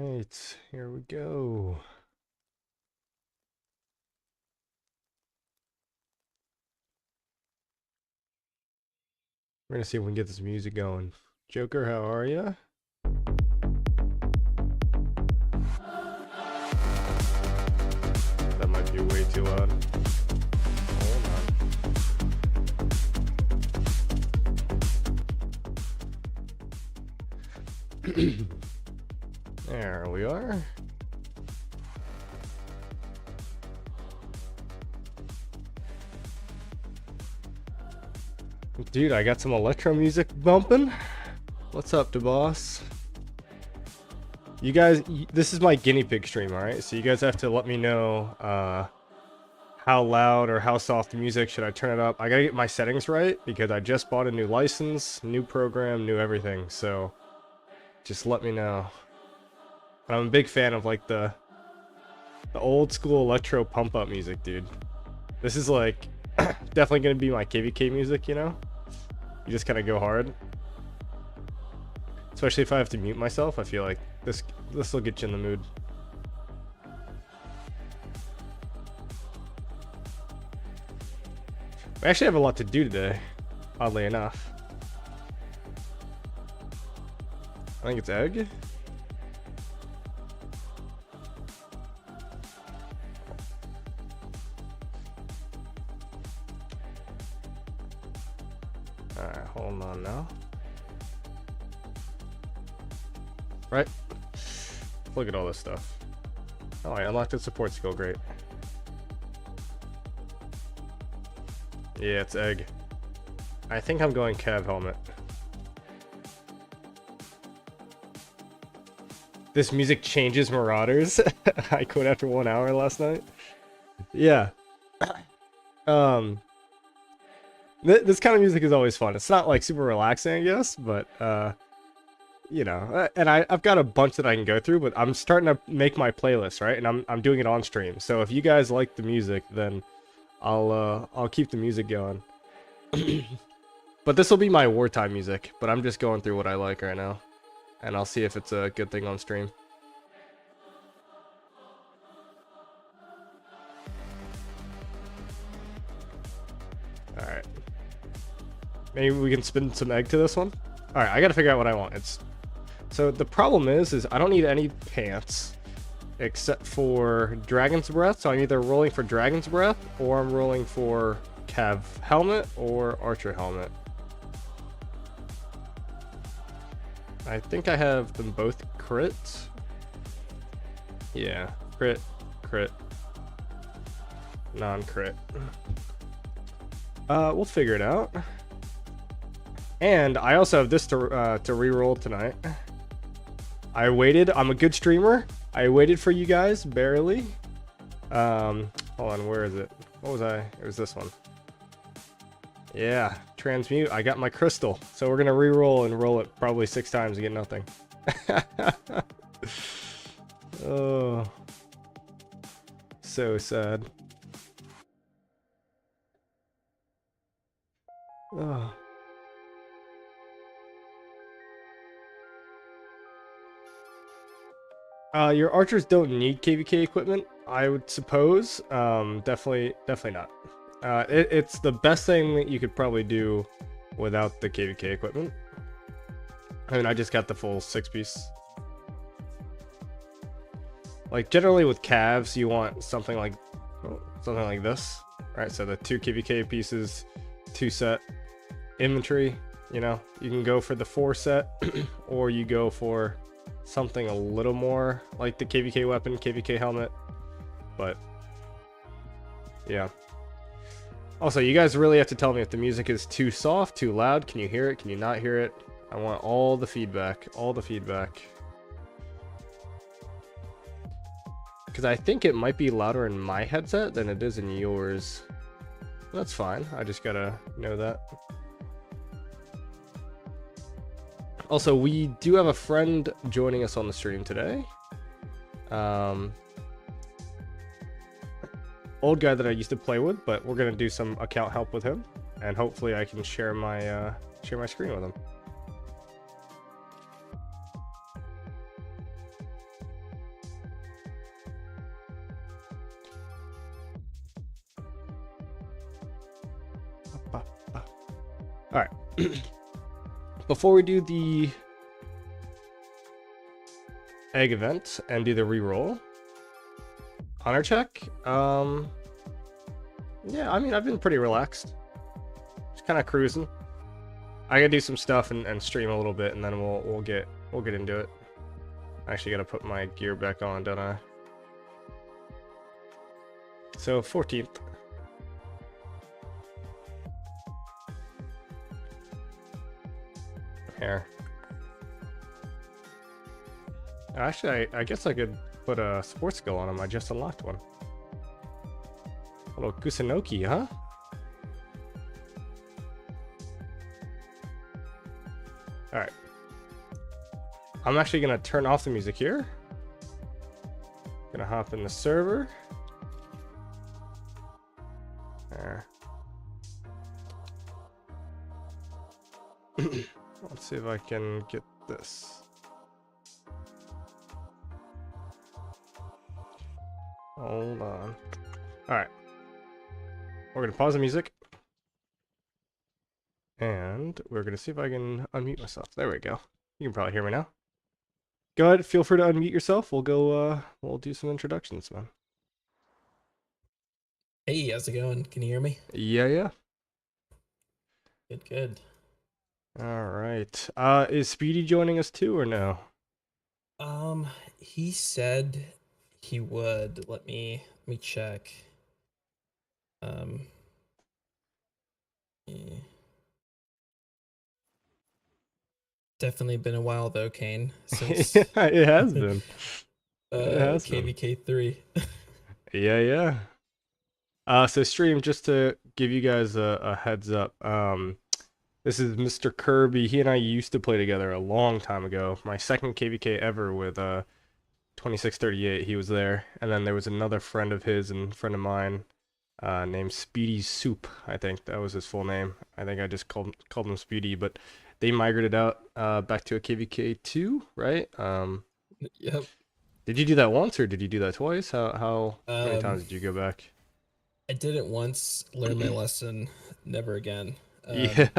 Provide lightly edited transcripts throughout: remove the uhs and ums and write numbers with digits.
Right, here we go. We're gonna see if we can get this music going. Joker, how are ya? That might be way too loud. Hold on. There we are. Dude, I got some electro music bumping. What's up, DeBoss? You guys, this is my guinea pig stream, alright? So you guys have to let me know how loud or how soft the music. Should I turn it up? I gotta get my settings right because I just bought a new license, new program, new everything. So just let me know. But I'm a big fan of like the old school electro pump up music, dude. This is like definitely gonna be my KVK music, you know? You just kind of go hard. Especially if I have to mute myself, I feel like this will get you in the mood. We actually have a lot to do today, oddly enough. I think it's egg. Alright, hold on now. Right? Look at all this stuff. Oh, I unlocked the support skill, great. Yeah, it's egg. I think I'm going Cav helmet. This music changes Marauders. I quit after 1 hour last night. Yeah. This kind of music is always fun. It's not like super relaxing, I guess, but you know, and I've got a bunch that I can go through, but I'm starting to make my playlist, right? And I'm doing it on stream. So if you guys like the music, then I'll keep the music going. But this will be my wartime music, but I'm just going through what I like right now. And I'll see if it's a good thing on stream. Alright. Maybe we can spin some egg to this one? Alright, I gotta figure out what I want. So the problem is I don't need any pants except for Dragon's Breath. So I'm either rolling for Dragon's Breath or I'm rolling for Cav helmet or Archer helmet. I think I have them both crit. Yeah, crit, non-crit. We'll figure it out. And I also have this to reroll tonight. I waited. I'm a good streamer. I waited for you guys barely. Hold on, where is it? What was I? It was this one. Yeah, transmute. I got my crystal. So we're gonna reroll and roll it probably 6 times and get nothing. Oh, so sad. Oh. Your archers don't need KVK equipment, I would suppose. Definitely not. It's the best thing that you could probably do without the KVK equipment. I mean, I just got the full 6-piece. Like generally with calves, you want something like this, right? So the 2 KVK pieces, 2 set infantry. You know, you can go for the 4 set, or you go for something a little more like the KVK weapon, KVK helmet. But yeah. Also, you guys really have to tell me if the music is too soft, too loud. Can you hear it? Can you not hear it? I want all the feedback. All the feedback. Because I think it might be louder in my headset than it is in yours. That's fine. I just gotta know that. Also, we do have a friend joining us on the stream today. Old guy that I used to play with, but we're gonna do some account help with him, and hopefully I can share my screen with him. All right. Before we do the egg event and do the reroll, honor check. Yeah, I mean, I've been pretty relaxed. Just kind of cruising. I gotta do some stuff and stream a little bit, and then we'll get into it. I actually gotta put my gear back on, don't I? So 14th. Here. Actually, I guess I could put a sports skill on him. I just unlocked one. Little Kusunoki, huh? Alright. I'm actually gonna turn off the music here. Gonna hop in the server. There. Let's see if I can get this. Hold on. Alright. We're gonna pause the music. And we're gonna see if I can unmute myself. There we go. You can probably hear me now. Go ahead, feel free to unmute yourself. We'll go we'll do some introductions, man. Hey, how's it going? Can you hear me? Yeah. Good. Alright. Is Speedy joining us too or no? He said he would. Let me check. Yeah. Definitely been a while though, Kane, since Yeah, it has been. It has been. KVK3. Yeah. So stream, just to give you guys a heads up. This is Mr. Kirby. He and I used to play together a long time ago. My second KVK ever with 2638. He was there, and then there was another friend of his and friend of mine named Speedy Soup. I think that was his full name. I think I just called him Speedy, but they migrated out back to a KVK2, right? Yep. Did you do that once or did you do that twice? How many times did you go back? I did it once, learned my lesson, never again. Yeah.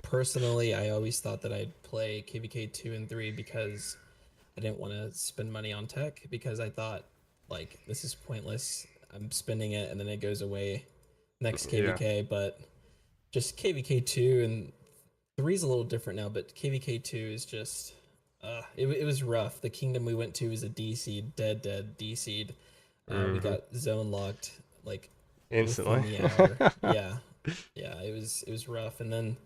Personally, I always thought that I'd play KVK2 and 3 because I didn't want to spend money on tech, because I thought, like, this is pointless. I'm spending it and then it goes away next KVK. Yeah. But just KVK2 and 3 is a little different now, but KVK2 is just it was rough. The kingdom we went to was a D seed, dead D seed. We got zone locked like Instantly. within the hour. Yeah, it was rough. And then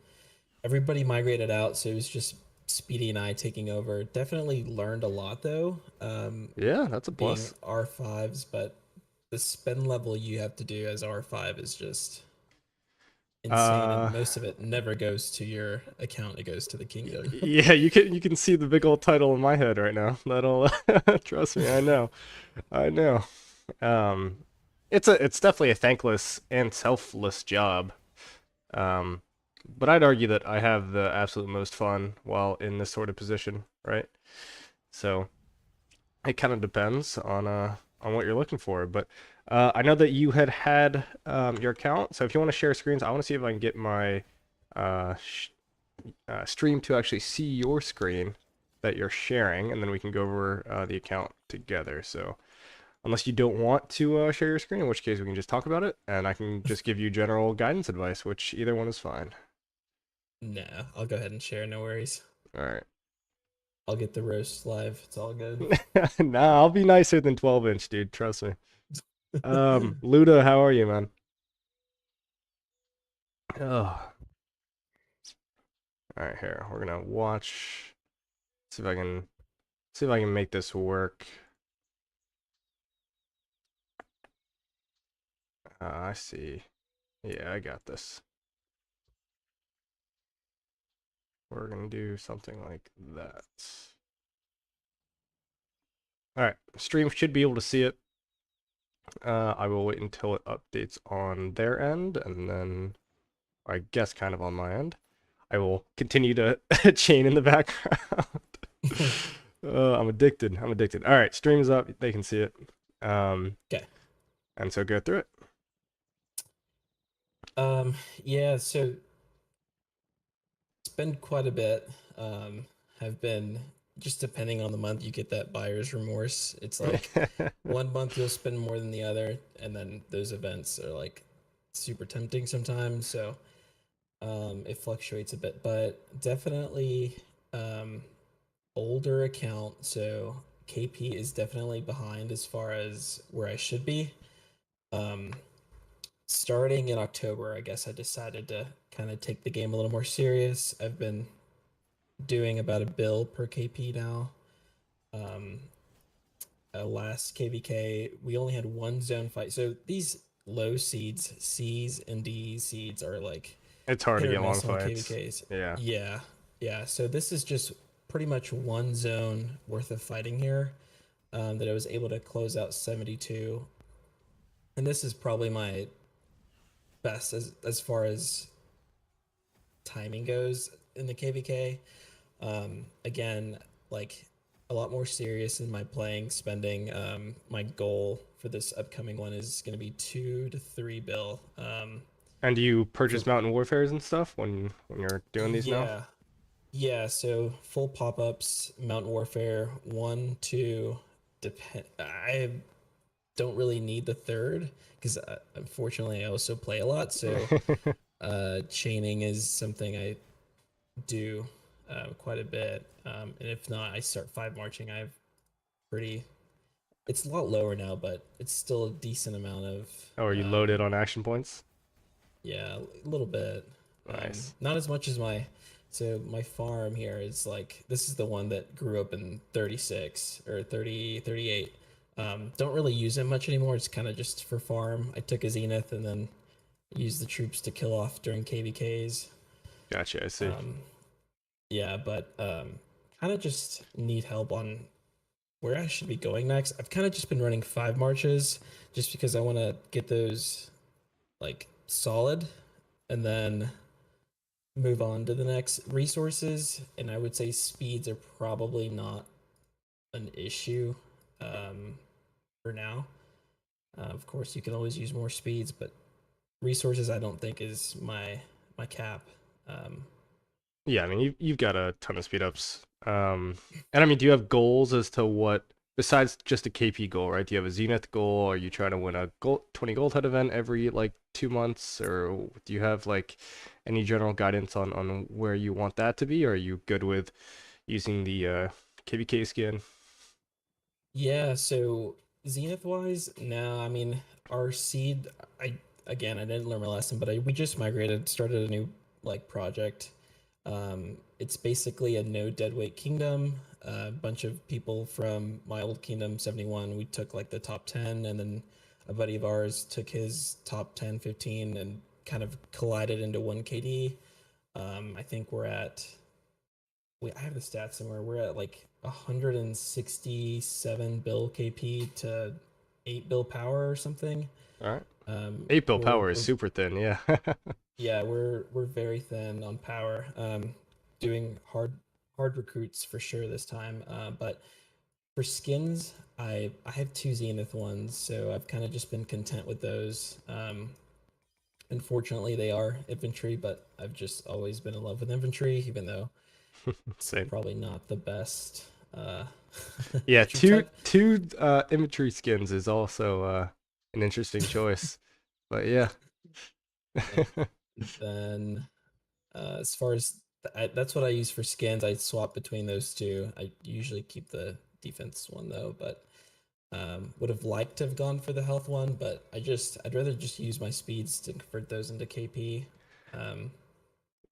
everybody migrated out, so it was just Speedy and I taking over. Definitely learned a lot though. Yeah, that's a Being plus. R5s, but the spend level you have to do as R5 is just insane, and most of it never goes to your account, it goes to the kingdom. Yeah, you can see the big old title in my head right now. That'll trust me, I know. Um it's definitely a thankless and selfless job. But I'd argue that I have the absolute most fun while in this sort of position, right? So it kind of depends on what you're looking for. But I know that you had your account, so if you want to share screens, I want to see if I can get my stream to actually see your screen that you're sharing, and then we can go over the account together. So unless you don't want to share your screen, in which case we can just talk about it, and I can just give you general guidance advice, which either one is fine. No, I'll go ahead and share, no worries. All right. I'll get the roast live. It's all good. Nah, I'll be nicer than 12-inch, dude. Trust me. Luda, how are you, man? Oh. All right, here. We're gonna watch. See if I can make this work. I see. Yeah, I got this. We're gonna do something like that. All right, stream should be able to see it. I will wait until it updates on their end, and then I guess kind of on my end. I will continue to chain in the background. I'm addicted. All right, stream is up. They can see it. Okay. And so go through it. Yeah, so spend quite a bit. Have been just depending on the month, you get that buyer's remorse. It's like one month you'll spend more than the other, and then those events are like super tempting sometimes. So it fluctuates a bit, but definitely um, older account. So KP is definitely behind as far as where I should be. Um, Starting in October, I guess I decided to kind of take the game a little more serious. I've been doing about a bill per KP now. Um, Last KVK, we only had one zone fight. So these low seeds, C's and D seeds, are like It's hard hit to or get long miss on fights. KVKs. Yeah. Yeah, yeah. So this is just pretty much one zone worth of fighting here that I was able to close out 72. And this is probably my best as far as timing goes in the KVK. Again, like a lot more serious in my playing spending. My goal for this upcoming one is going to be 2 to 3 bill. And do you For purchase Mountain Warfares and stuff when you're doing these now? yeah, yeah. So full pop ups, Mountain Warfare 1, 2. Depend. I don't really need the third because unfortunately I also play a lot. So chaining is something I do quite a bit. And if not, I start five marching. I have pretty. It's a lot lower now, but it's still a decent amount of. Oh, are you loaded on action points? Yeah, a little bit. Nice. Not as much as my. So my farm here is like this is the one that grew up in 36 or 30, 38. Don't really use it much anymore. It's kind of just for farm. I took a zenith and then used the troops to kill off during KVKs. Gotcha, I see. Um, yeah, but kind of just need help on where I should be going next. I've kind of just been running five marches just because I want to get those like solid and then move on to the next resources. And I would say speeds are probably not an issue um, for now. Of course, you can always use more speeds, but resources I don't think is my cap. Um, Yeah, I mean you've got a ton of speed ups. And I mean, do you have goals as to what besides just a KP goal, right? Do you have a Zenith goal? Are you trying to win a gold 20 gold head event every like 2 months, or do you have like any general guidance on where you want that to be? Or are you good with using the KVK skin? Yeah, so Zenith wise, no, I mean our seed I didn't learn my lesson, but we just migrated, started a new like project. It's basically a no deadweight kingdom. A bunch of people from my old kingdom 71, we took like the top 10 and then a buddy of ours took his top 10, 15 and kind of collided into 1 KD. I think I have the stats somewhere. We're at like 167 bill KP to 8 bill power or something. All right. 8 bill power is We're super thin, yeah. yeah, we're very thin on power. Doing hard recruits for sure this time. But for skins, I have two Zenith ones, so I've kind of just been content with those. Unfortunately, they are infantry, but I've just always been in love with infantry, even though it's Same. probably not the best uh, Yeah, troop type. two infantry skins is also an interesting choice. But yeah. Yeah. Then as far as that's what I use for skins. I swap between those two. I usually keep the defense one though, but would have liked to have gone for the health one, but I'd rather just use my speeds to convert those into KP. Um,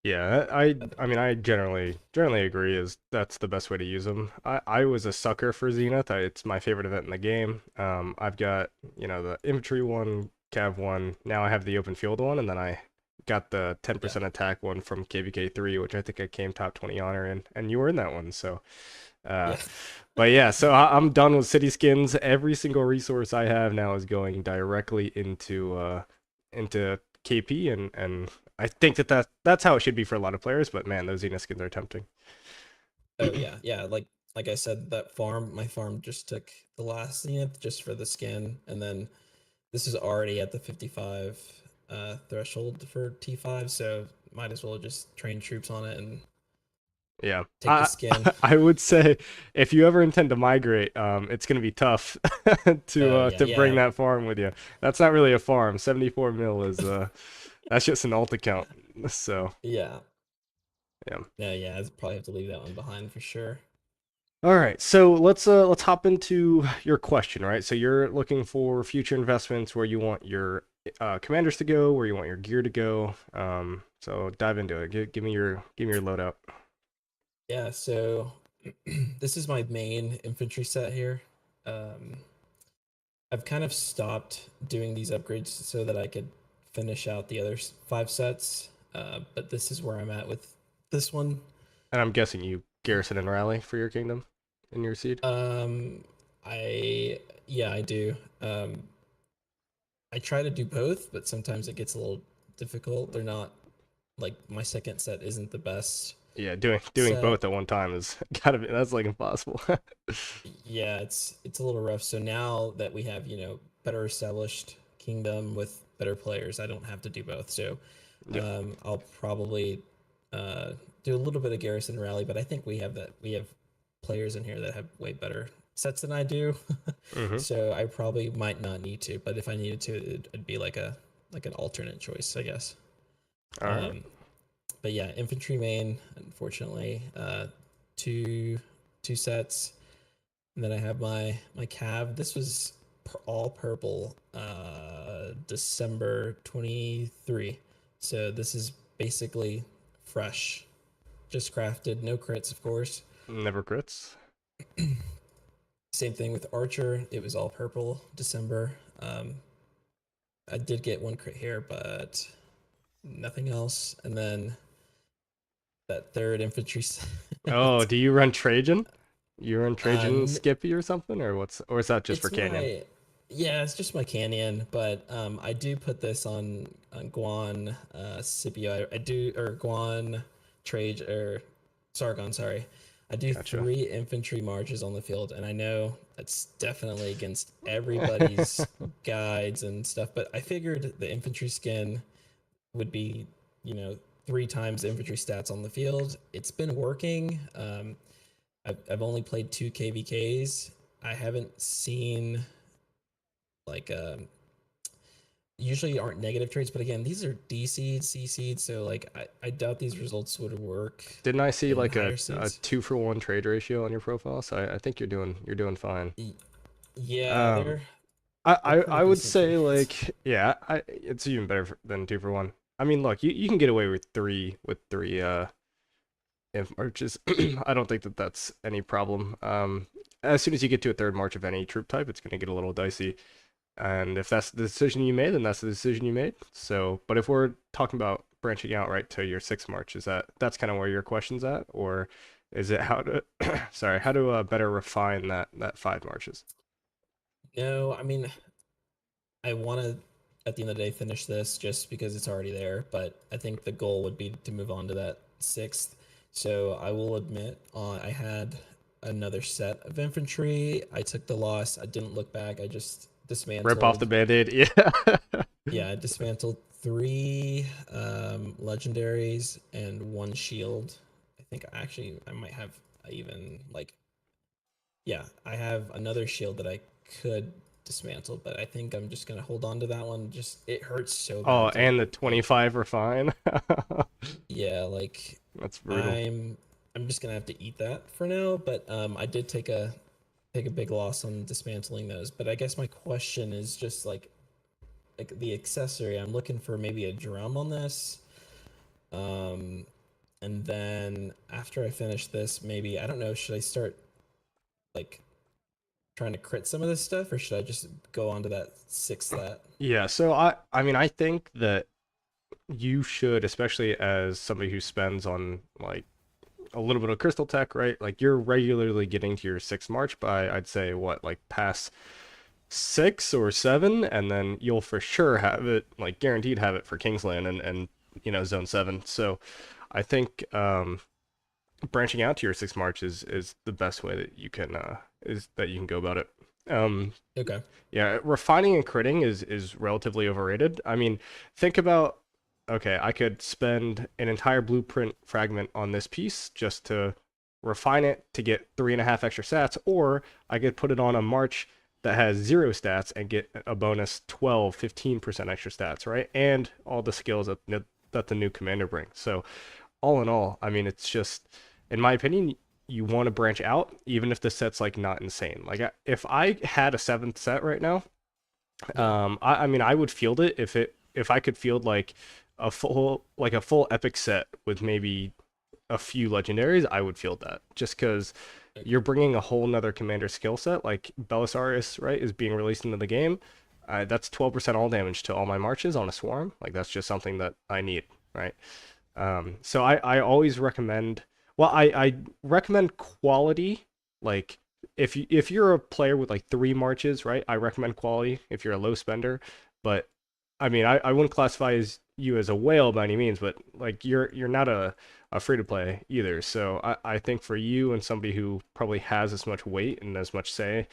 Yeah, I mean I generally agree is that's the best way to use them. I was a sucker for Zenith. It's my favorite event in the game. I've got, the infantry one, cav one. Now I have the open field one, and then I got the yeah, 10% attack one from KVK 3, which I think I came top 20 honor in, and you were in that one. So, uh, yeah. but yeah, so I'm done with city skins. Every single resource I have now is going directly into KP, and I think that's how it should be for a lot of players. But man, those Zenith skins are tempting. Oh yeah, yeah. Like I said, my farm just took the last zenith just for the skin, and then this is already at the 55 threshold for T5, so might as well just train troops on it and Yeah. take the skin. I would say if you ever intend to migrate, it's gonna be tough Yeah, to bring yeah, that farm with you. That's not really a farm. 74 mil is that's just an alt account. So yeah. yeah. No, yeah, I'd probably have to leave that one behind for sure. All right, so let's hop into your question, right? So you're looking for future investments where you want your commanders to go, where you want your gear to go. So dive into it. Give me your loadout. Yeah, so this is my main infantry set here. Um, I've kind of stopped doing these upgrades so that I could finish out the other five sets. But this is where I'm at with this one. And I'm guessing you garrison and rally for your kingdom in your seed. Um, yeah, I do. I try to do both, but sometimes it gets a little difficult. They're not like my second set isn't the best Yeah, doing set. both at one time is gotta be that's like impossible. Yeah, it's a little rough. So now that we have, better established kingdom with better players, I don't have to do both. So Yep. I'll probably uh, do a little bit of garrison rally, but I think we have players in here that have way better sets than I do. Mm-hmm. So I probably might not need to, but if I needed to, it'd be like an alternate choice, I guess. All right. Um, but yeah, infantry main, unfortunately, two two sets. And then I have my cav. This was all purple, December 23. So this is basically fresh, just crafted, no crits, of course. Never crits. Same thing with Archer. It was all purple, December. I did get one crit here, but nothing else. And then that third infantry Oh, set. do you run Trajan? You run Trajan Um, Skippy or something, or is that just for it's Canyon? my Yeah, it's just my canyon, but I do put this on Guan Scipio. I do or Guan Trade or Sargon, sorry. I do Gotcha. 3 infantry marches on the field, and I know that's definitely against everybody's guides and stuff, but I figured the infantry skin would be, you know, 3 times the infantry stats on the field. It's been working. I've only played 2 KVKs. I haven't seen like usually aren't negative trades, but again, these are D seeds, C seeds, so like I doubt these results would work Didn't I see in like higher a seeds. 2-for-1 trade ratio on your profile? So I think you're doing fine. Yeah, Um, they're pretty I would decent say trades. like yeah, it's even better than 2-for-1. I mean, look, you can get away with three inf marches. I don't think that that's any problem. As soon as you get to a third march of any troop type, it's gonna get a little dicey. And if that's the decision you made, then that's the decision you made. So, but if we're talking about branching out right to your sixth march, is that's kind of where your question's at, or is it how to, sorry, how to better refine that 5 marches? No, I mean I want to at the end of the day finish this just because it's already there, but I think the goal would be to move on to that sixth. So I will admit, I had another set of infantry. I took the loss. I didn't look back. I just Rip off the dismantled. band-aid. Yeah. Yeah, I dismantled 3 legendaries and 1 shield. I think I might have even like yeah, I have another shield that I could dismantle, but I think I'm just gonna hold on to that one. Just it hurts so Oh, bad to and the like 25 refine. yeah, like That's brutal. I'm I'm just gonna have to eat that for now. But I did take a big loss on dismantling those. But I guess my question is just like the accessory. I'm looking for maybe a drum on this. Um, and then after I finish this, maybe I don't know. Should I start like trying to crit some of this stuff, or should I just go on to that sixth that? Yeah, so I mean I think that you should, especially as somebody who spends on like a little bit of crystal tech, right? Like you're regularly getting to your 6 march by I'd say what, like past 6 or 7, and then you'll for sure have it, like guaranteed have it for Kingsland and Zone 7. So I think branching out to your 6 march is the best way that you can go about it. Um, Okay. yeah, refining and critting is relatively overrated. I mean, think about okay, I could spend an entire blueprint fragment on this piece just to refine it to get 3.5 extra stats, or I could put it on a march that has 0 stats and get a bonus 12, 15% extra stats, right? And all the skills that the new commander brings. So all in all, I mean, it's just, in my opinion, you want to branch out, even if the set's like not insane. Like if I had a seventh set right now, Yeah. I mean, I would field it if I could field like a full epic set with maybe a few legendaries. I would field that just because Okay. you're bringing a whole nother commander skill set. Like Belisarius, right, is being released into the game. That's 12% all damage to all my marches on a swarm. Like that's just something that I need, right? So I always recommend. Well, I recommend quality. Like if you're a player with like 3 marches, right? I recommend quality if you're a low spender. But I mean, I wouldn't classify as you as a whale by any means, but like you're not a free to play either. So I think for you and somebody who probably has as much weight and as much say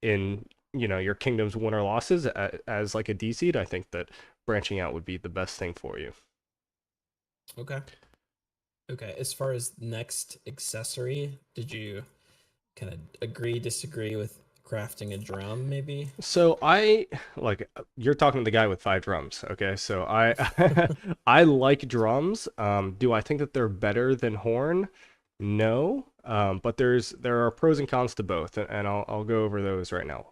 in your kingdom's win or losses as like a D seed, I think that branching out would be the best thing for you. Okay. Okay. As far as next accessory, did you kind of agree, disagree with crafting a drum, maybe? So I like you're talking to the guy with 5 drums, okay? So I I like drums. Do I think that they're better than horn? No. But there are pros and cons to both, and I'll go over those right now.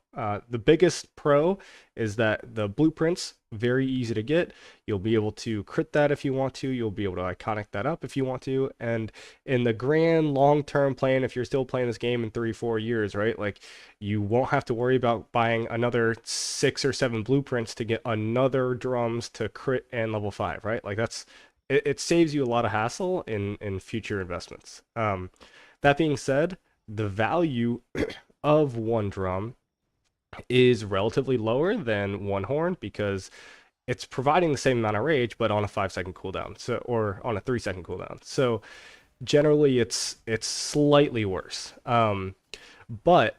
The biggest pro is that the blueprints very easy to get. You'll be able to crit that if you want to. You'll be able to iconic that up if you want to. And in the grand long-term plan, if you're still playing this game in 3, 4 years, right? Like you won't have to worry about buying another 6 or 7 blueprints to get another drums to crit and level 5, right? Like it saves you a lot of hassle in future investments. That being said, the value of one drum is relatively lower than one horn because it's providing the same amount of rage but on a 5 second cooldown, so or on a 3 second cooldown. So generally it's slightly worse. But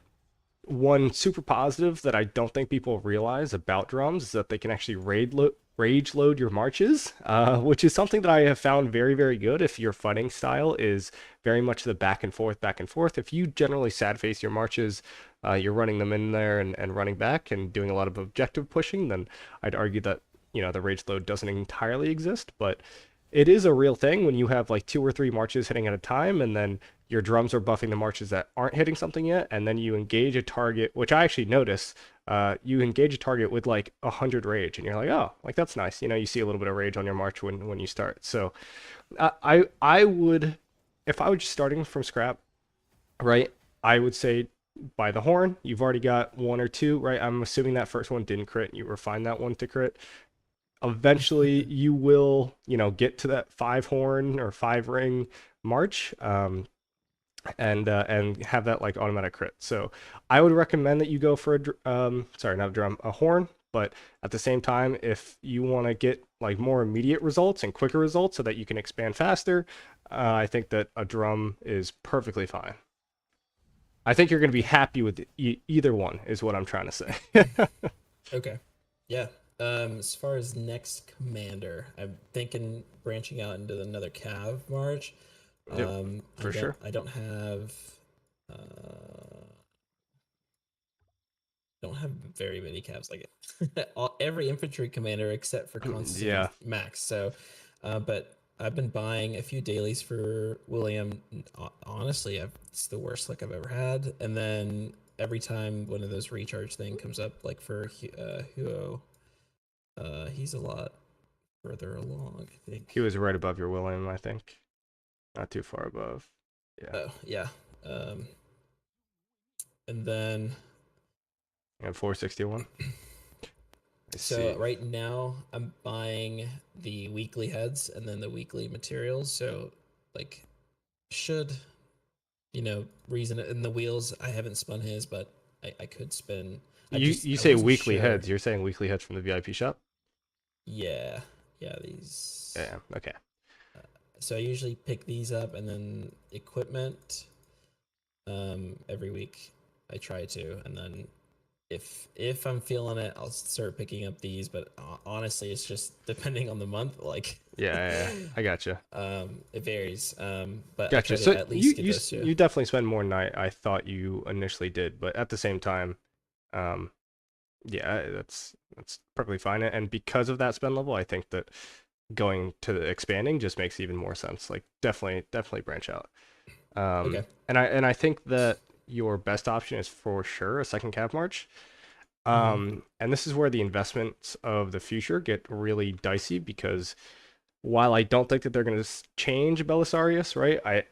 one super positive that I don't think people realize about drums is that they can actually rage load your marches, which is something that I have found very, very good if your fighting style is very much the back and forth, back and forth. If you generally sad face your marches, you're running them in there and running back and doing a lot of objective pushing, then I'd argue that, the rage load doesn't entirely exist, but it is a real thing when you have like 2 or 3 marches hitting at a time, and then your drums are buffing the marches that aren't hitting something yet, and then you engage a target, which I actually notice. You engage a target with like 100 rage, and you're like, oh, like that's nice. You see a little bit of rage on your march when you start. So I would, if I was just starting from scrap, right? I would say by the horn. You've already got 1 or 2, right? I'm assuming that first one didn't crit. You refine that one to crit. Eventually, you will, get to that 5 horn or 5 ring march. And have that like automatic crit. So I would recommend that you go for sorry, not a drum, a horn. But at the same time, if you want to get like more immediate results and quicker results so that you can expand faster, I think that a drum is perfectly fine. I think you're going to be happy with either one, is what I'm trying to say. Okay. Yeah. As far as next commander, I'm thinking branching out into another Cav March. Yep, I for don't sure. I don't have uh don't have very many Cavs like it. Every infantry commander except for Constantine Yeah, Max. So but I've been buying a few dailies for William. Honestly, it's the worst luck I've ever had. And then every time one of those recharge thing comes up, like for Huo, he's a lot further along, I he think. was right above your William, I think. Not too far above. Yeah. Oh, yeah. Um, and then, And 461. I so see. right now I'm buying the weekly heads and then the weekly materials. So, like, should, reason it in the wheels. I haven't spun his, but I could spin. You I say wasn't weekly sure. heads. You're saying weekly heads from the VIP shop? Yeah. Yeah. These. Yeah, okay. So I usually pick these up and then equipment every week. I try to. And then if I'm feeling it, I'll start picking up these. But honestly, it's just depending on the month. Like Yeah, yeah, yeah. I gotcha. It varies. But I Gotcha. try to So at you least get those two. you definitely spend more than I thought you initially did, but at the same time, um, yeah, that's perfectly fine. And because of that spend level, I think that going to the expanding just makes even more sense. Like definitely branch out. Okay. And I think that your best option is for sure a second Cav March. Hmm. And this is where the investments of the future get really dicey because while I don't think that they're going to change Belisarius, right?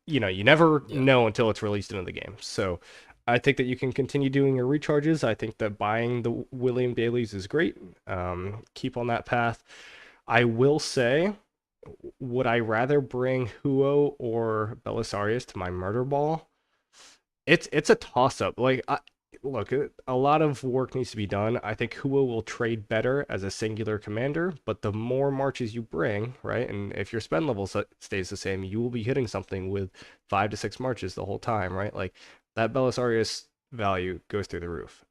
You never Yeah. know until it's released into the game. So I think that you can continue doing your recharges. I think that buying the William Dailies is great. Keep on that path. I will say, would I rather bring Huo or Belisarius to my murder ball? It's a toss up. Look, a lot of work needs to be done. I think Hua will trade better as a singular commander, but the more marches you bring, right, and if your spend level stays the same, you will be hitting something with 5 to 6 marches the whole time, right? Like that Belisarius value goes through the roof.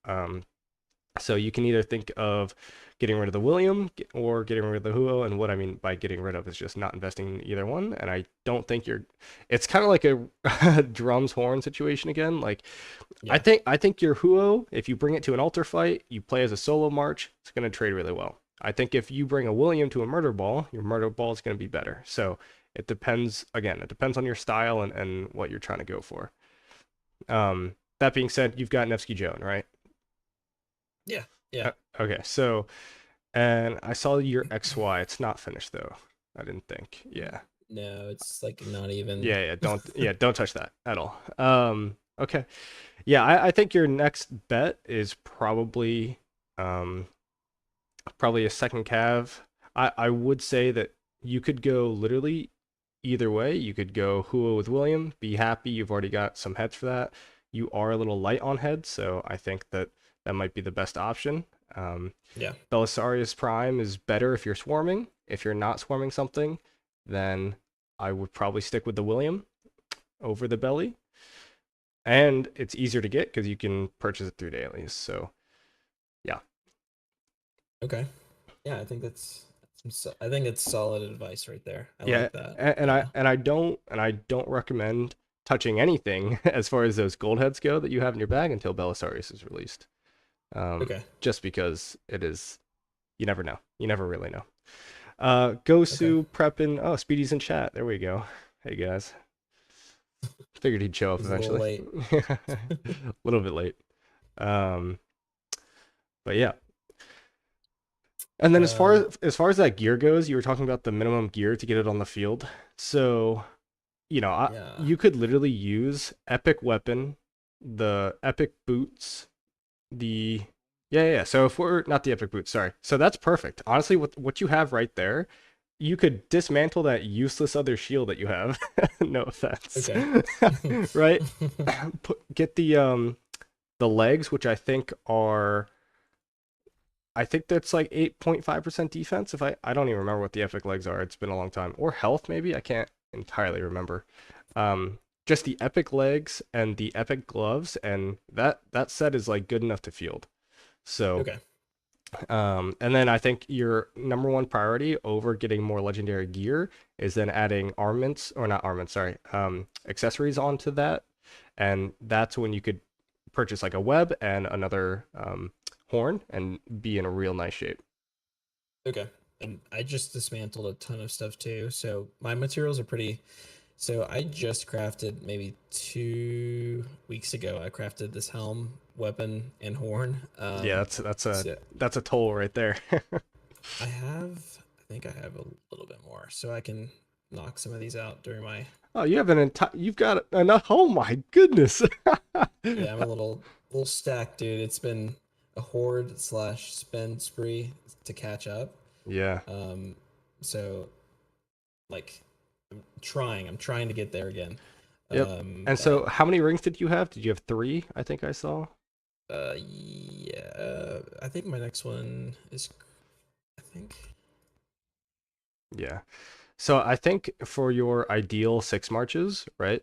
So you can either think of getting rid of the William or getting rid of the Huo. And what I mean by getting rid of is just not investing in either one. And I don't think you're. It's kind of like a drums horn situation again. Like I Yeah. think I think your Huo, if you bring it to an altar fight, you play as a solo march, it's going to trade really well. I think if you bring a William to a murder ball, your murder ball is going to be better. So it depends. Again, it depends on your style and what you're trying to go for. That being said, you've got Nevsky Joan, right? Yeah. Yeah. Okay, so and I saw your XY. It's not finished though. I didn't think. Yeah. No, it's like not even. Don't touch that at all. Okay. Yeah, I think your next bet is probably a second cav. I would say that you could go literally either way. You could go Hua with William, be happy, you've already got some heads for that. You are a little light on heads, so I think that that might be the best option. Um, Yeah. Belisarius Prime is better if you're swarming. If you're not swarming something, then I would probably stick with the William over the Belly. And it's easier to get because you can purchase it through dailies. So yeah, Okay. Yeah, I think I think it's solid advice right there. I yeah, like that. and I Yeah. and I don't recommend touching anything as far as those gold heads go that you have in your bag until Belisarius is released. Okay. Just because it is, you never know. You never really know. Okay. Gosu prepping. Oh, Speedy's in chat. There we go. Hey guys, figured he'd show up He's a little eventually. late. A little bit late. Um, but yeah. And then Um. as far as that gear goes, you were talking about the minimum gear to get it on the field. So Yeah. you could literally use epic weapon, the epic boots, the yeah. So if we're not the epic boots, sorry. So that's perfect. Honestly, what you have right there, you could dismantle that useless other shield that you have. No offense, Okay. right? Get the legs, which I think that's like 8.5% defense. If I don't even remember what the epic legs are. It's been a long time. Or health maybe. I can't entirely remember. Um, just the epic legs and the epic gloves, and that set is like good enough to field. So, Okay. and then I think your number one priority over getting more legendary gear is then adding armaments or not armaments, sorry, accessories onto that, and that's when you could purchase like a web and another horn and be in a real nice shape. Okay. And I just dismantled a ton of stuff too. So my materials are pretty. So I just crafted maybe 2 weeks ago. I crafted this helm, weapon, and horn. Yeah, that's a So that's a toll right there. I think I have a little bit more, so I can knock some of these out during my. Oh, you've got enough. Oh my goodness. Yeah, I'm a little stacked, dude. It's been a horde slash spend spree to catch up. Yeah. Um, so like I'm trying to get there again. Yep. And so But how many rings did you have? Did you have three? I think I saw. yeah, I think my next one is I think Yeah. So I think for your ideal 6 marches, right?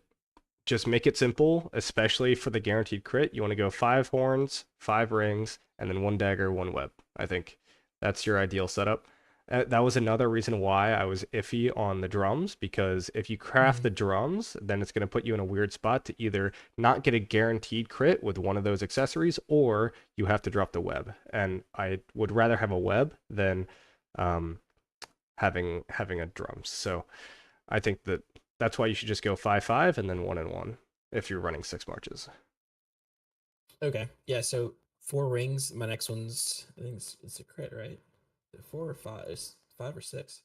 Just make it simple, especially for the guaranteed crit. You want to go 5 horns, 5 rings, and then 1 dagger, 1 web. I think that's your ideal setup. That was another reason why I was iffy on the drums, because if you craft Mhm. the drums, then it's going to put you in a weird spot to either not get a guaranteed crit with one of those accessories, or you have to drop the web. And I would rather have a web than um, having a drums. So I think that's why you should just go 5-5 and then 1-1 if you're running 6 marches. Okay. Yeah. So 4 rings. My next one's I think it's a crit, right? 4 or 5? It's 5 or 6.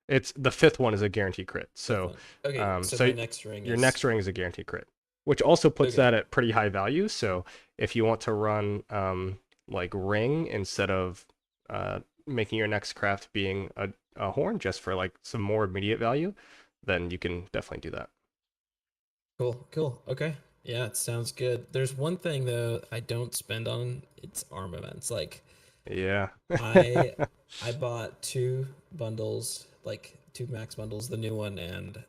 It's the fifth one is a guaranteed crit. Fifth So, one. Okay. So so my next ring your is next ring is a guaranteed crit, which also puts okay. that at pretty high value. So if you want to run like ring instead of making your next craft being a horn just for like some more immediate value, then you can definitely do that. Cool. Cool. Okay. Yeah, it sounds good. There's one thing though I don't spend on. It's armaments. Like Yeah. I I bought 2 bundles, like 2 max bundles, the new one, and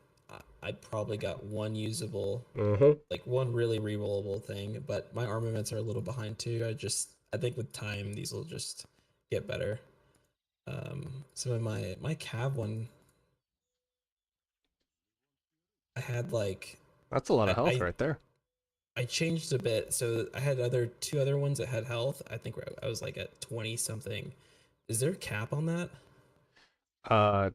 I probably got one usable, Hmm. like one really rerollable thing. But my armaments are a little behind too. I think with time these will just get better. Some of my cav one, I had like That's a lot of I health I, right there. I changed a bit. So I had 2 other ones that had health. I think I was like at 20 something. Is there a cap on that? Uh,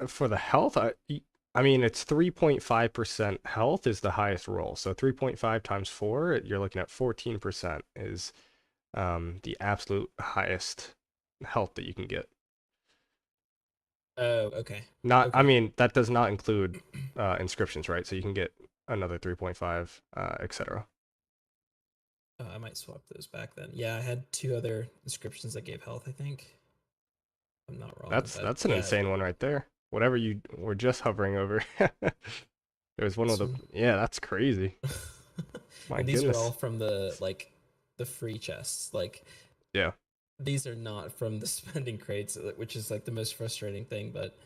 for the health, I mean, it's 3.5% health is the highest roll. So 3.5 times 4, you're looking at 14% is the absolute highest health that you can get. Oh, okay. Not, I Okay. mean, that does not include inscriptions, right? So you can get another 3.5, etc. I might swap those back then. Yeah, I had 2 other inscriptions that gave health, I think. I'm not wrong, but That's an yeah, insane one right there. Whatever you were just hovering over. There was one with this the, one. yeah, that's crazy. My And these are all goodness. from the free chests. Like Yeah. these are not from the spending crates, which is like the most frustrating thing, but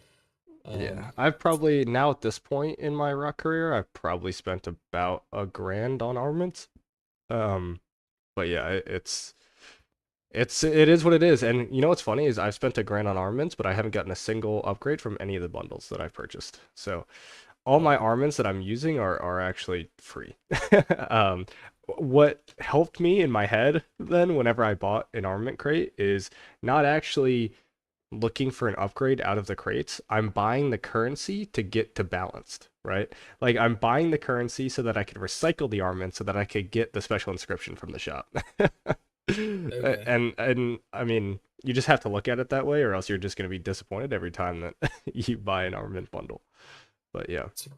Yeah, um I've probably now at this point in my rock career, I've probably spent about $1,000 on armaments. Um, but yeah, it is what it is. And you know what's funny is I've spent $1,000 on armaments, but I haven't gotten a single upgrade from any of the bundles that I've purchased. So all my wow. armaments that I'm using are actually free. um, what helped me in my head then whenever I bought an armament crate is not actually looking for an upgrade out of the crates. I'm buying the currency to get to balanced, right? Like I'm buying the currency so that I could recycle the armament so that I could get the special inscription from the shop. Okay. And I mean, you just have to look at it that way, or else you're just going to be disappointed every time that you buy an armament bundle. But yeah. It's a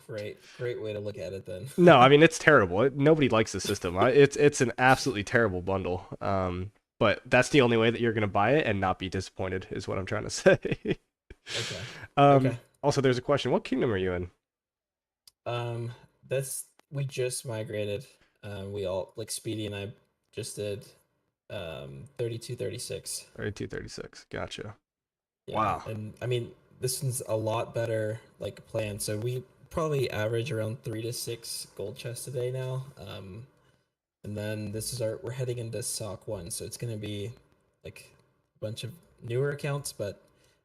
great way to look at it then. No, I mean it's terrible. Nobody likes the system. It's an absolutely terrible bundle. But that's the only way that you're gonna buy it and not be disappointed, is what I'm trying to say. Okay. um, Okay. Also, there's a question. What kingdom are you in? Um that's we just migrated. We all like Speedy and I just did 32 36. 3236. Gotcha. Yeah, Wow. and I mean this one's a lot better like plan. So we probably average around 3 to 6 gold chests a day now. And then this is we're heading into SOC 1, so it's gonna be like a bunch of newer accounts, but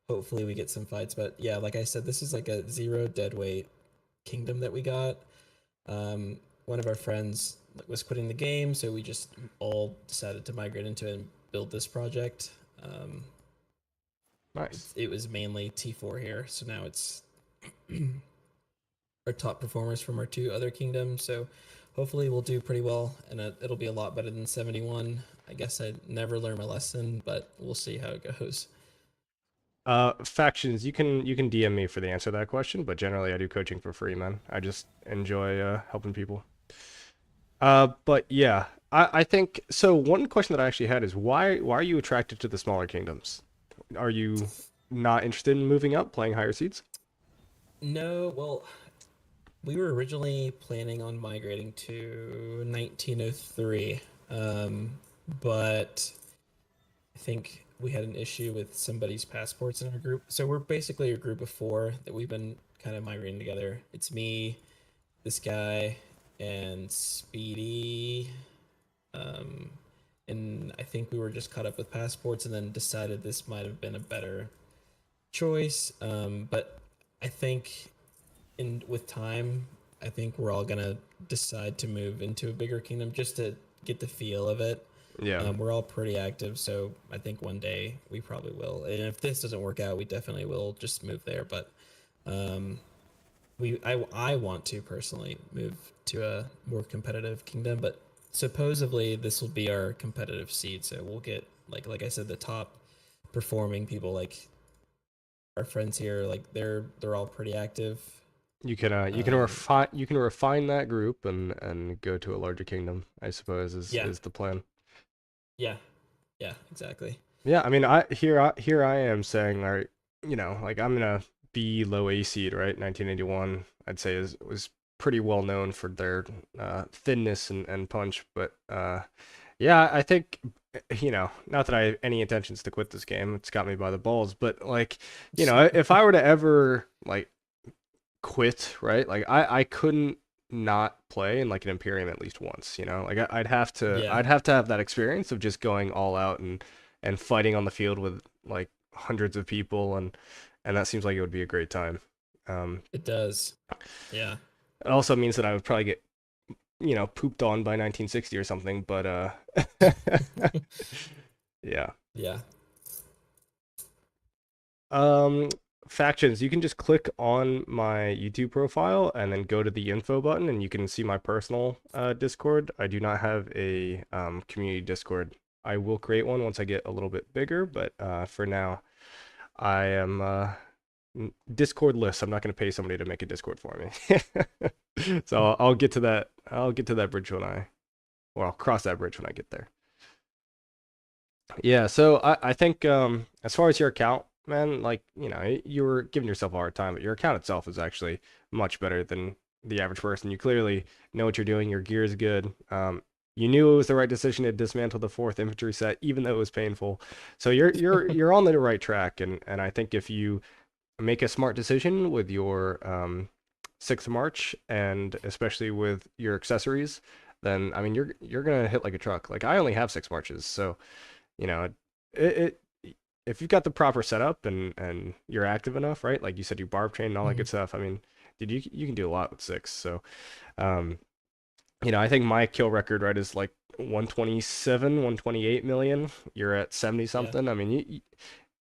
hopefully we get some fights. But yeah, like I said, this is like a 0 deadweight kingdom that we got. One of our friends was quitting the game, so we just all decided to migrate into it and build this project. Um, Nice. it was mainly T4 here, so now it's our top performers from our 2 other kingdoms. So hopefully we'll do pretty well, and it'll be a lot better than 71. I guess I never learned my lesson, but we'll see how it goes. Factions. You can DM me for the answer to that question, but generally I do coaching for free, man. I just enjoy helping people. But yeah, I think so. One question that I actually had is why are you attracted to the smaller kingdoms? Are you not interested in moving up, playing higher seeds? No, well, we were originally planning on migrating to 1903, but I think we had an issue with somebody's passports in our group. So we're basically a group of 4 that we've been kind of migrating together. It's me, this guy, and Speedy. Um, and I think we were just caught up with passports and then decided this might have been a better choice. But I think in with time, I think we're all gonna decide to move into a bigger kingdom just to get the feel of it. Yeah. We're all pretty active, so I think one day we probably will. And if this doesn't work out, we definitely will just move there. But um, I want to personally move to a more competitive kingdom, but supposedly this will be our competitive seed, so we'll get like I said, the top performing people, like our friends here, like they're all pretty active. You can Um, refine that group and go to a larger kingdom, I suppose yeah, is the plan. yeah, yeah, exactly. Yeah, I mean, I am saying, like, like I'm gonna be low A seed, right? 1981, I'd say is was pretty well known for their thinness and punch, but yeah, I think not that I have any intentions to quit this game. It's got me by the balls, but like, if I were to ever like quit, right? Like I couldn't not play in like an Imperium at least once, Like I'd have to Yeah, have that experience of just going all out and fighting on the field with like hundreds of people and that seems like it would be a great time. it does. Yeah, It also means that I would probably get, pooped on by 1960 or something, but yeah. yeah. Um, Factions, you can just click on my YouTube profile and then go to the info button and you can see my personal Discord. I do not have a community Discord. I will create one once I get a little bit bigger, but for now, I am Discordless. I'm not going to pay somebody to make a Discord for me. So I'll get to that. I'll get to that bridge I'll cross that bridge when I get there. Yeah, so I think as far as your account, man, like, you were giving yourself a hard time, but your account itself is actually much better than the average person. You clearly know what you're doing. Your gear is good. You knew it was the right decision to dismantle the fourth infantry set, even though it was painful. So you're on the right track, and I think if you make a smart decision with your sixth march and especially with your accessories, then I mean you're gonna hit like a truck. Like I only have six marches, so you know, it if you've got the proper setup and you're active enough, right? Like you said, you barb train and all that Mhm. good stuff. I mean, dude, you can do a lot with six. So, um, I think my kill record, right, is like 127, 128 million. You're at 70 Yeah, something. I mean,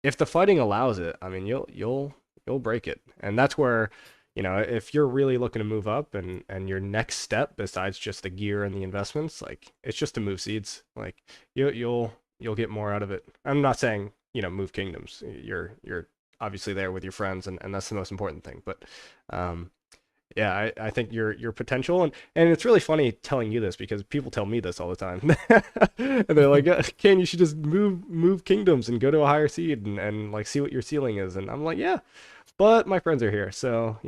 if the fighting allows it, I mean, you'll break it. And that's where, if you're really looking to move up and your next step besides just the gear and the investments, like it's just to move seeds. Like you'll get more out of it. I'm not saying, move kingdoms. You're obviously there with your friends and that's the most important thing. But um yeah, I think your potential and it's really funny telling you this because people tell me this all the time. And they're like, Kane, you should just move kingdoms and go to a higher seed and like see what your ceiling is. And I'm like, yeah, but my friends are here. So,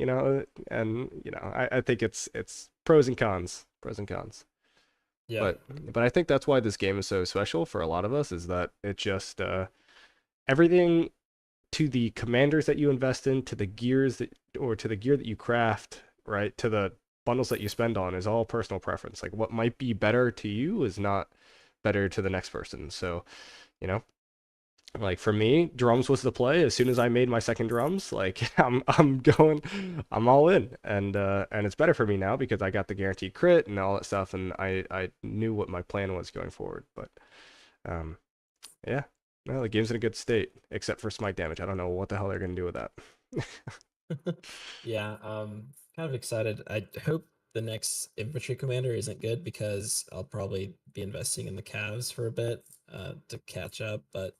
and I think it's pros and cons. Pros and cons. yeah, But I think that's why this game is so special for a lot of us is that it just everything to the commanders that you invest in, to the gears that, or to the gear that you craft, right, to the bundles that you spend on is all personal preference. Like what might be better to you is not better to the next person. So, you know, like for me, drums was the play. As soon as I made my second drums, like I'm all in, and it's better for me now because I got the guaranteed crit and all that stuff, and I knew what my plan was going forward. But um, yeah, no, the game's in a good state, except for smite damage. I don't know what the hell they're gonna do with that. yeah. Kind of excited. I hope the next infantry commander isn't good because I'll probably be investing in the calves for a bit to catch up. But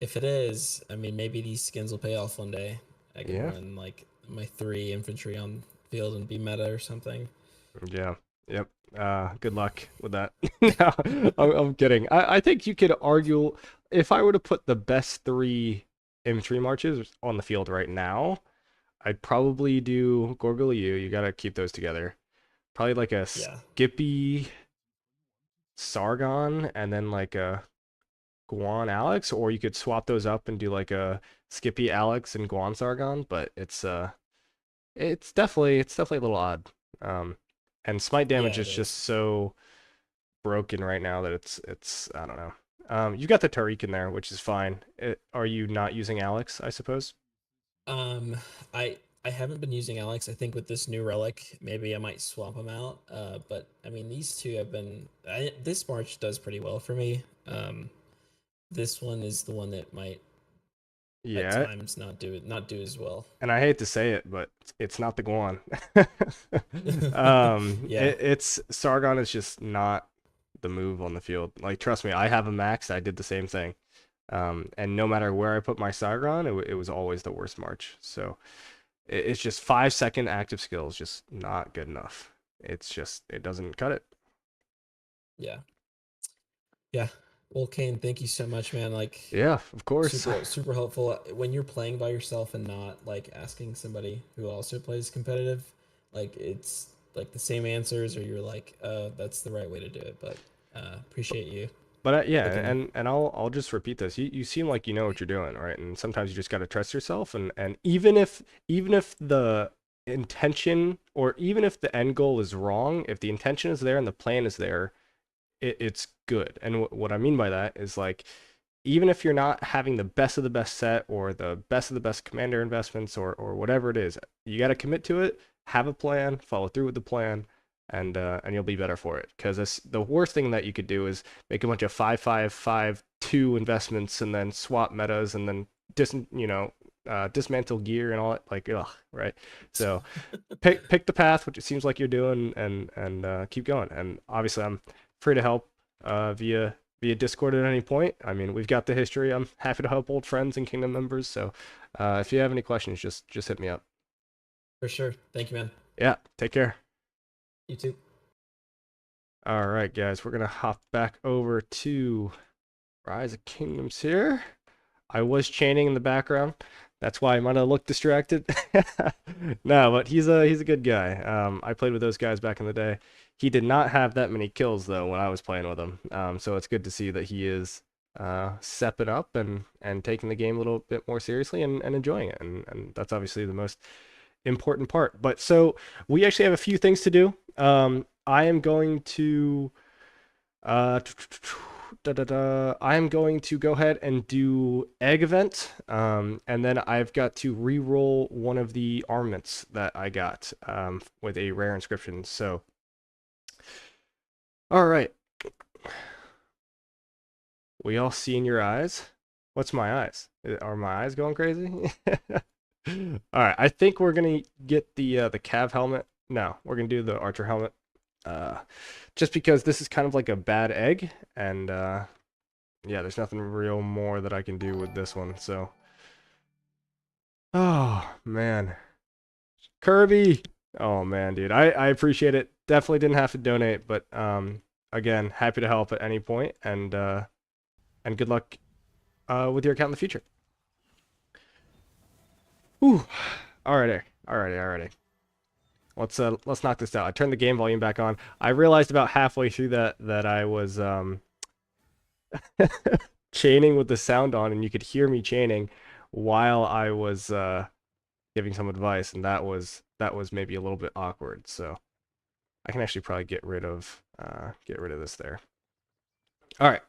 if it is, I mean, maybe these skins will pay off one day. I can Yeah, run like my three infantry on field and be meta or something. yeah, yep. Good luck with that. No, I'm kidding. I think you could argue if I were to put the best three infantry marches on the field right now, I'd probably do Gorgoliu. You gotta keep those together. Probably like a Yeah, Skippy Sargon and then like a Guan Alex, or you could swap those up and do like a Skippy Alex and Guan Sargon, but it's definitely a little odd. Um and smite damage yeah, it is just is. so broken right now that it's I don't know. You got the Tariq in there, which is fine. Are you not using Alex, I suppose? Um, I haven't been using Alex. I think with this new relic, maybe I might swap them out. But I mean, these two have been. This March does pretty well for me. This one is the one that might at Yeah, times not do as well. and I hate to say it, but it's not the Guan. Yeah, It's Sargon is just not the move on the field. Like, trust me, I have a max. I did the same thing. And no matter where I put my Sargon, it was always the worst March. So it's just 5 second active skills, just not good enough. It's just it doesn't cut it. yeah, yeah. Well, Kane, thank you so much, man. Like, Yeah, of course. super helpful when you're playing by yourself and not like asking somebody who also plays competitive. Like, it's like the same answers, or you're like, that's the right way to do it. But appreciate you But yeah, looking. and I'll just repeat this. You seem like you know what you're doing, right? And sometimes you just got to trust yourself. And even if the intention or even if the end goal is wrong, if the intention is there and the plan is there, it's good. And what I mean by that is like even if you're not having the best of the best set or the best of the best commander investments or whatever it is, you got to commit to it, have a plan, follow through with the plan, and you'll be better for it. Because the worst thing that you could do is make a bunch of 5-5-5-2 investments and then swap metas and then dismantle gear and all that. Like, ugh, right? So pick the path, which it seems like you're doing, and keep going. And obviously, I'm free to help via Discord at any point. I mean, we've got the history. I'm happy to help old friends and Kingdom members. So if you have any questions, just hit me up. For sure. Thank you, man. Yeah, take care. You too. All right, guys, we're gonna hop back over to Rise of Kingdoms here. I was chaining in the background. That's why I might have looked distracted. No, but he's a good guy. I played with those guys back in the day. He did not have that many kills though when I was playing with him. So it's good to see that he is stepping up and taking the game a little bit more seriously and enjoying it. And that's obviously the most important part. But so we actually have a few things to do. I am going to uh, I am going to go ahead and do egg event, and then I've got to re-roll one of the armaments that I got with a rare inscription. So, all right, we all see in your eyes. What's my eyes? Are my eyes going crazy? All right, I think we're gonna get the cav helmet. No, we're gonna do the archer helmet. Uh, just because this is kind of like a bad egg, and yeah, there's nothing real more that I can do with this one. So, oh man, Kirby. Oh man, dude, I appreciate it. Definitely didn't have to donate, but again, happy to help at any point, and good luck with your account in the future. Ooh, alrighty, alrighty. Let's knock this out. I turned the game volume back on. I realized about halfway through that I was chaining with the sound on, and you could hear me chaining while I was giving some advice, and that was maybe a little bit awkward. So I can actually probably get rid of this there. All right.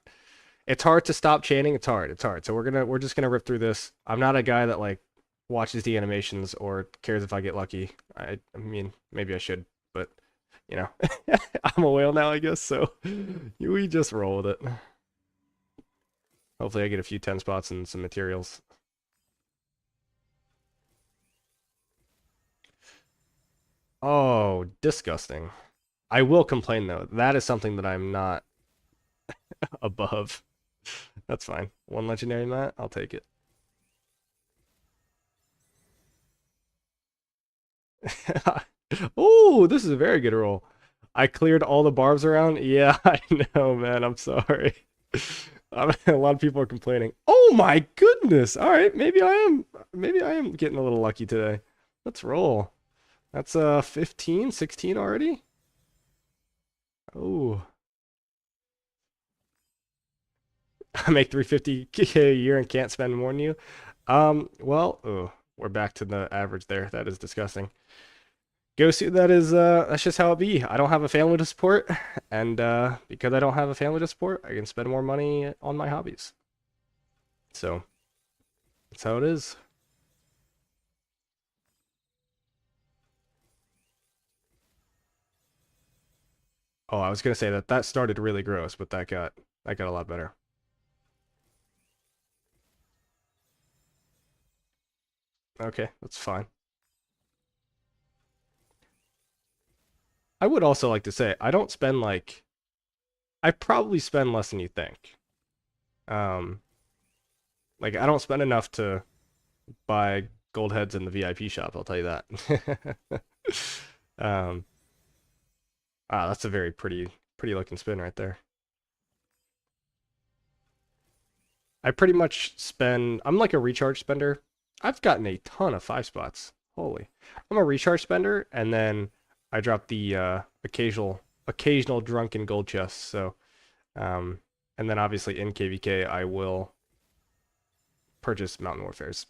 It's hard to stop chaining. It's hard. It's hard. So we're just gonna rip through this. I'm not a guy that like watches the animations or cares if I get lucky. I mean, maybe I should, but you know, I'm a whale now, I guess. So we just roll with it. Hopefully, I get a few 10 spots and some materials. Oh, disgusting. I will complain though. That is something that I'm not above. That's fine. One legendary mat, I'll take it. Oh, this is a very good roll. I cleared all the barbs around. Yeah, I know, man. I'm sorry. A lot of people are complaining. Oh my goodness. All right, maybe I am getting a little lucky today. Let's roll. That's 15, 16 already. Oh, I make 350K a year and can't spend more than you. Well, oh, we're back to the average there. That is disgusting. Go see that's just how it be. I don't have a family to support, and because I don't have a family to support, I can spend more money on my hobbies. So that's how it is. Oh, I was gonna say that started really gross, but that got a lot better. Okay, that's fine. I would also like to say I don't spend like I probably spend less than you think. Um, like I don't spend enough to buy gold heads in the VIP shop, I'll tell you that. um, that's a very pretty looking spin right there. I pretty much I'm like a recharge spender. I've gotten a ton of 5 spots. Holy. I'm a recharge spender, and then I drop the occasional drunken gold chests. So, and then obviously in KVK I will purchase Mountain Warfares.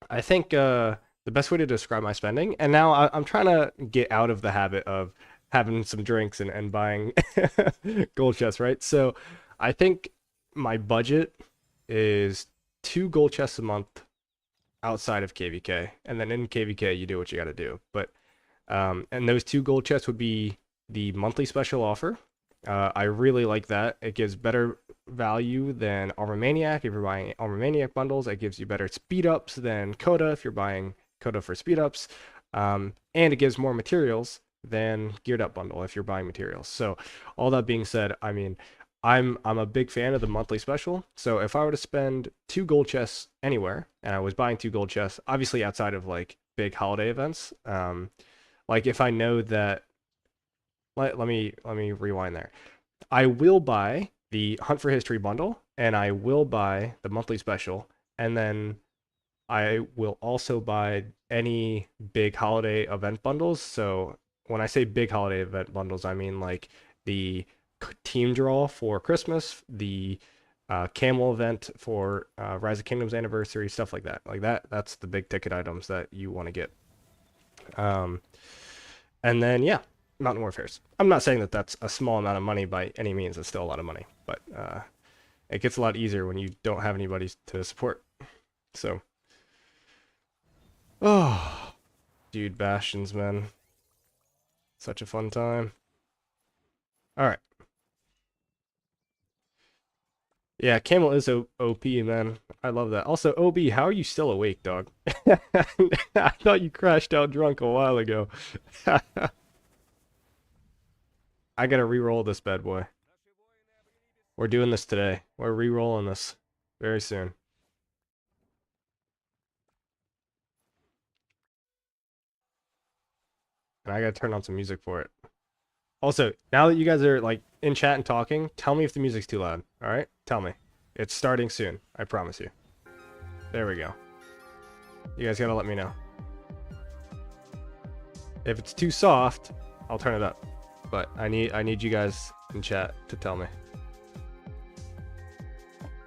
I think the best way to describe my spending, and now I'm trying to get out of the habit of having some drinks and buying gold chests, right? So I think my budget is 2 gold chests a month outside of KVK, and then in KVK you do what you got to do. But and those 2 gold chests would be the monthly special offer. I really like that. It gives better value than Armamaniac if you're buying Armamaniac bundles. It gives you better speed ups than Coda if you're buying Coda for speed ups. And it gives more materials than Geared Up bundle if you're buying materials. So all that being said, I mean, I'm a big fan of the monthly special. So if I were to spend 2 gold chests anywhere, and I was buying 2 gold chests, obviously outside of like big holiday events, like if I know that, let me rewind there. I will buy the Hunt for History bundle, and I will buy the monthly special, and then I will also buy any big holiday event bundles. So when I say big holiday event bundles, I mean like the team draw for Christmas, the camel event for Rise of Kingdoms anniversary, stuff like that. Like that's the big ticket items that you want to get. And then yeah, Mountain Warfares. I'm not saying that that's a small amount of money by any means. It's still a lot of money, but it gets a lot easier when you don't have anybody to support. So, oh, dude, Bastions, man, such a fun time. All right. Yeah, Camel is OP, man. I love that. Also, OB, how are you still awake, dog? I thought you crashed out drunk a while ago. I gotta re-roll this bad boy. We're doing this today. We're re-rolling this very soon. And I gotta turn on some music for it. Also, now that you guys are like in chat and talking, tell me if the music's too loud. All right? Tell me. It's starting soon. I promise you. There we go. You guys gotta let me know. If it's too soft, I'll turn it up. But I need you guys in chat to tell me.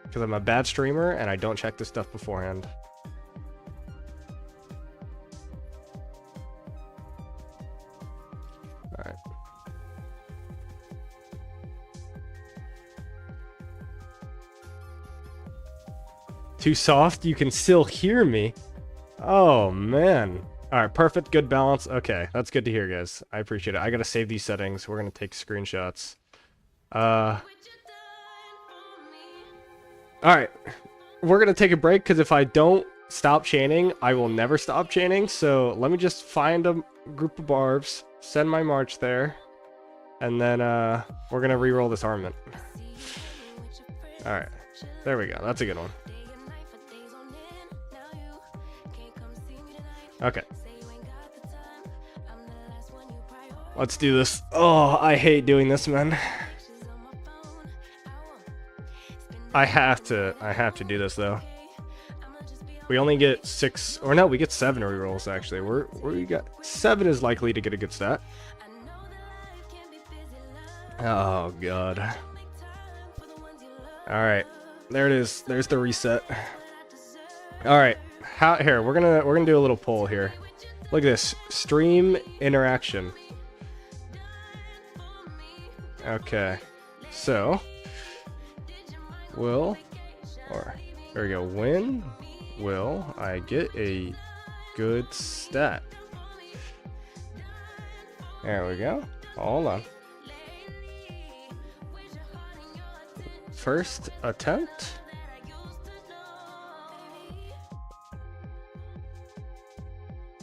Because I'm a bad streamer and I don't check this stuff beforehand. Alright. Too soft? You can still hear me? Oh, man. Alright, perfect. Good balance. Okay, that's good to hear, guys. I appreciate it. I gotta save these settings. We're gonna take screenshots. Alright. We're gonna take a break, because if I don't stop chaining, I will never stop chaining. So let me just find a group of barbs, send my march there, and then we're gonna re-roll this armament. Alright. There we go. That's a good one. Okay. Let's do this. Oh, I hate doing this, man. I have to do this though. We only get 6, or no, we get 7 rerolls actually. We got 7 is likely to get a good stat. Oh god. All right, there it is. There's the reset. All right, here we're gonna do a little poll here. Look at this stream interaction. Okay, so there we go. When will I get a good stat? There we go. Hold on. first attempt.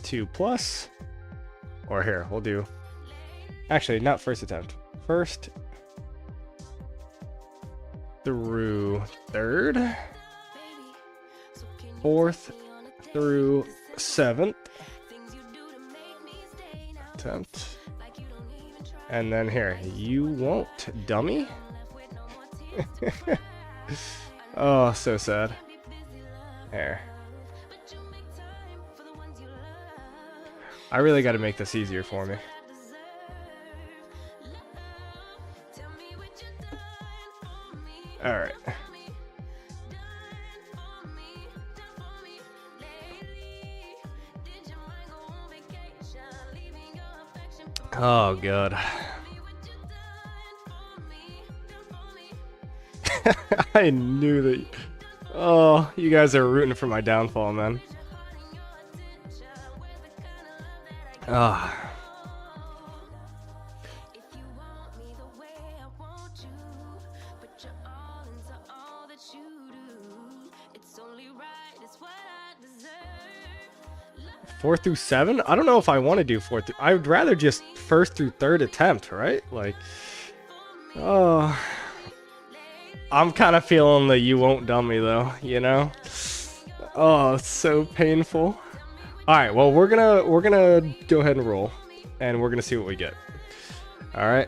Two plus. Or here, we'll do... Actually, not first attempt. First through third. Fourth through seventh attempt. And then here, you won't, dummy. Oh, so sad. Here. I really got to make this easier for me. All right. Oh, God. I knew that. Oh, you guys are rooting for my downfall, man. Ah. Four through seven? I don't know if I want to do four through. I would rather just first through third attempt, right? Like, oh, I'm kind of feeling the you won't dummy though, you know? Oh, it's so painful. All right, well, we're gonna go ahead and roll, and we're gonna see what we get. All right,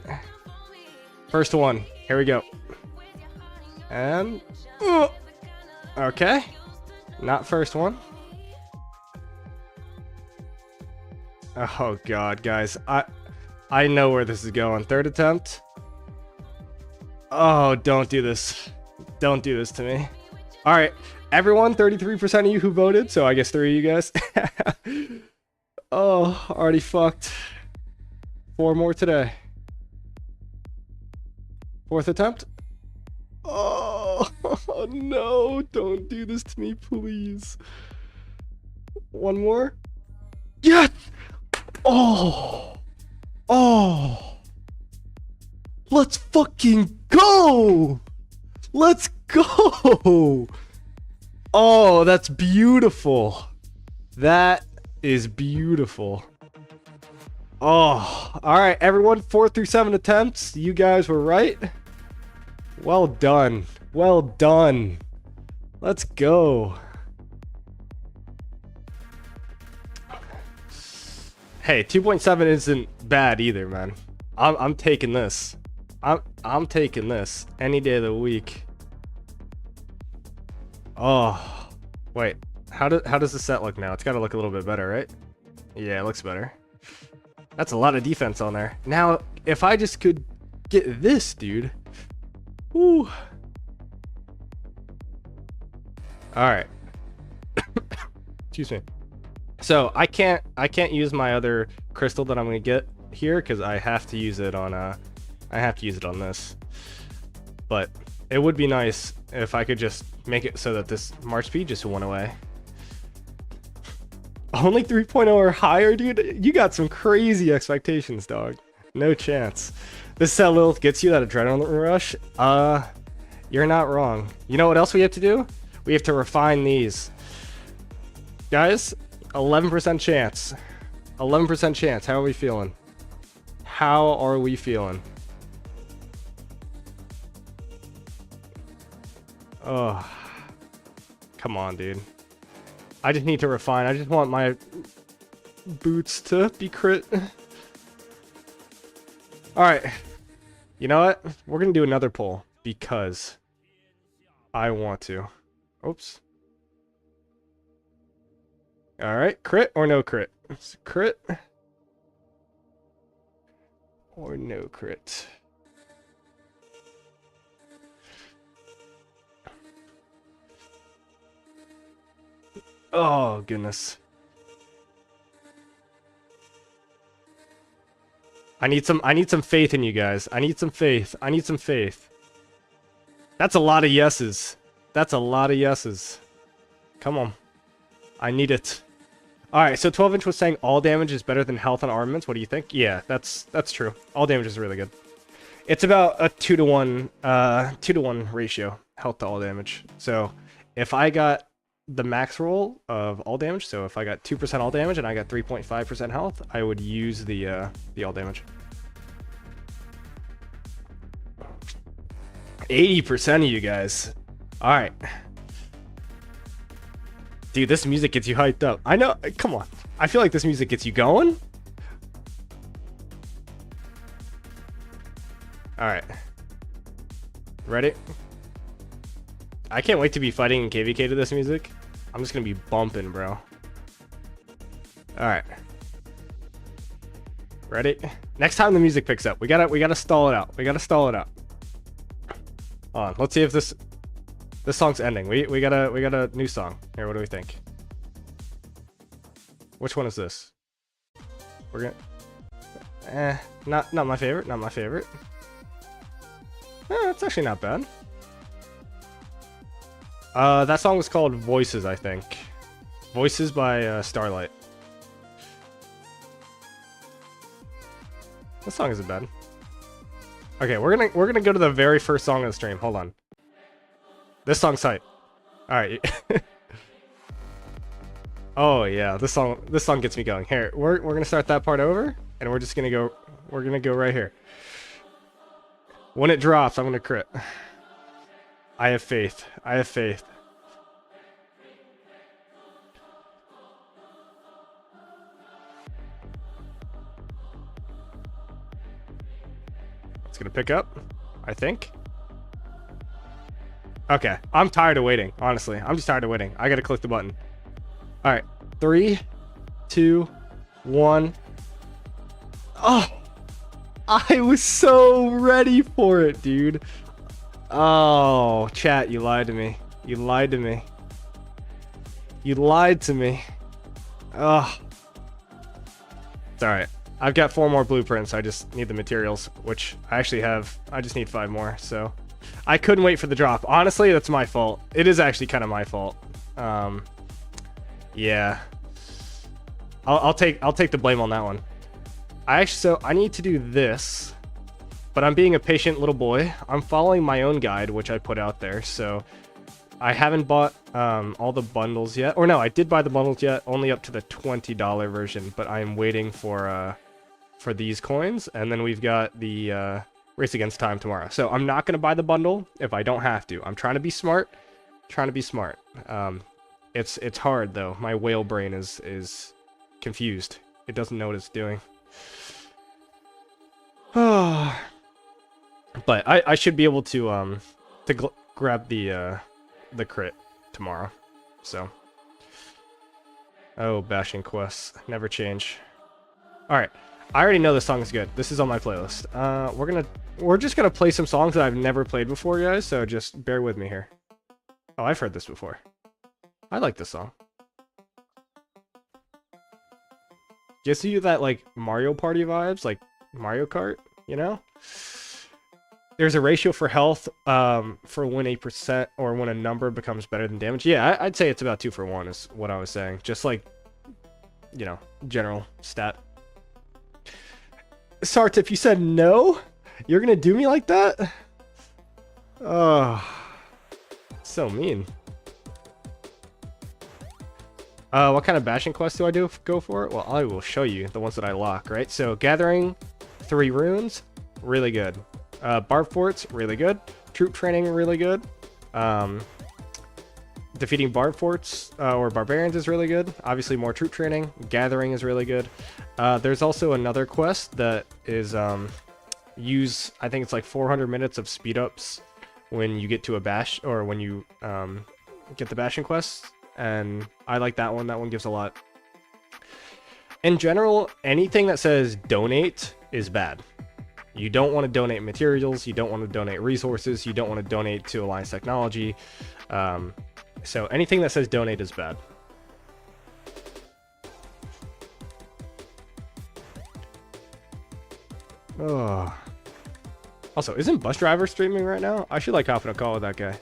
first one. Here we go. And okay, not first one. Oh God, guys, I know where this is going. Third attempt. Oh, don't do this. Don't do this to me. All right, everyone, 33% of you who voted, so I guess 3 of you guys. Oh, already fucked. 4 more today. Fourth attempt. Oh, no, don't do this to me, please. One more. Yes! Oh! Oh! Let's fucking go! Let's go! Oh, that's beautiful. That is beautiful. Oh, all right, everyone, 4 through 7 attempts. You guys were right. Well done. Well done. Let's go. Hey, 2.7 isn't bad either, man. I'm taking this. I'm taking this any day of the week. Oh, wait. How does the set look now? It's got to look a little bit better, right? Yeah, it looks better. That's a lot of defense on there. Now, if I just could get this, dude. Woo. All right. Excuse me. So I can't use my other crystal that I'm gonna get here because I have to use it on this. But it would be nice if I could just make it so that this March speed just went away. Only 3.0 or higher, dude? You got some crazy expectations, dog. No chance. This set Lilith gets you that adrenaline rush. You're not wrong. You know what else we have to do? We have to refine these. Guys, 11% chance. 11% chance. How are we feeling? How are we feeling? Oh, come on, dude. I just need to refine. I just want my boots to be crit. All right. You know what? We're going to do another poll because I want to. Oops. All right. Crit or no crit? Crit or no crit? Oh, goodness. I need some faith in you guys. I need some faith. I need some faith. That's a lot of yeses. That's a lot of yeses. Come on. I need it. Alright, so 12-inch was saying all damage is better than health and armaments. What do you think? Yeah, that's true. All damage is really good. It's about a 2-to-1 ratio, health to all damage. So if I got the max roll of all damage, so if I got 2% all damage and I got 3.5% health, I would use the all damage. 80% of you guys. All right. Dude, this music gets you hyped up. I know, come on. I feel like this music gets you going. All right. Ready? I can't wait to be fighting in KVK to this music. I'm just gonna be bumping, bro. All right. Ready? Next time the music picks up, we gotta stall it out. We gotta stall it out. Hold on. Let's see if this song's ending. We got a new song here. What do we think? Which one is this? We're gonna. Not my favorite. Not my favorite. It's actually not bad. That song was called Voices, I think. Voices by Starlight. This song isn't bad. Okay, we're gonna go to the very first song of the stream. Hold on. This song's tight. All right. Oh yeah, this song gets me going. Here, we're gonna start that part over, and we're just gonna go. We're gonna go right here. When it drops, I'm gonna crit. I have faith. I have faith. It's gonna pick up, I think. Okay, I'm tired of waiting, honestly. I'm just tired of waiting. I gotta click the button. All right, 3, 2, 1. Oh, I was so ready for it, dude. Oh, chat, you lied to me. You lied to me. You lied to me. Oh. It's alright. I've got 4 more blueprints. I just need the materials, which I actually have. I just need 5 more, so. I couldn't wait for the drop. Honestly, that's my fault. It is actually kind of my fault. Yeah. I'll take the blame on that one. So I need to do this. But I'm being a patient little boy. I'm following my own guide, which I put out there. So I haven't bought all the bundles yet. Or no, I did buy the bundles yet, only up to the $20 version. But I'm waiting for these coins. And then we've got the Race Against Time tomorrow. So I'm not going to buy the bundle if I don't have to. I'm trying to be smart. Trying to be smart. It's hard, though. My whale brain is confused. It doesn't know what it's doing. Oh. But I should be able to grab the crit tomorrow. So. Oh, bashing quests never change. All right, I already know this song is good. This is on my playlist. We're just gonna play some songs that I've never played before, guys. So just bear with me here. Oh, I've heard this before. I like this song. Gives you that like Mario Party vibes, like Mario Kart, you know? There's a ratio for health for when a percent or when a number becomes better than damage. Yeah, I'd say it's about 2 for 1 is what I was saying. Just like, you know, general stat. Sart, if you said no, you're gonna do me like that? Oh, so mean. What kind of bashing quest do I go for? Well, I will show you the ones that I lock, right? So gathering 3 runes, really good. Barb forts, really good. Troop training, really good. Defeating Barb forts or barbarians is really good. Obviously, more troop training. Gathering is really good. There's also another quest that is I think it's like 400 minutes of speed ups when you get to a bash or when you get the bashing quest. And I like that one. That one gives a lot. In general, anything that says donate is bad. You don't want to donate materials. You don't want to donate resources. You don't want to donate to Alliance Technology. So anything that says donate is bad. Oh. Also, isn't Bus Driver streaming right now? I should like hop in a call with that guy.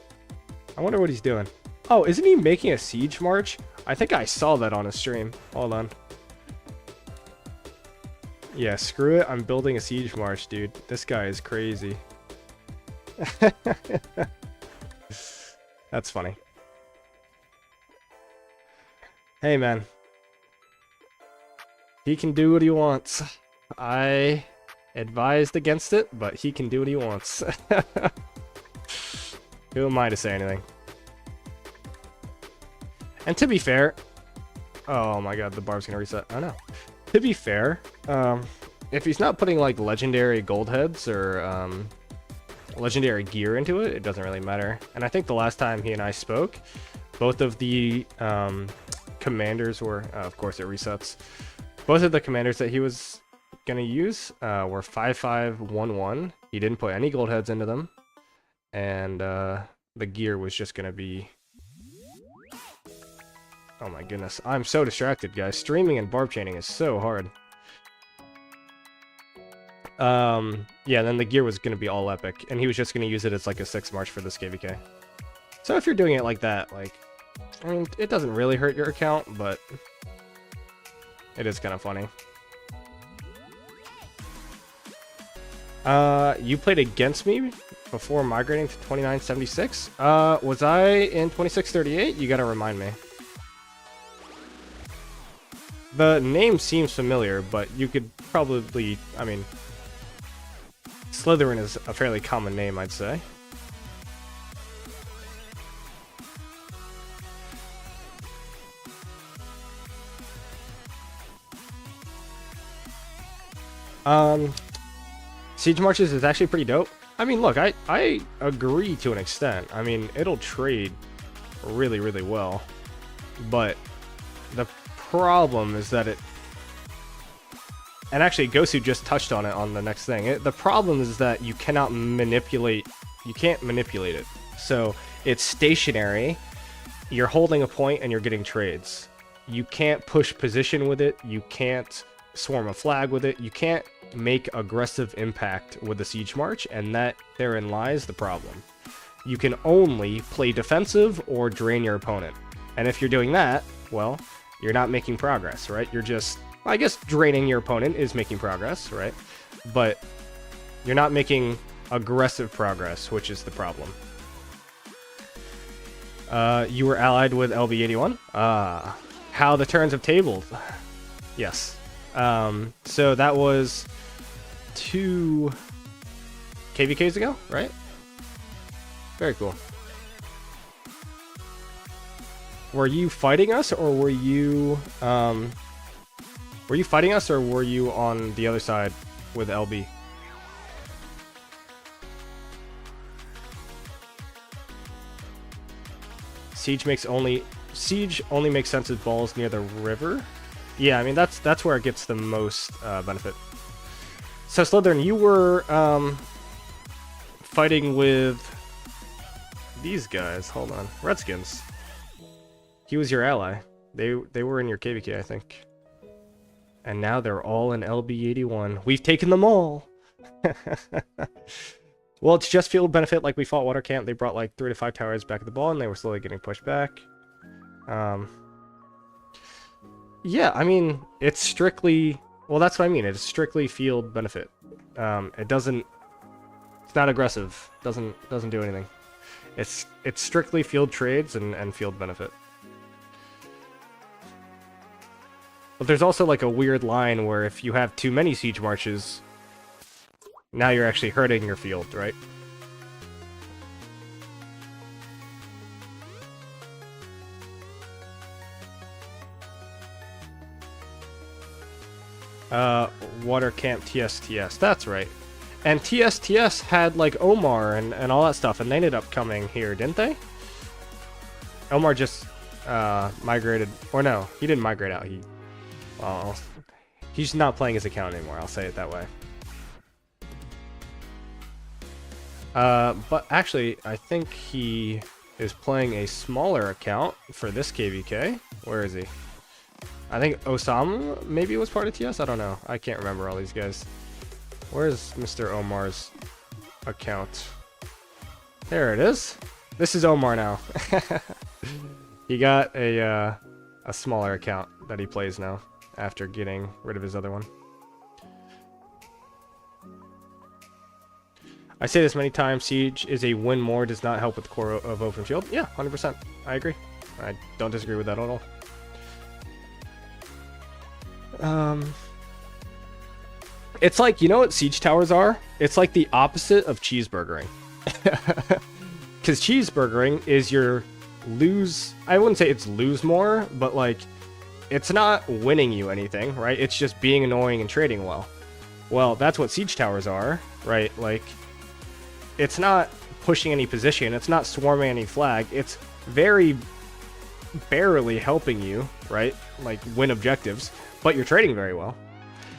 I wonder what he's doing. Oh, isn't he making a siege march? I think I saw that on his stream. Hold on. Yeah, screw it. I'm building a siege march, dude. This guy is crazy. That's funny. Hey, man. He can do what he wants. I advised against it, but he can do what he wants. Who am I to say anything? And to be fair... Oh my god, the Barb's gonna reset. Oh no. To be fair, if he's not putting like legendary gold heads or legendary gear into it, it doesn't really matter. And I think the last time he and I spoke, both of the commanders were... of course it resets. Both of the commanders that he was gonna use were 5-5-1-1. He didn't put any gold heads into them. And the gear was just gonna be... Oh my goodness, I'm so distracted, guys. Streaming and barb chaining is so hard. Yeah, then the gear was gonna be all epic, and he was just gonna use it as like a 6 march for this KVK. So if you're doing it like that, like, I mean, it doesn't really hurt your account, but it is kind of funny. You played against me before migrating to 2976? Was I in 2638? You gotta remind me. The name seems familiar, but you could probably, I mean, Slytherin is a fairly common name, I'd say. Siege Marches is actually pretty dope. I mean, look, I agree to an extent. I mean, it'll trade really, really well. But the problem is that it... And actually, Gosu just touched on it on the next thing. The problem is that you cannot manipulate... You can't manipulate it. So, it's stationary. You're holding a point and you're getting trades. You can't push position with it. You can't swarm a flag with it. You can't make aggressive impact with the Siege March, and that therein lies the problem. You can only play defensive or drain your opponent. And if you're doing that, well, you're not making progress, right? You're just, I guess draining your opponent is making progress, right? But you're not making aggressive progress, which is the problem. You were allied with LB81? How the turns have tabled. Yes. So that was 2 KVKs ago, right? Very cool. Were you fighting us, or were you fighting us, or were you on the other side with LB? Siege only makes sense with balls near the river. Yeah, I mean that's where it gets the most benefit. So Slytherin, you were fighting with these guys. Hold on, Redskins. He was your ally. They were in your KVK, I think. And now they're all in LB81. We've taken them all. Well, it's just field benefit. Like we fought Water Camp. They brought like 3 to 5 towers back at the ball, and they were slowly getting pushed back. Yeah, I mean, it's strictly... Well, that's what I mean. It's strictly field benefit. It doesn't... It's not aggressive. Doesn't do anything. It's strictly field trades and field benefit. But there's also like a weird line where if you have too many siege marches, now you're actually hurting your field, right? Water Camp TSTS, that's right. And TSTS had like Omar and all that stuff, and they ended up coming here, didn't they? Omar just migrated, or no, he didn't migrate out. He's not playing his account anymore, I'll say it that way. But actually, I think he is playing a smaller account for this KVK. Where is he? I think Osama maybe was part of TS? I don't know. I can't remember all these guys. Where's Mr. Omar's account? There it is. This is Omar now. He got a smaller account that he plays now after getting rid of his other one. I say this many times, Siege is a win more, does not help with the core of open field. Yeah, 100%. I agree. I don't disagree with that at all. It's like, you know what siege towers are? It's like the opposite of cheeseburgering. Because cheeseburgering is your lose... I wouldn't say it's lose more, but like, it's not winning you anything, right? It's just being annoying and trading well. Well, that's what siege towers are, right? Like, it's not pushing any position. It's not swarming any flag. It's very barely helping you, right? Like, win objectives, but you're trading very well.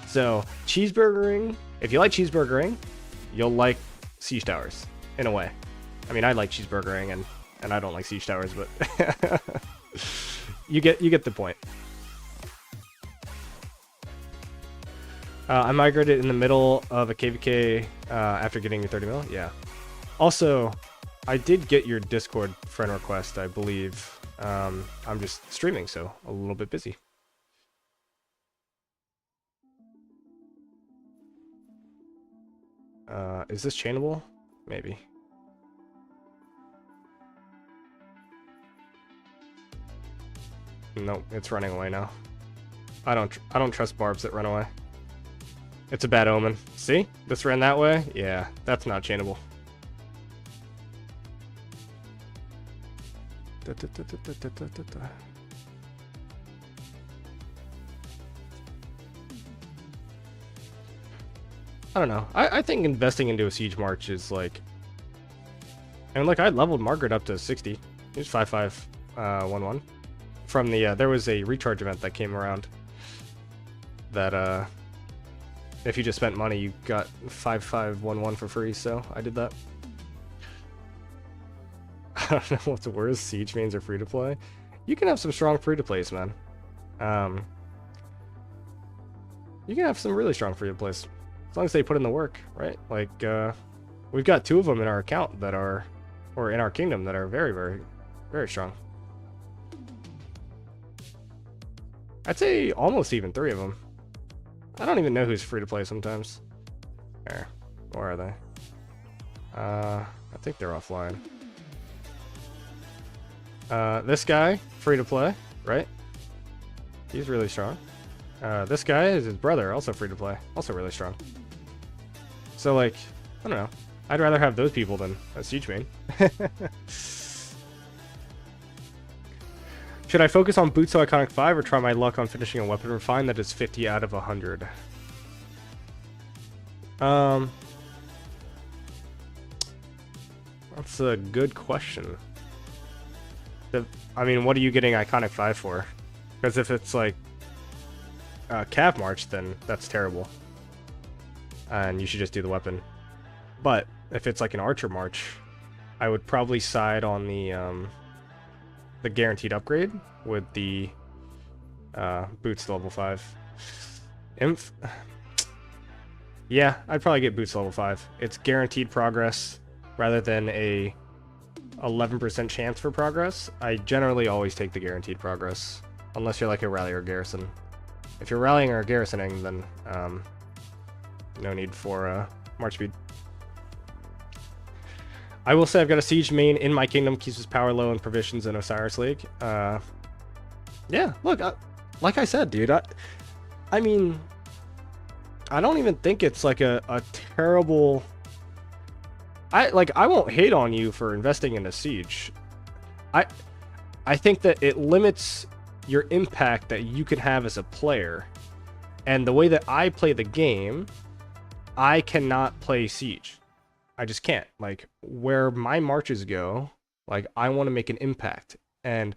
So, cheeseburgering, if you like cheeseburgering, you'll like siege towers, in a way. I mean, I like cheeseburgering, and I don't like siege towers, but you get the point. I migrated in the middle of a KVK after getting your 30 mil. Yeah. Also, I did get your Discord friend request, I believe. I'm just streaming, so a little bit busy. Is this chainable? Maybe. Nope, it's running away now. I don't trust barbs that run away. It's a bad omen. See? This ran that way? Yeah, that's not chainable. I don't know. I think investing into a siege march is like... And like, I leveled Margaret up to 60. He was 5511. From the, there was a recharge event that came around. That, if you just spent money, you got 5511 for free, so I did that. I don't know what's worse, siege mains or free to play. You can have some strong free to plays, man. You can have some really strong free to plays. As long as they put in the work, right? Like, we've got 2 of them in our account that are, or in our kingdom that are very, very, very strong. I'd say almost even 3 of them. I don't even know who's free to play sometimes. There. Where are they? I think they're offline. This guy, free to play, right? He's really strong. This guy is his brother, also free to play, also really strong. So like, I don't know. I'd rather have those people than a siege main. Should I focus on Boots to Iconic 5 or try my luck on finishing a weapon refine that is 50 out of 100? That's a good question. I mean, what are you getting Iconic 5 for? Because if it's like Cav March, then that's terrible. And you should just do the weapon. But if it's like an Archer March, I would probably side on the guaranteed upgrade with the boots to level 5. Inf. Yeah, I'd probably get boots to level 5. It's guaranteed progress rather than a 11% chance for progress. I generally always take the guaranteed progress, unless you're like a rally or garrison. If you're rallying or garrisoning, then no need for march speed. I will say I've got a siege main in my kingdom, keeps his power low and provisions in Osiris League. Yeah, look, like I said, dude, I mean, I don't even think it's like a terrible... I won't hate on you for investing in a siege. I think that it limits your impact that you can have as a player. And the way that I play the game, I cannot play siege. I just can't. Like, where my marches go, like, I want to make an impact. And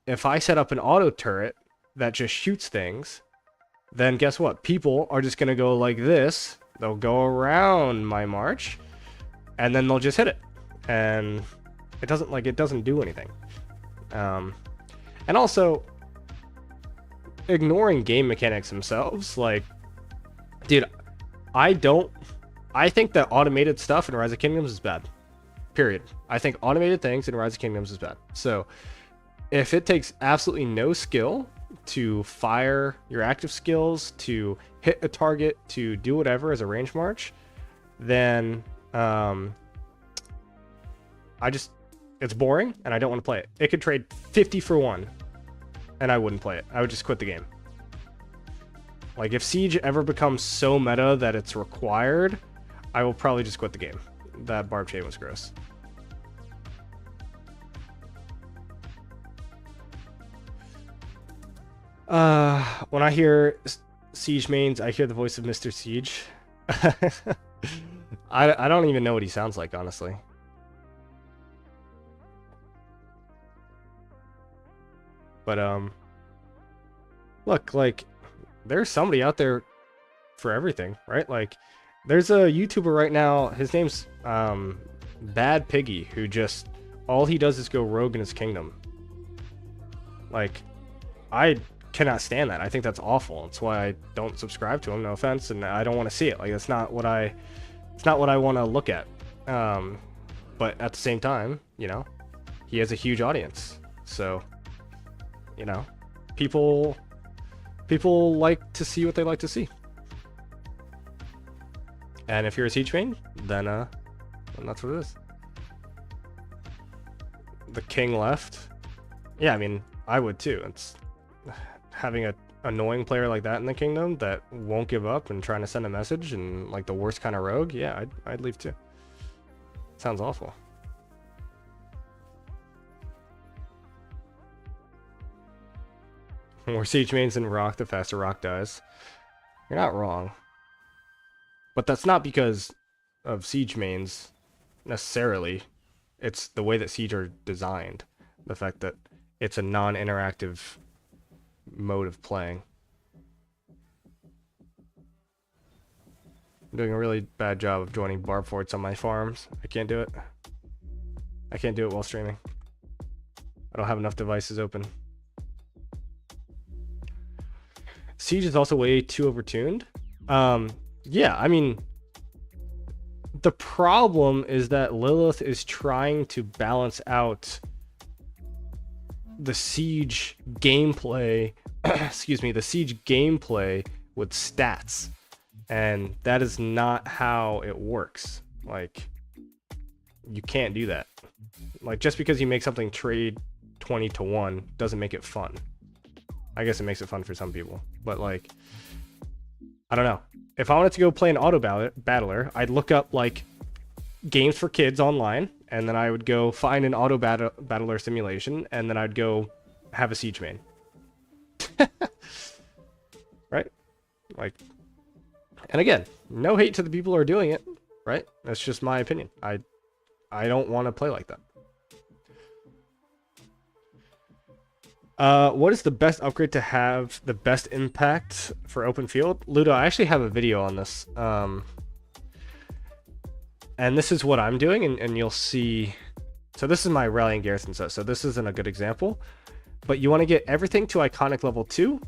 if I set up an auto turret that just shoots things, then guess what? People are just going to go like this. They'll go around my march, and then they'll just hit it. And it doesn't do anything. And also, ignoring game mechanics themselves, like, dude, I think that automated stuff in Rise of Kingdoms is bad. Period. I think automated things in Rise of Kingdoms is bad. So, if it takes absolutely no skill to fire your active skills, to hit a target, to do whatever as a range march, then I just, it's boring and I don't want to play it. It could trade 50 for 1 and I wouldn't play it. I would just quit the game. Like, if Siege ever becomes so meta that it's required, I will probably just quit the game. That Barb chain was gross. When I hear Siege mains, I hear the voice of Mr. Siege. I don't even know what he sounds like, honestly. But look, like, there's somebody out there for everything, right? Like, there's a YouTuber right now, his name's Bad Piggy, who just, all he does is go rogue in his kingdom. Like, I cannot stand that. I think that's awful. That's why I don't subscribe to him, no offense, and I don't want to see it. Like, it's not what I want to look at. But at the same time, you know, he has a huge audience. So, you know, people like to see what they like to see. And if you're a Siege main, then that's what it is. The king left. Yeah, I mean, I would too. It's having a annoying player like that in the kingdom that won't give up and trying to send a message and like the worst kind of rogue. Yeah, I'd leave too. Sounds awful. More Siege mains in Rock, the faster Rock dies. You're not wrong. But that's not because of Siege mains necessarily. It's the way that Siege are designed. The fact that it's a non-interactive mode of playing. I'm doing a really bad job of joining Barb forts on my farms. I can't do it. I can't do it while streaming. I don't have enough devices open. Siege is also way too overtuned. Yeah, I mean, the problem is that Lilith is trying to balance out the Siege gameplay, excuse me, the Siege gameplay with stats. And that is not how it works. Like, you can't do that. Like, just because you make something trade 20 to 1 doesn't make it fun. I guess it makes it fun for some people, but like, I don't know. If I wanted to go play an auto battler, I'd look up like games for kids online, and then I would go find an auto battler simulation, and then I'd go have a Siege main. Right? Like, and again, no hate to the people who are doing it, right? That's just my opinion. I don't want to play like that. What is the best upgrade to have the best impact for open field? Ludo, I actually have a video on this. And this is what I'm doing, and you'll see. So this is my rallying garrison set. So this isn't a good example, but you want to get everything to iconic level 2,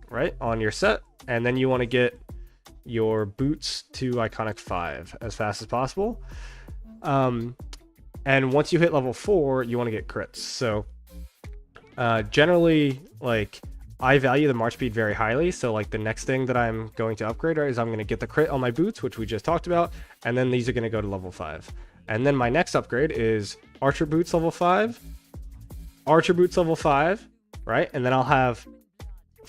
right, on your set, and then you want to get your boots to iconic 5 as fast as possible. And once you hit level 4, you want to get crits. So generally, like, I value the march speed very highly, so like the next thing that I'm going to upgrade is I'm going to get the crit on my boots, which we just talked about, and then these are going to go to level 5. And then my next upgrade is archer boots level 5, archer boots level 5, right? And then I'll have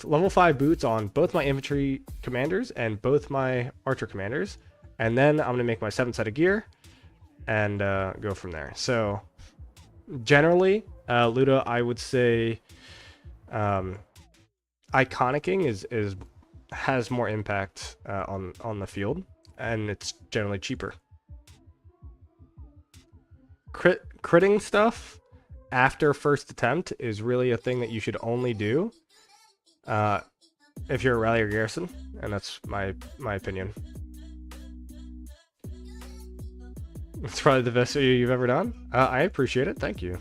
level 5 boots on both my infantry commanders and both my archer commanders, and then I'm going to make my 7th set of gear and go from there. So generally, Ludo, I would say iconicking has more impact on the field, and it's generally cheaper. Critting stuff after first attempt is really a thing that you should only do if you're a rally or garrison, and that's my opinion. It's probably the best video you've ever done. I appreciate it. Thank you.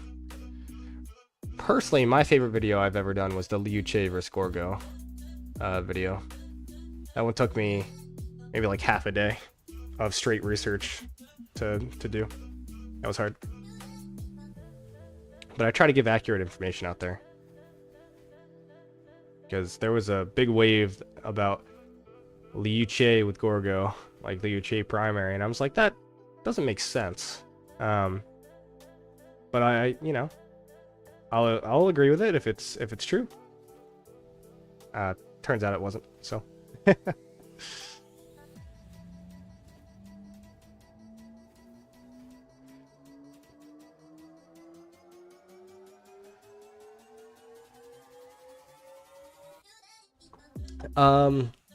Personally, my favorite video I've ever done was the Liu Che vs Gorgo video. That one took me maybe like half a day of straight research to do. That was hard. But I try to give accurate information out there, because there was a big wave about Liu Che with Gorgo, like Liu Che primary, and I was like, that doesn't make sense. But I you know, I'll agree with it if it's true. Turns out it wasn't. So.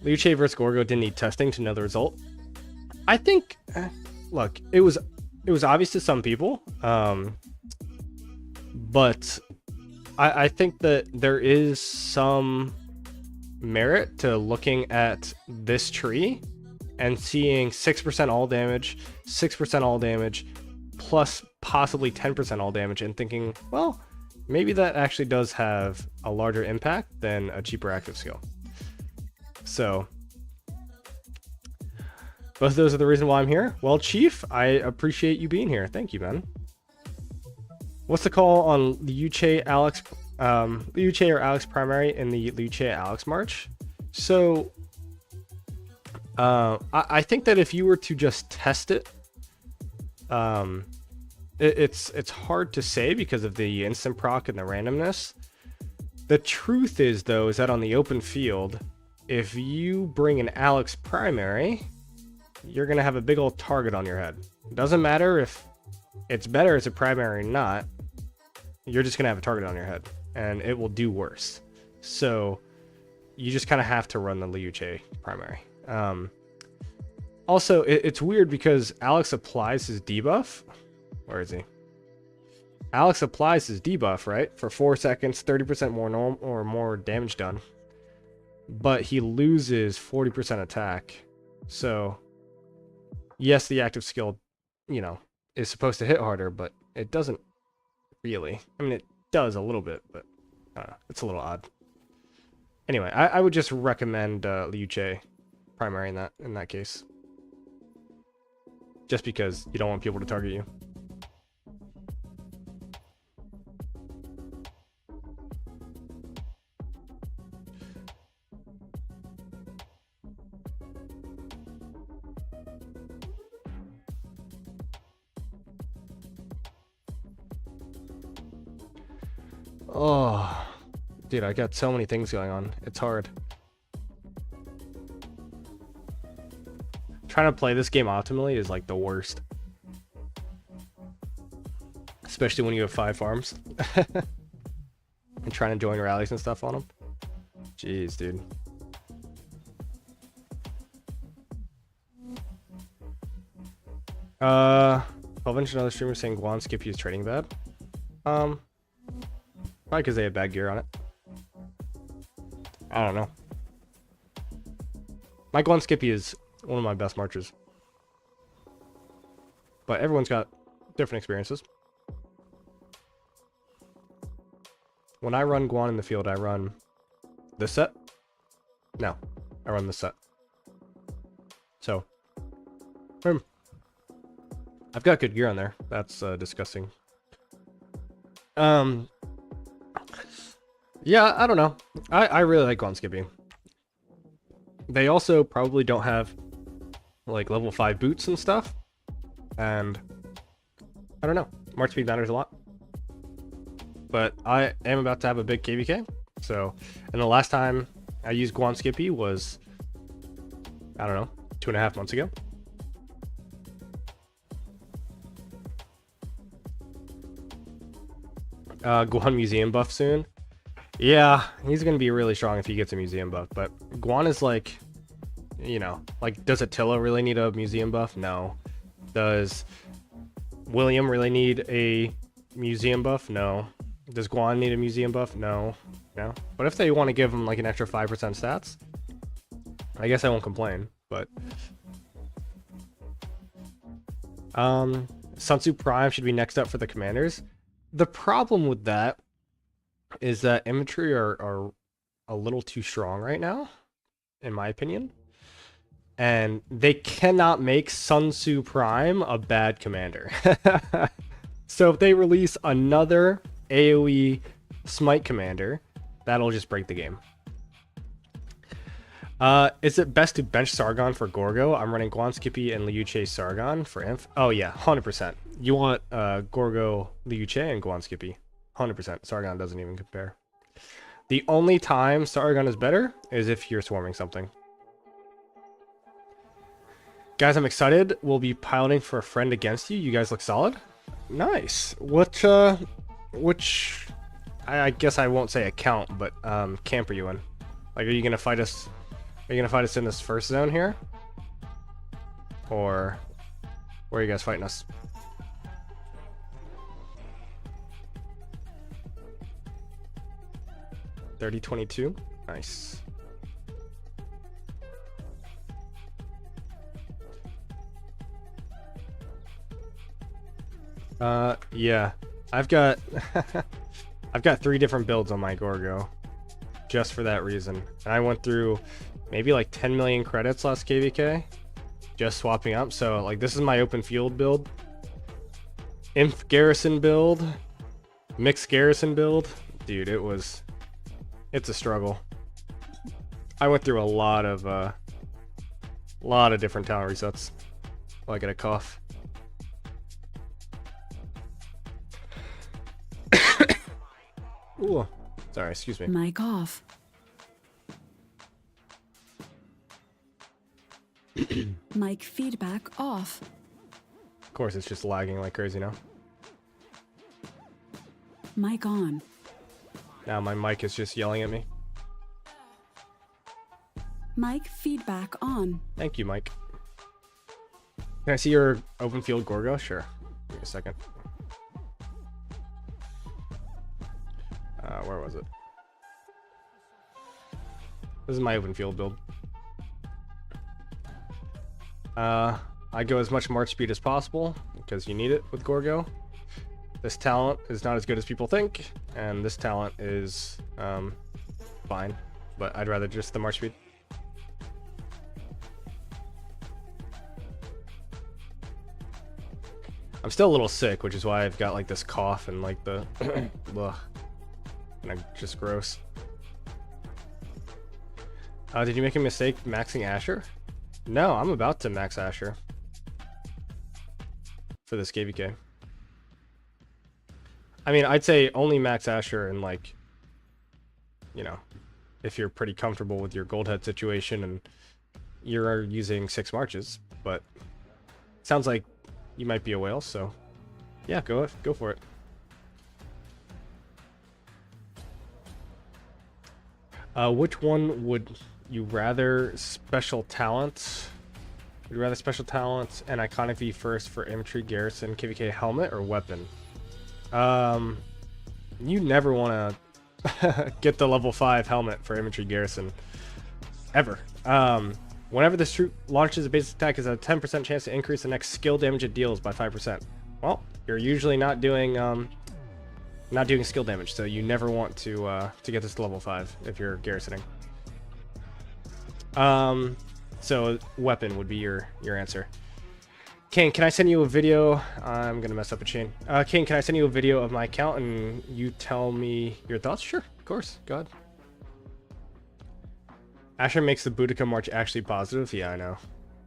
Liu Che versus Gorgo didn't need testing to know the result. I think, look, it was obvious to some people, but I think that there is some merit to looking at this tree and seeing 6% all damage, 6% all damage, plus possibly 10% all damage, and thinking, well, maybe that actually does have a larger impact than a cheaper active skill. So both of those are the reason why I'm here. Well, Chief, I appreciate you being here. Thank you, man. What's the call on Liu Che Alex, Liu Che or Alex primary in the Liu Che Alex March? So I think that if you were to just test it, it's hard to say because of the instant proc and the randomness. The truth is, though, is that on the open field, if you bring an Alex primary, you're going to have a big old target on your head. It doesn't matter if it's better as a primary or not, you're just going to have a target on your head, and it will do worse. So you just kind of have to run the Liu Che primary. Also, it's weird because Alex applies his debuff. Where is he? Alex applies his debuff, right? For 4 seconds, 30% more normal or more damage done. But he loses 40% attack. So, yes, the active skill, you know, is supposed to hit harder, but it doesn't really. I mean, it does a little bit, but it's a little odd. Anyway, I would just recommend Liu Che primary in that case. Just because you don't want people to target you. Oh, dude, I got so many things going on. It's hard. Trying to play this game optimally is like the worst. Especially when you have 5 farms. And trying to join rallies and stuff on them. Jeez, dude. I've mentioned another streamer saying Guan Skippy is trading bad. Probably because they have bad gear on it. I don't know. My Guan Skippy is one of my best marchers. But everyone's got different experiences. When I run Guan in the field, I run this set. No, I run this set. So, I've got good gear on there. That's disgusting. Yeah, I don't know. I really like Guan Skippy. They also probably don't have like level 5 boots and stuff. And I don't know. March speed matters a lot. But I am about to have a big KVK. So, and the last time I used Guan Skippy was, I don't know, 2.5 months ago. Guan museum buff soon. Yeah, he's gonna be really strong if he gets a museum buff. But Guan is like, you know, like, does Attila really need a museum buff? No. Does William really need a museum buff? No. Does Guan need a museum buff? No. No. But if they want to give him like an extra 5% stats, I guess I won't complain. But Sun Tzu Prime should be next up for the commanders. The problem with that is that infantry are a little too strong right now, in my opinion. And they cannot make Sun Tzu Prime a bad commander. So if they release another AoE Smite commander, that'll just break the game. Is it best to bench Sargon for Gorgo? I'm running Guan Skippy and Liu Che Sargon for Inf. Oh yeah, 100%. You want Gorgo, Liu Che, and Guan Skippy. 100%. Sargon doesn't even compare. The only time Sargon is better is if you're swarming something. Guys, I'm excited. We'll be piloting for a friend against you. You guys look solid. Nice. Which I guess I won't say account, but camp are you in? Like, are you gonna fight us? Are you gonna fight us in this first zone here? Or where are you guys fighting us? $30-22. Nice. Yeah. I've got I've got 3 different builds on my Gorgo just for that reason. And I went through maybe like 10 million credits last KVK just swapping up. So like this is my open field build, Inf Garrison build, Mixed Garrison build. Dude, it's a struggle. I went through a lot of different talent resets. Oh, I get a cough. Ooh, sorry, excuse me. Mic off. Mic feedback off. Of course, it's just lagging like crazy now. Mic on. Now my mic is just yelling at me. Mic feedback on. Thank you, Mike. Can I see your open field Gorgo? Sure. Give me a second. Where was it? This is my open field build. I go as much march speed as possible because you need it with Gorgo. This talent is not as good as people think, and this talent is fine, but I'd rather just the march speed. I'm still a little sick, which is why I've got like this cough and like the ugh, and I'm just gross. Did you make a mistake maxing Asher? No, I'm about to max Asher for this KVK. I mean, I'd say only max Asher and like, you know, if you're pretty comfortable with your gold head situation and you're using 6 marches, but it sounds like you might be a whale, so yeah, go for it. Which one would you rather? Special talent? Would you rather special talent and iconic V first for infantry, garrison, KVK helmet, or weapon? You never want to get the level 5 helmet for infantry garrison ever. Whenever this troop launches a basic attack, is a 10% chance to increase the next skill damage it deals by 5%. Well, you're usually not doing skill damage, so you never want to get this to level 5 if you're garrisoning. So weapon would be your answer. Kane, can I send you a video? I'm gonna mess up a chain. Kane, can I send you a video of my account and you tell me your thoughts? Sure, of course. Go ahead. Asher makes the Boudica March actually positive. Yeah, I know.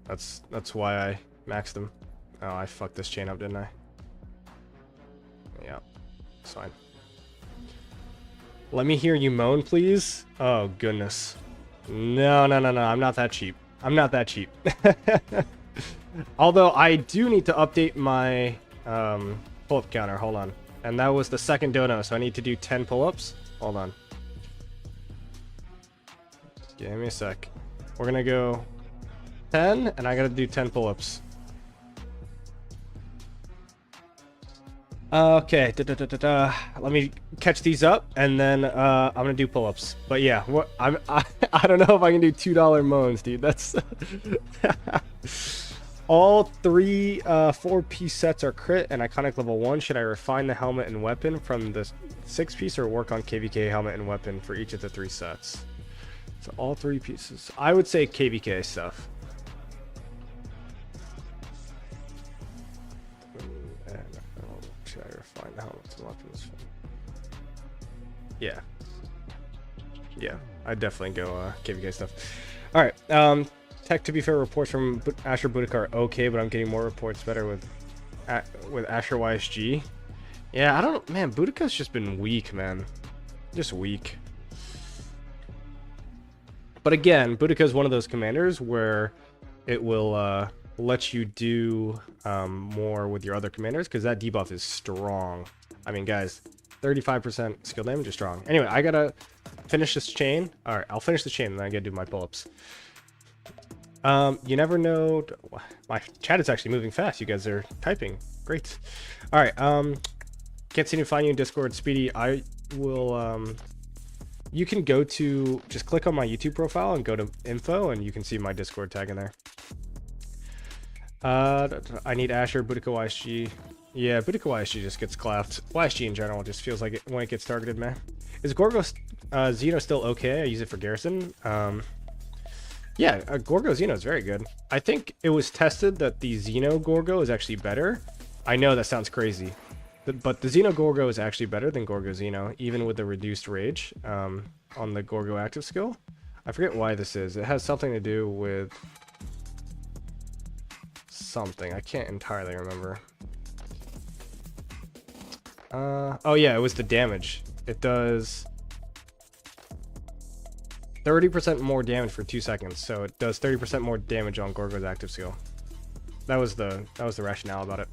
That's why I maxed him. Oh, I fucked this chain up, didn't I? Yeah, it's fine. Let me hear you moan, please. Oh goodness. No. I'm not that cheap. I'm not that cheap. Although I do need to update my pull-up counter. Hold on. And that was the second dono, so I need to do 10 pull-ups. Hold on. Give me a sec. We're gonna go 10, and I gotta do 10 pull-ups. Okay. Let me catch these up, and then I'm gonna do pull-ups. But yeah, I don't know if I can do $2 moans, dude. That's all 3 4-piece sets are crit and iconic level 1. Should I refine the helmet and weapon from the 6-piece or work on KVK helmet and weapon for each of the 3 sets? So all 3 pieces. I would say KVK stuff. Should I refine the helmets and weapons? Yeah. Yeah, I'd definitely go KVK stuff. All right. Tech, to be fair, reports from Asher Boudica are okay, but I'm getting more reports better with Asher YSG. Yeah, I don't. Man, Boudica's just been weak, man. Just weak. But again, Boudica is one of those commanders where it will let you do more with your other commanders because that debuff is strong. I mean, guys, 35% skill damage is strong. Anyway, I gotta finish this chain. All right, I'll finish the chain and then I gotta do my pull-ups. You never know. My chat is actually moving fast. You guys are typing. Great. All right. Can't seem to find you in Discord, Speedy. I will. You can go to just click on my YouTube profile and go to info, and you can see my Discord tag in there. I need Asher, Boudica, YSG. Yeah, Boudica YSG just gets clapped. YSG in general just feels like it when it gets targeted, man. Is Gorgo Xeno still okay? I use it for Garrison. Yeah, Gorgo Xeno is very good. I think it was tested that the Xeno Gorgo is actually better. I know that sounds crazy, but the Xeno Gorgo is actually better than Gorgo Xeno, even with the reduced rage on the Gorgo active skill. I forget why this is. It has something to do with something. I can't entirely remember. Oh yeah, it was the damage. It does 30% more damage for 2 seconds, so it does 30% more damage on Gorgo's active skill. That was the rationale about it.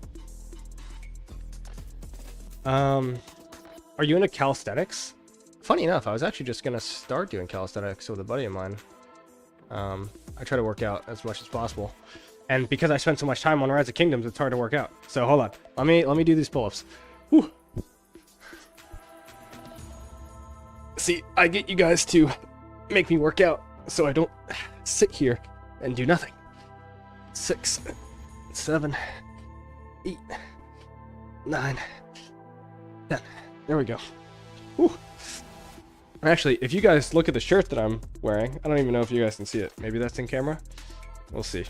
Are you into calisthenics? Funny enough, I was actually just gonna start doing calisthenics with a buddy of mine. I try to work out as much as possible, and because I spend so much time on Rise of Kingdoms, it's hard to work out. So hold on, let me do these pull-ups. Whew. See, I get you guys to make me work out so I don't sit here and do nothing. 6, 7, 8, 9, 10. There we go. Whew. Actually, if you guys look at the shirt that I'm wearing, I don't even know if you guys can see it. Maybe that's in camera. We'll see.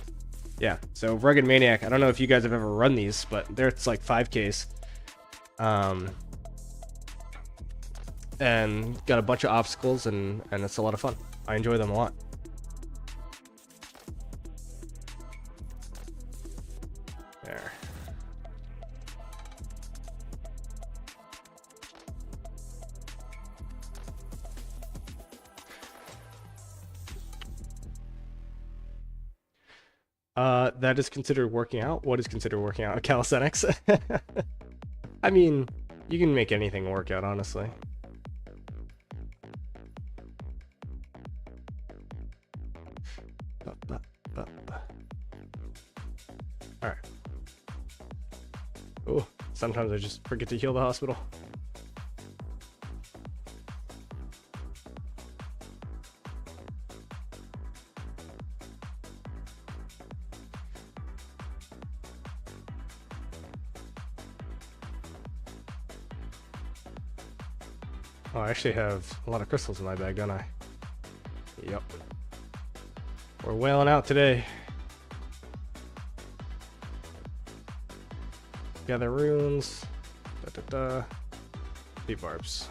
Yeah, so Rugged Maniac. I don't know if you guys have ever run these, but it's like 5Ks. And got a bunch of obstacles, and it's a lot of fun. I enjoy them a lot. There. That is considered working out. What is considered working out? Calisthenics. I mean, you can make anything work out, honestly. Alright. Oh, sometimes I just forget to heal the hospital. Oh, I actually have a lot of crystals in my bag, don't I? Yep. We're wailing out today. Gather runes. Deep barbs.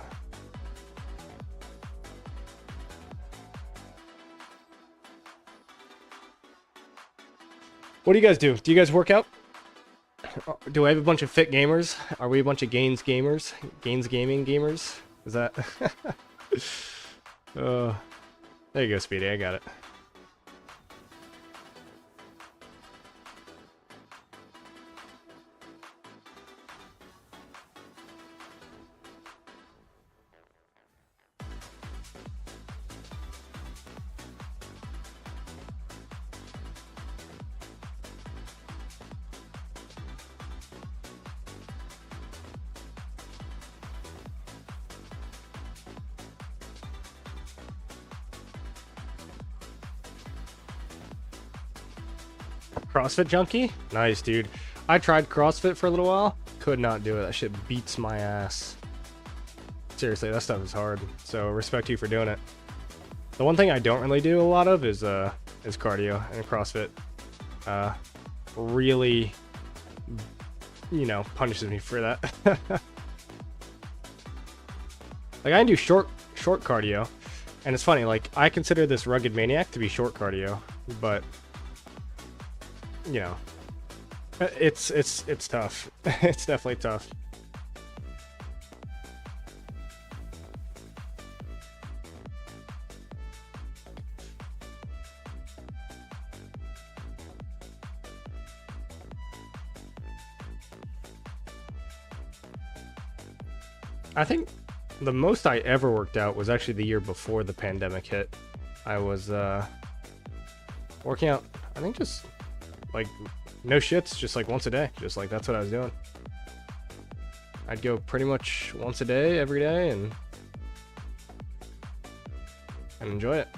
What do you guys do? Do you guys work out? Do I have a bunch of fit gamers? Are we a bunch of Gains gamers? Gains gaming gamers? Is that? There you go, Speedy. I got it. CrossFit junkie? Nice, dude. I tried CrossFit for a little while. Could not do it. That shit beats my ass. Seriously, that stuff is hard. So respect you for doing it. The one thing I don't really do a lot of is cardio, and CrossFit really, you know, punishes me for that. Like I can do short cardio, And it's funny, like, I consider this Rugged Maniac to be short cardio, but, you know, it's tough. It's definitely tough. I think the most I ever worked out was actually the year before the pandemic hit. I was working out, I think just like no shits, just like once a day. Just like that's what I was doing. I'd go pretty much once a day, every day, and enjoy it.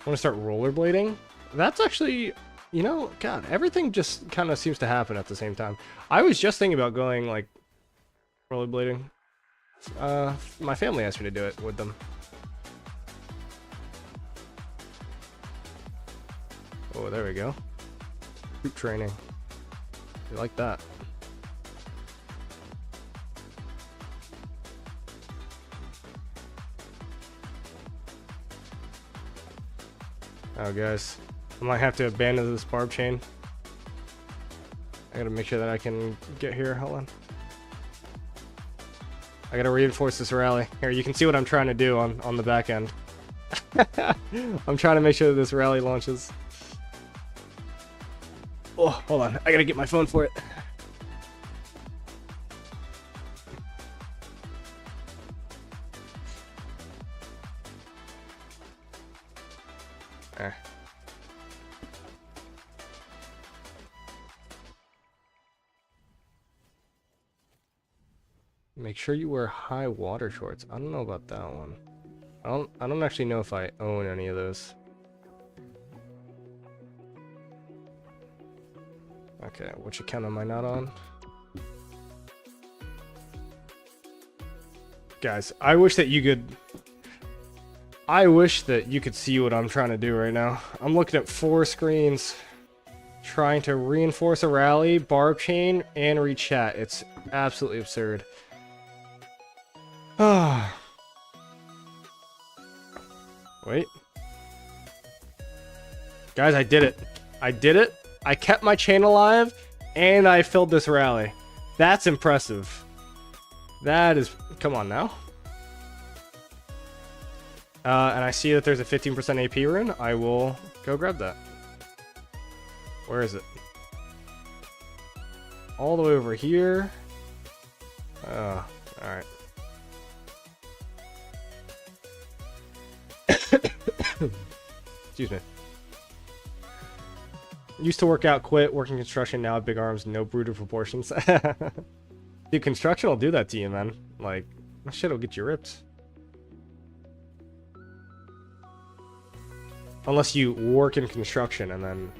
Want to start rollerblading? That's actually, you know, God, everything just kind of seems to happen at the same time. I was just thinking about going, like, rollerblading. My family asked me to do it with them. Oh, there we go. Group training. You like that? Oh, guys, I might have to abandon this barb chain. I gotta make sure that I can get here. Hold on. I gotta reinforce this rally. Here, you can see what I'm trying to do on the back end. I'm trying to make sure that this rally launches. Oh, hold on. I gotta get my phone for it. There. Make sure you wear high water shorts. I don't know about that one. I don't actually know if I own any of those. Okay, which account am I not on? Guys, I wish that you could see what I'm trying to do right now. I'm looking at 4 screens, trying to reinforce a rally, barb chain, and rechat. It's absolutely absurd. Ah. Wait. Guys, I did it. I did it. I kept my chain alive, and I filled this rally. That's impressive. That is... Come on now. And I see that there's a 15% AP rune. I will go grab that. Where is it? All the way over here. Alright. Excuse me. Used to work out, quit, working construction, now have big arms, no brutal proportions. Dude, construction will do that to you, man. Like, that shit will get you ripped. Unless you work in construction and then,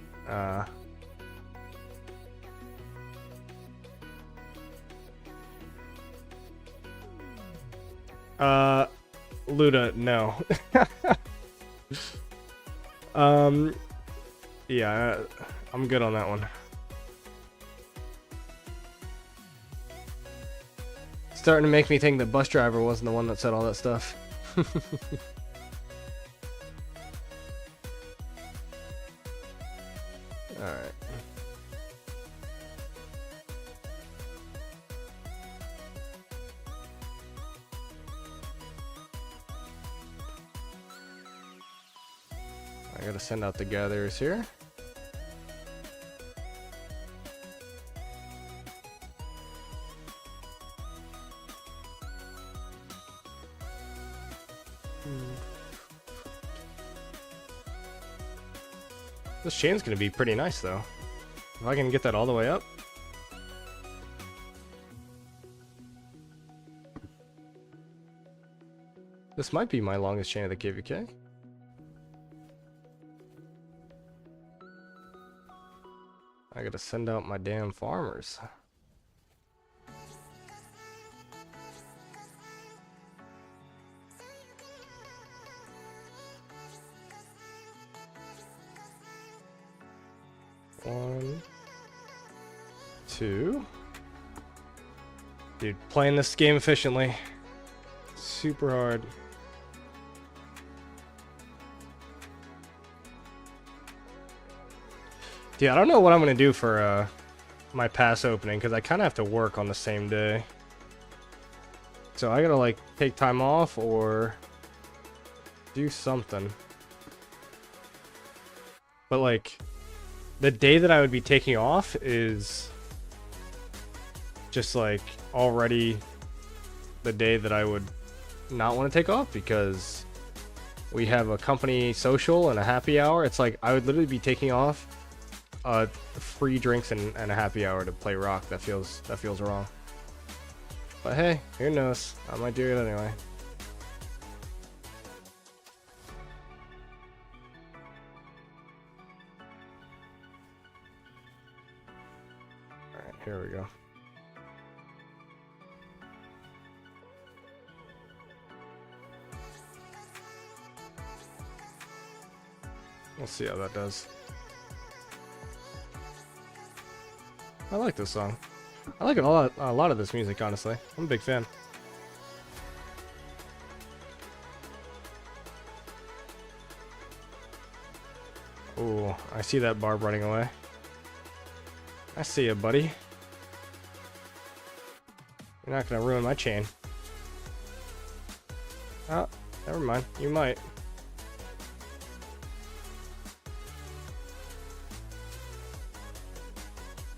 Luda, no. Yeah, I'm good on that one. Starting to make me think the bus driver wasn't the one that said all that stuff. Alright. I gotta send out the gatherers here. This chain's gonna be pretty nice though. If I can get that all the way up. This might be my longest chain of the KVK. I gotta send out my damn farmers. 1, 2. Dude, playing this game efficiently. Super hard. Dude, I don't know what I'm gonna do for my pass opening, because I kind of have to work on the same day. So I gotta like take time off or do something. But like, the day that I would be taking off is just like already the day that I would not want to take off, because we have a company social and a happy hour. It's like I would literally be taking off free drinks and a happy hour to play rock. That feels wrong. But hey, who knows? I might do it anyway. Alright, here we go. We'll see how that does. I like this song. I like a lot of this music, honestly. I'm a big fan. Ooh, I see that Barb running away. I see you, buddy. You're not gonna ruin my chain. Oh, never mind. You might.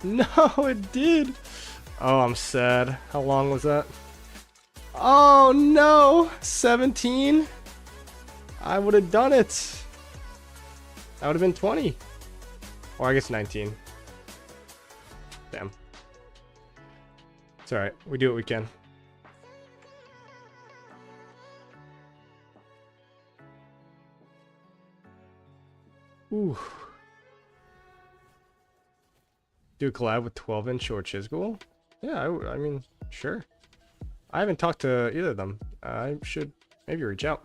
No, it did. Oh, I'm sad. How long was that? Oh no, 17. I would have done it. That would have been 20. Or I guess 19. Damn. It's alright. We do what we can. Ooh. Do a collab with 12-inch or Chisgul? Yeah, I mean, sure. I haven't talked to either of them. I should maybe reach out.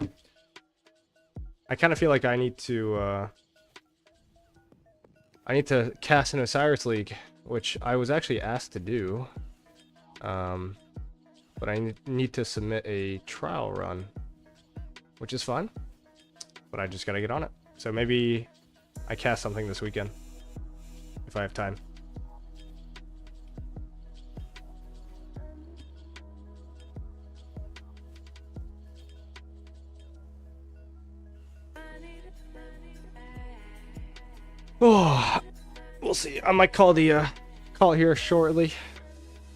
I kind of feel like I need to cast an Osiris League, which I was actually asked to do. But I need to submit a trial run, which is fine. But I just gotta get on it. So maybe I cast something this weekend, if I have time. Oh, we'll see. I might call it here shortly.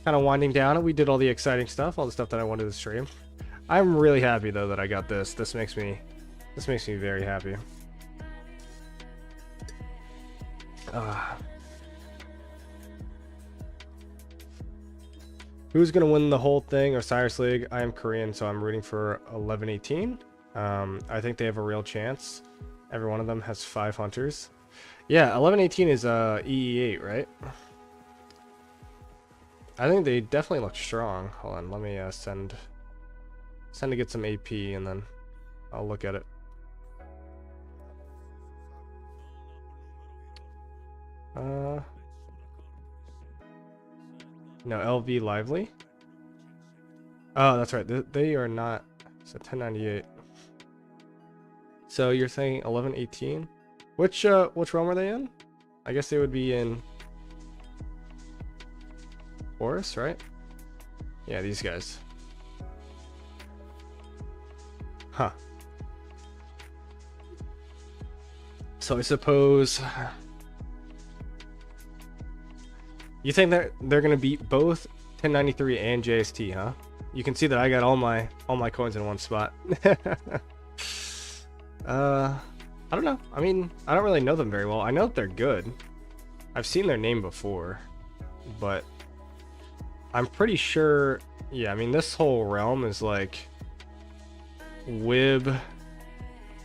Kind of winding down. We did all the exciting stuff, all the stuff that I wanted to stream. I'm really happy though that I got this. This makes me very happy. Who's gonna win the whole thing? Osiris League. I am Korean, so I'm rooting for 11-18. I think they have a real chance. Every one of them has 5 hunters. Yeah, 11-18 is EE8, right? I think they definitely look strong. Hold on, let me send to get some AP, and then I'll look at it. No, LV Lively. Oh, that's right. They are not. So 1098. So you're saying 11-18? Which realm are they in? I guess they would be in Horus, right? Yeah, these guys. Huh. So I suppose you think that they're gonna beat both 1093 and JST, huh? You can see that I got all my coins in one spot. I don't know. I mean, I don't really know them very well. I know that they're good. I've seen their name before, but I'm pretty sure. Yeah, I mean, this whole realm is like Wib.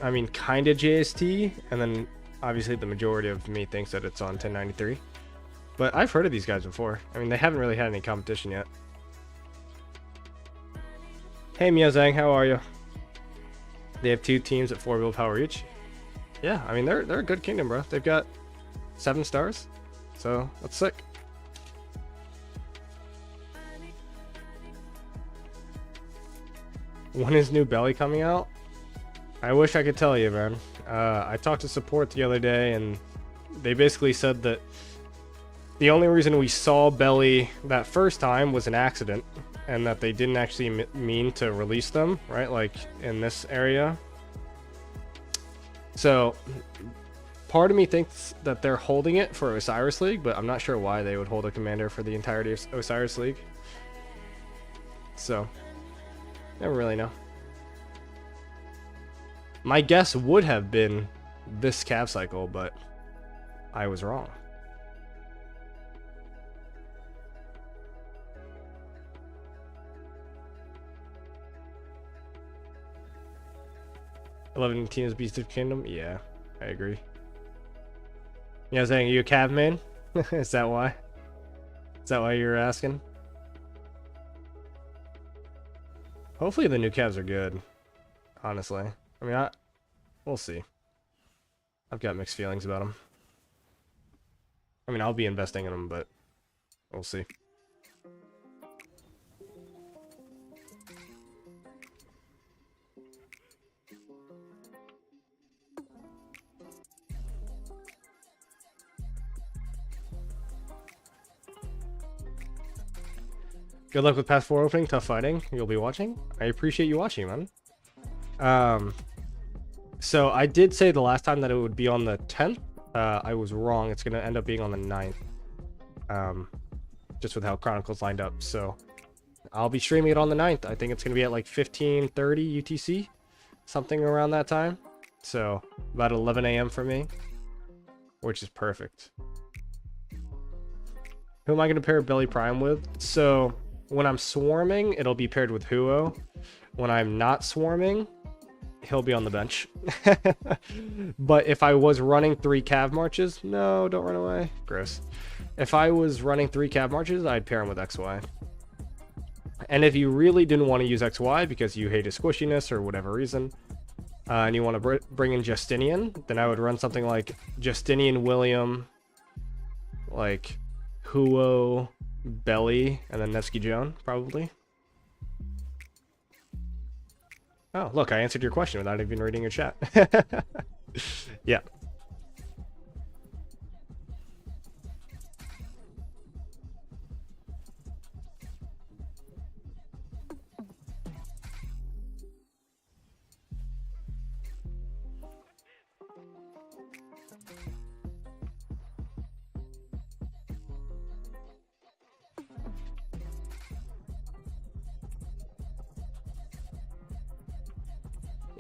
I mean, kind of JST, and then obviously the majority of me thinks that it's on 1093. But I've heard of these guys before. I mean, they haven't really had any competition yet. Hey Miozang, how are you? They have 2 teams at 4 willpower each. Yeah, I mean they're a good kingdom, bro. They've got 7 stars. So that's sick. When is new Belly coming out? I wish I could tell you, man. I talked to support the other day, and they basically said that the only reason we saw Belly that first time was an accident, and that they didn't actually mean to release them, right? Like in this area. So part of me thinks that they're holding it for Osiris League, but I'm not sure why they would hold a commander for the entirety of Osiris League. So, never really know. My guess would have been this cav cycle, but I was wrong. Tina's Beast of Kingdom? Yeah, I agree. Yeah, saying you a cav man? Is that why? Is that why you were asking? Hopefully the new calves are good. Honestly. I mean, we'll see. I've got mixed feelings about them. I mean, I'll be investing in them, but we'll see. Good luck with Path 4 opening. Tough fighting. You'll be watching. I appreciate you watching, man. So I did say the last time that it would be on the 10th. I was wrong. It's going to end up being on the 9th. Just with how Chronicles lined up. So I'll be streaming it on the 9th. I think it's going to be at like 15:30 UTC. Something around that time. So about 11 a.m. for me. Which is perfect. Who am I going to pair Belly Prime with? So when I'm swarming, it'll be paired with Huo. When I'm not swarming, he'll be on the bench. But if I was running 3 cav marches, no, don't run away. Gross. If I was running 3 cav marches, I'd pair him with XY. And if you really didn't want to use XY because you hate his squishiness or whatever reason, and you want to bring in Justinian, then I would run something like Justinian, William, like Huo, Belly, and then Nevsky Joan, probably. Oh, look, I answered your question without even reading your chat. Yeah.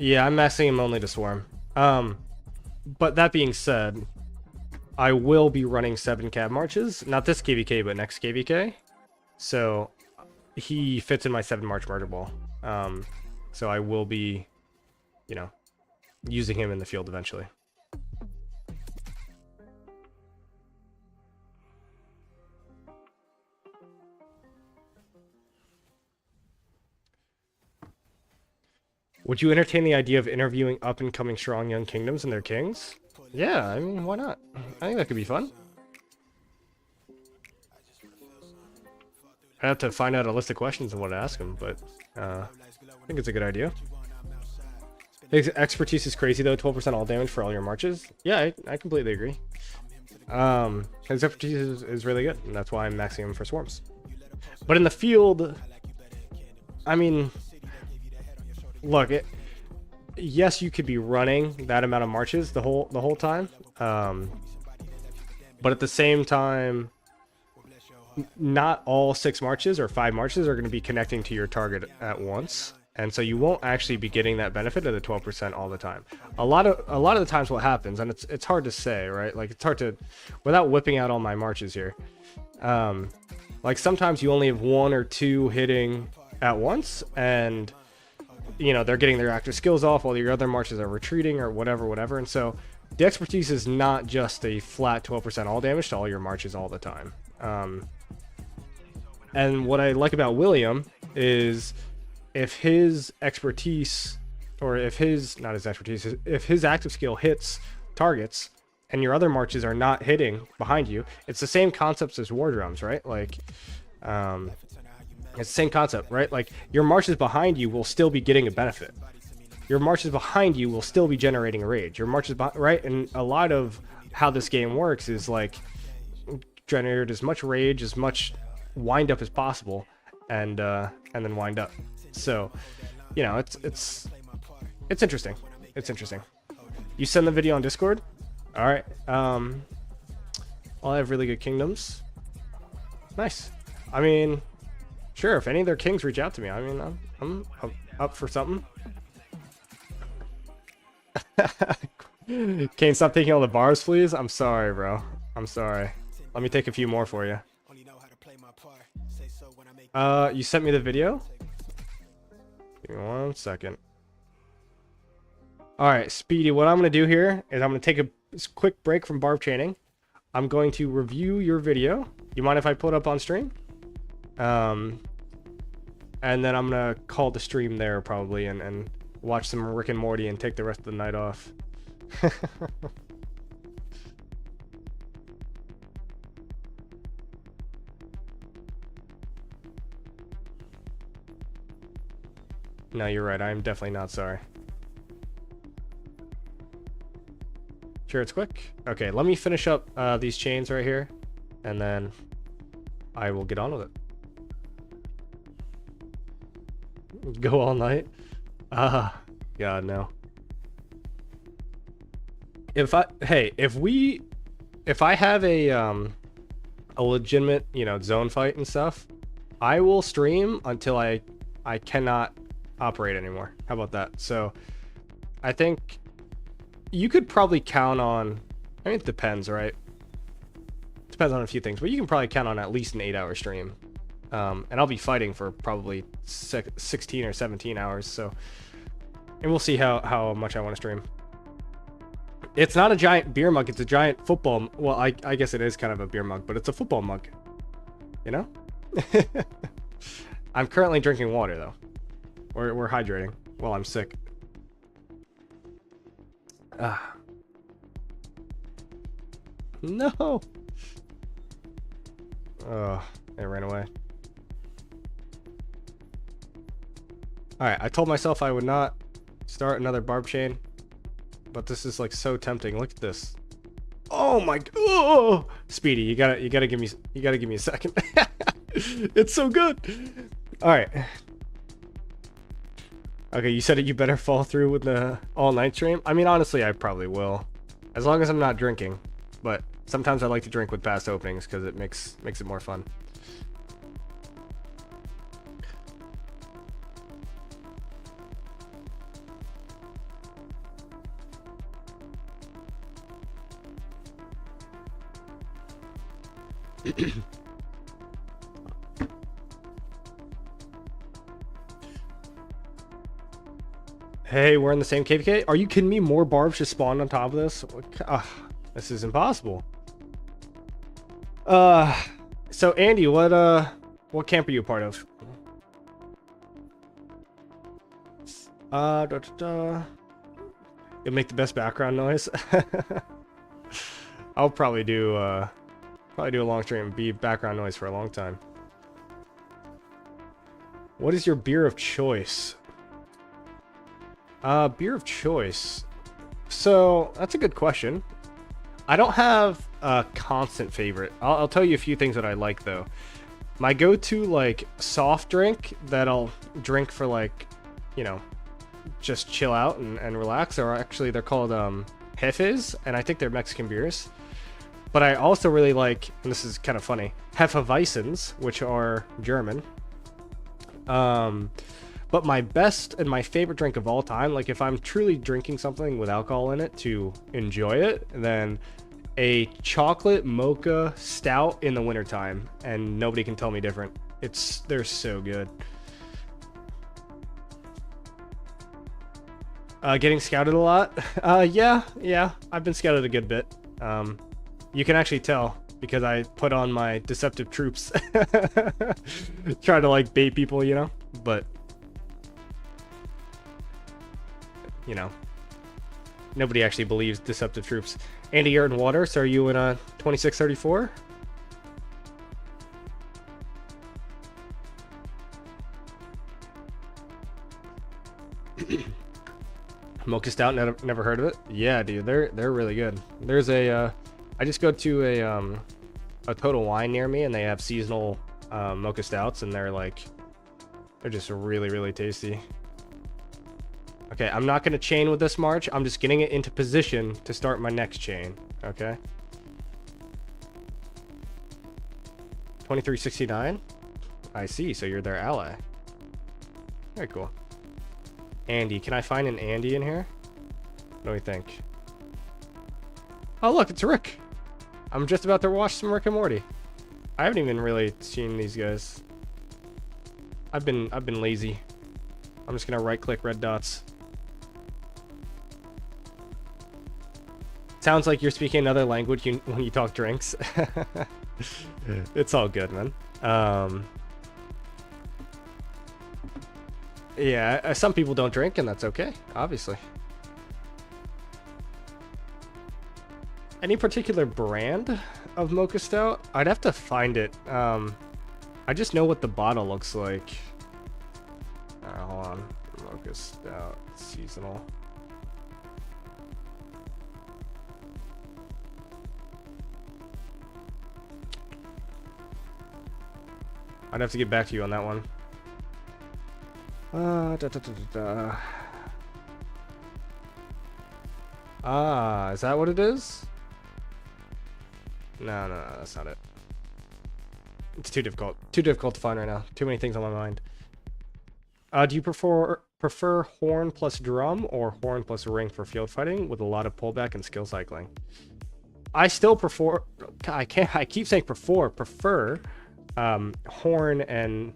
Yeah, I'm maxing him only to swarm. But that being said, I will be running 7 cav marches. Not this KVK, but next KVK. So he fits in my 7 march murder ball. So I will be, you know, using him in the field eventually. Would you entertain the idea of interviewing up-and-coming strong young kingdoms and their kings? Yeah, I mean, why not? I think that could be fun. I have to find out a list of questions and what to ask them, but I think it's a good idea. His expertise is crazy though, 12% all damage for all your marches. Yeah, I completely agree. His expertise is really good, and that's why I'm maxing him for swarms. But in the field, I mean, look, yes, you could be running that amount of marches the whole time, but at the same time, not all 6 marches or 5 marches are going to be connecting to your target at once, and so you won't actually be getting that benefit of the 12% all the time. A lot of the times, what happens, and it's hard to say, right? Like, it's hard to, without whipping out all my marches here. Like, sometimes you only have 1 or 2 hitting at once, and you know, they're getting their active skills off while your other marches are retreating or whatever. And so the expertise is not just a flat 12% all damage to all your marches all the time. And what I like about William is if his expertise, or if his, not his expertise, if his active skill hits targets and your other marches are not hitting behind you, it's the same concepts as war drums, right? Like, it's the same concept, right? Like, your marches behind you will still be getting a benefit. Your marches behind you will still be generating a rage. Your marches right? And a lot of how this game works is like generate as much rage, as much wind up as possible, and then wind up. So, you know, it's interesting. It's interesting. You send the video on Discord? All right. I'll have really good kingdoms. Nice. I mean, sure, if any of their kings reach out to me, I mean, I'm up for something. Kane, stop taking all the bars, please. I'm sorry, bro. I'm sorry. Let me take a few more for you. You sent me the video? Give me 1 second. Alright, Speedy, what I'm going to do here is I'm going to take a quick break from Barb chaining. I'm going to review your video. You mind if I put it up on stream? And then I'm going to call the stream there probably and watch some Rick and Morty and take the rest of the night off. No, you're right. I'm definitely not sorry. Sure, it's quick. Okay, let me finish up these chains right here, and then I will get on with it. Go all night? God, no. If I have a legitimate, you know, zone fight and stuff, I will stream until I cannot operate anymore. How about that? So I think you could probably count on, I mean, it depends, right? Depends on a few things, but you can probably count on at least an 8-hour stream. And I'll be fighting for probably 16 or 17 hours. So, and we'll see how much I want to stream. It's not a giant beer mug. It's a giant football. Well, I guess it is kind of a beer mug, but it's a football mug. You know? I'm currently drinking water, though. We're hydrating while I'm sick. No! Oh, it ran away. Alright, I told myself I would not start another Barb chain, but this is like so tempting. Look at this. Oh my, oh! Speedy, you gotta give me a second. It's so good. Alright. Okay, you said that you better fall through with the all-night stream. I mean, honestly, I probably will, as long as I'm not drinking. But sometimes I like to drink with past openings because it makes it more fun. Hey, we're in the same KVK? Are you kidding me? More Barbs just spawned on top of this? This is impossible. So Andy, what camp are you a part of? You'll make the best background noise. I'll probably do a long stream and be background noise for a long time. What is your beer of choice? Beer of choice. So that's a good question. I don't have a constant favorite. I'll tell you a few things that I like though. My go-to like soft drink that I'll drink for like, you know, just chill out and relax, or actually they're called Hefes, and I think they're Mexican beers. But I also really like, and this is kind of funny, Hefeweizens, which are German. But my best and my favorite drink of all time, like if I'm truly drinking something with alcohol in it to enjoy it, then a chocolate mocha stout in the wintertime, and nobody can tell me different. They're so good. Getting scouted a lot? Yeah, I've been scouted a good bit. You can actually tell because I put on my deceptive troops. Try to like bait people, you know, but you know, Nobody actually believes Deceptive Troops. Andy, you're in water, so are you in a 2634? Mocha Stout, never heard of it. Yeah, dude, they're really good. There's a I just go to a Total Wine near me, and they have seasonal Mocha Stouts, and they're just really tasty. Okay, I'm not gonna chain with this march. I'm just getting it into position to start my next chain. Okay. 2369. I see. So you're their ally. Very cool. Andy, can I find an Andy in here? What do we think? Oh, look, it's Rick. I'm just about to watch some Rick and Morty. I haven't even really seen these guys. I've been lazy. I'm just gonna right-click red dots. Sounds like you're speaking another language when you talk drinks. It's all good, man. Yeah, some people don't drink, and that's okay, obviously. Any particular brand of Mocha Stout? I'd have to find it. I just know what the bottle looks like. Hold on. Mocha Stout seasonal. I'd have to get back to you on that one. Ah, is that what it is? No, that's not it. It's too difficult. Too difficult to find right now. Too many things on my mind. Do you prefer horn plus drum or horn plus ring for field fighting with a lot of pullback and skill cycling? I still prefer. I keep saying prefer. Horn and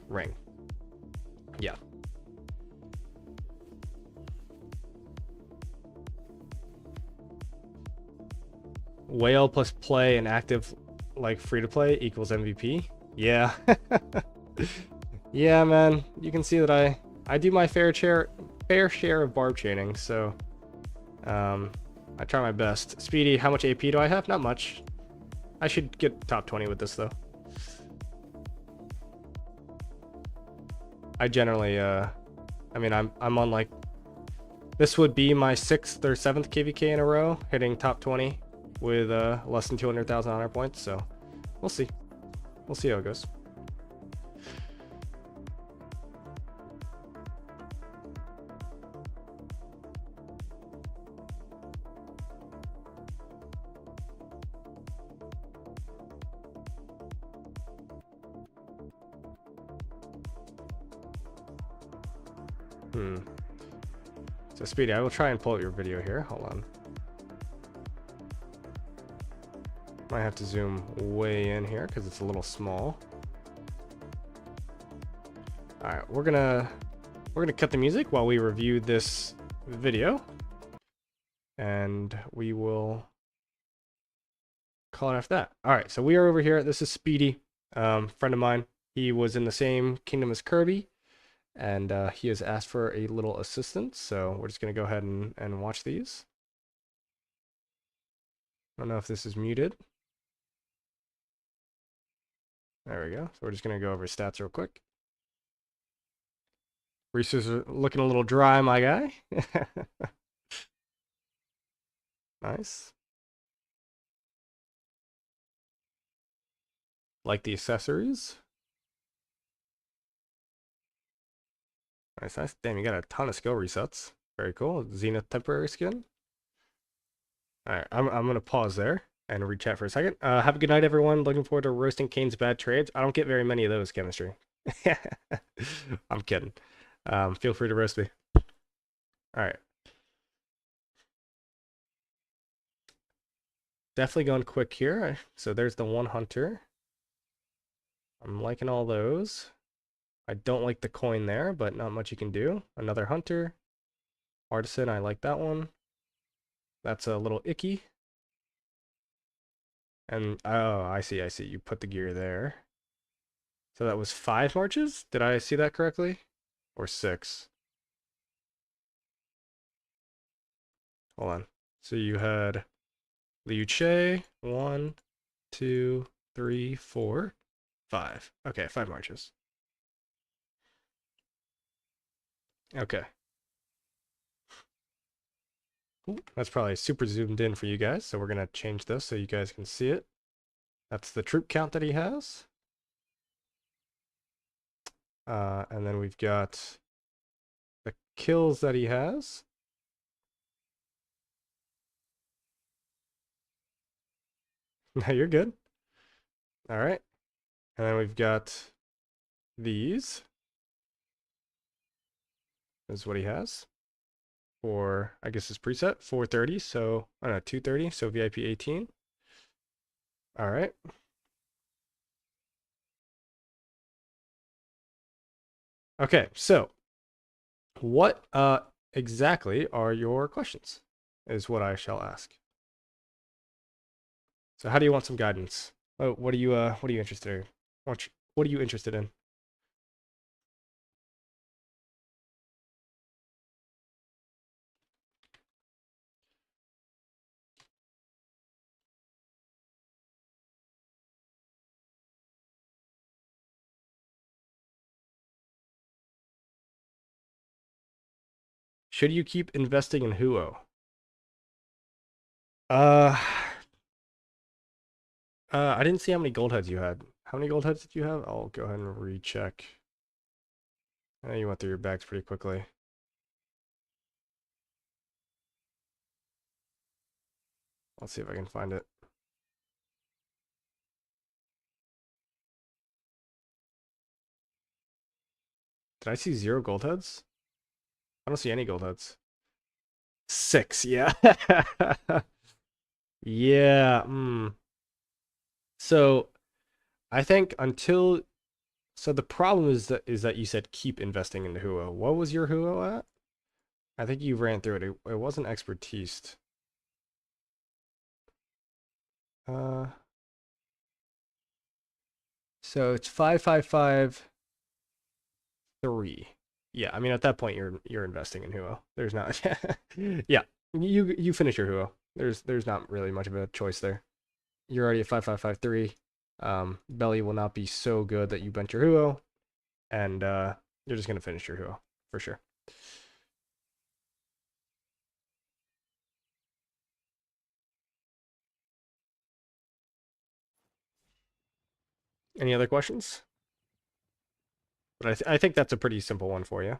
ring. Yeah. Whale plus play and active like free to play equals MVP. Yeah. Yeah, man. You can see that I do my fair share of barb chaining, so I try my best. Speedy, how much AP do I have? Not much. I should get top 20 with this though. I generally I mean I'm on like, this would be my 6th or 7th KVK in a row hitting top 20 with less than 200,000 honor points, so we'll see how it goes. So Speedy, I will try and pull up your video here. Hold on. Might have to zoom way in here because it's a little small. All right, we're gonna cut the music while we review this video, and we will call it after that. All right, so we are over here. This is Speedy, friend of mine. He was in the same kingdom as Kirby, and he has asked for a little assistance. So we're just gonna go ahead and watch these. I don't know if this is muted. There we go. So we're just going to go over stats real quick. Reese's are looking a little dry, my guy. Nice. Like the accessories. Nice, nice. Damn, you got a ton of skill resets. Very cool. Zenith temporary skin. Alright, I'm going to pause there and read chat for a second. Have a good night, everyone. Looking forward to roasting Kane's bad trades. I don't get very many of those, chemistry. I'm kidding. Feel free to roast me. Alright. Definitely going quick here. So there's the one hunter. I'm liking all those. I don't like the coin there, but not much you can do. Another hunter. Artisan, I like that one. That's a little icky. And, oh, I see. You put the gear there. So that was 5 marches? Did I see that correctly? Or 6? Hold on. So you had Liu Che, 1, 2, 3, 4, 5. Okay, 5 marches. Okay. Ooh, that's probably super zoomed in for you guys, so we're gonna change this so you guys can see it. That's the troop count that he has. And then we've got the kills that he has. No, you're good. All right. And then we've got these. This is what he has for, I guess, his preset, 430. So, I don't know, 230. So VIP 18. All right. Okay, so what exactly are your questions? Is what I shall ask. So, how do you want some guidance? Oh, what are you interested in? What are you interested in? Should you keep investing in Huo? Uh, I didn't see how many gold heads you had. How many gold heads did you have? I'll go ahead and recheck. I know you went through your bags pretty quickly. Let's see if I can find it. Did I see 0 gold heads? I don't see any gold heads. 6, yeah. Yeah, So, I think so the problem is that you said keep investing into Huo. What was your Huo at? I think you ran through it. It wasn't expertise. Uh, so it's 555.3. Yeah, I mean at that point you're investing in Huo. There's not Yeah. You finish your Huo. There's not really much of a choice there. You're already at 5553. Belly will not be so good that you bent your Huo, and you're just gonna finish your Huo for sure. Any other questions? But I think that's a pretty simple one for you.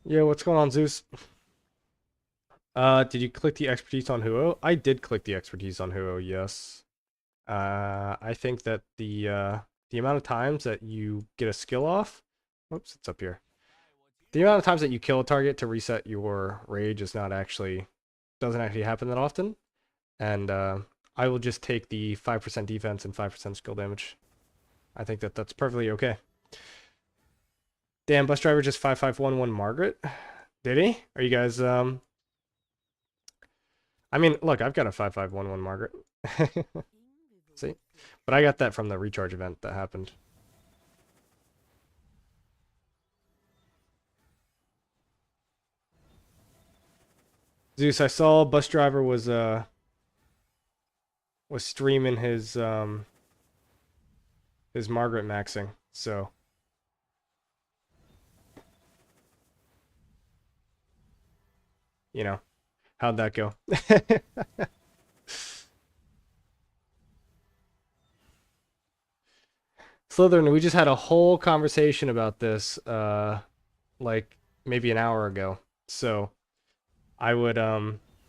Yeah, what's going on, Zeus? Did you click the expertise on Huo? I did click the expertise on Huo, yes. I think that the amount of times that you get a skill off, whoops, it's up here. The amount of times that you kill a target to reset your rage is not actually, doesn't actually happen that often. And I will just take the 5% defense and 5% skill damage. I think that that's perfectly okay. Damn, bus driver just 5511 Margaret. Did he? Are you guys I mean, look, I've got a 5511 Margaret. See? But I got that from the recharge event that happened. Zeus, I saw bus driver was streaming his Margaret maxing, so you know, how'd that go? Slytherin, we just had a whole conversation about this like maybe an hour ago. So I would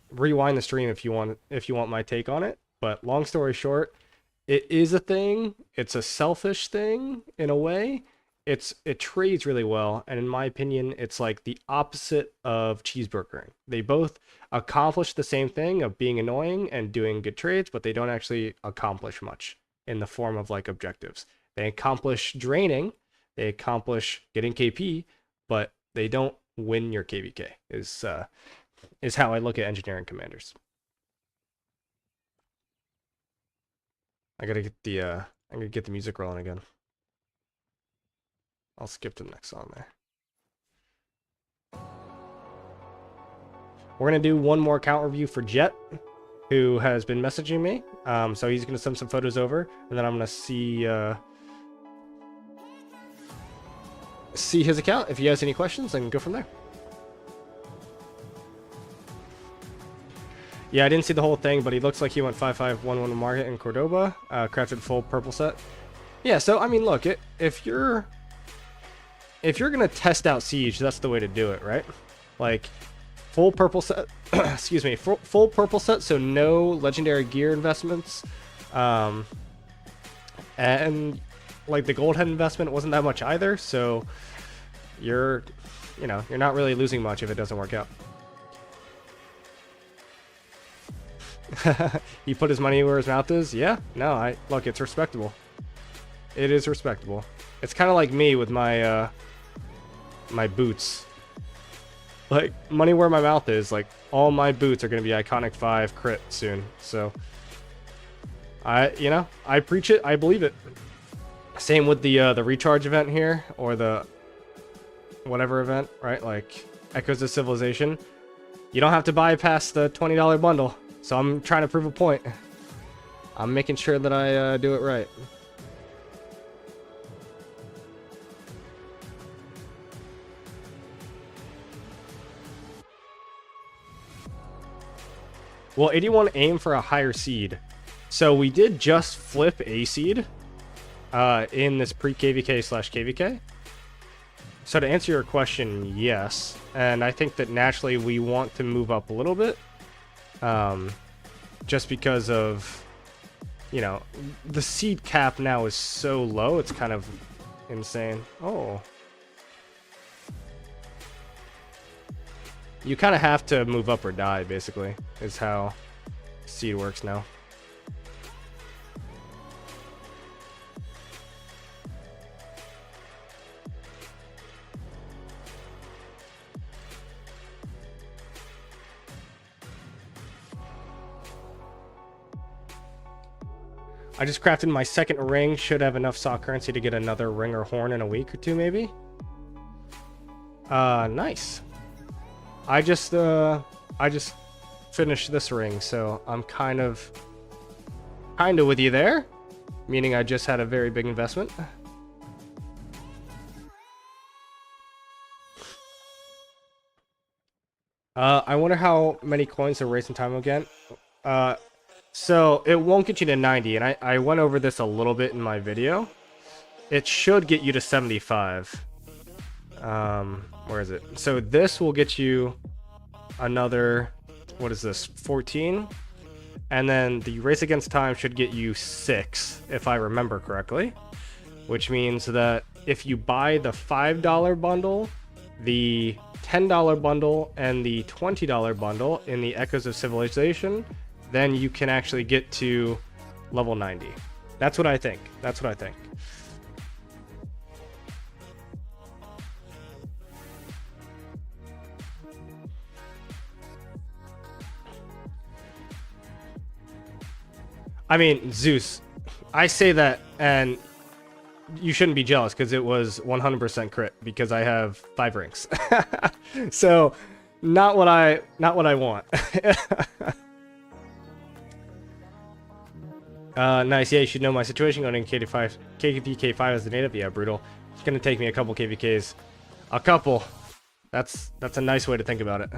rewind the stream if you want my take on it. But long story short, it is a thing. It's a selfish thing in a way. It trades really well, and in my opinion, it's like the opposite of cheeseburgering. They both accomplish the same thing of being annoying and doing good trades, but they don't actually accomplish much in the form of like objectives. They accomplish draining, they accomplish getting KP, but they don't win your KVK. Is how I look at engineering commanders. I gotta get the I'm gonna get the music rolling again. I'll skip to the next song there. We're gonna do one more account review for Jet, who has been messaging me. So he's gonna send some photos over, and then I'm gonna see his account. If he has any questions, I can go from there. Yeah, I didn't see the whole thing, but he looks like he went 5-5-1-1 market in Cordoba, crafted full purple set. Yeah, so I mean, look, if you're gonna test out Siege, that's the way to do it, right? Like, full purple set, excuse me, full purple set, so no legendary gear investments, and like the gold head investment wasn't that much either, so you're not really losing much if it doesn't work out. He put his money where his mouth is. Yeah, no, look, it's respectable. It is respectable. It's kind of like me with my my boots. Like, money where my mouth is. Like, all my boots are gonna be iconic 5 crit soon. So I preach it, I believe it. Same with the recharge event here, or the whatever event, right? Like Echoes of Civilization. You don't have to buy past the $20 bundle. So I'm trying to prove a point. I'm making sure that I do it right. Well, 81 aim for a higher seed. So we did just flip a seed in this pre-KVK/KVK. So to answer your question, yes. And I think that naturally we want to move up a little bit. Just because of, the seed cap now is so low, it's kind of insane. Oh. You kind of have to move up or die, basically, is how seed works now. I just crafted my second ring. Should have enough saw currency to get another ring or horn in a week or two, maybe. Nice. I just finished this ring, so I'm kind of with you there. Meaning I just had a very big investment. I wonder how many coins are racing time again. So it won't get you to 90, and I went over this a little bit in my video. It should get you to 75. Where is it? So this will get you another, what is this, 14? And then the race against time should get you 6, if I remember correctly. Which means that if you buy the $5 bundle, the $10 bundle, and the $20 bundle in the Echoes of Civilization, then you can actually get to level 90. That's what I think. That's what I think. I mean, Zeus, I say that, and you shouldn't be jealous because it was 100% crit because I have 5 rings. So, not what I want. Nice. Yeah, you should know my situation going in KVK5 as a native. Yeah, brutal. It's gonna take me a couple KVKs. A couple. That's a nice way to think about it.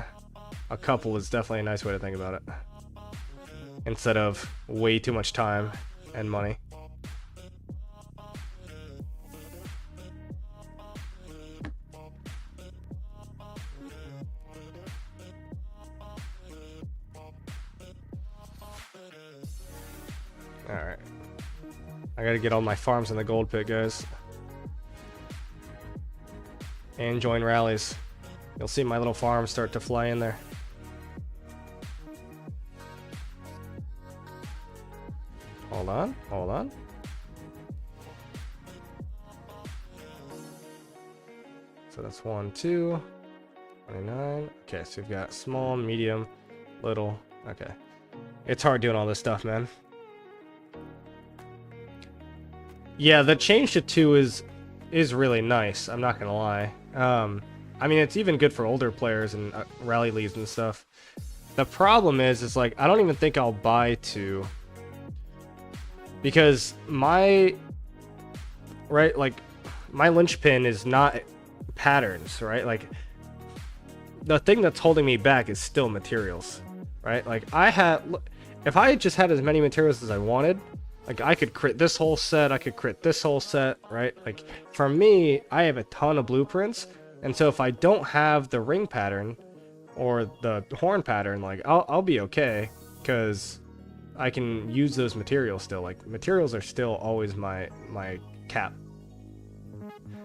A couple is definitely a nice way to think about it. Instead of way too much time and money. Alright. I gotta get all my farms in the gold pit, guys. And join rallies. You'll see my little farms start to fly in there. Hold on, hold on. So that's 1, 2. 29. Okay, so we've got small, medium, little. Okay. It's hard doing all this stuff, man. Yeah, the change to 2 is really nice. I'm not gonna lie. I mean, it's even good for older players and rally leagues and stuff. The problem is like I don't even think I'll buy 2 because my linchpin is not patterns, right? Like the thing that's holding me back is still materials, right? Like if I just had as many materials as I wanted, like I could crit this whole set, I could crit this whole set, right? Like for me, I have a ton of blueprints, and so if I don't have the ring pattern or the horn pattern, like I'll be okay because I can use those materials still. Like materials are still always my cap.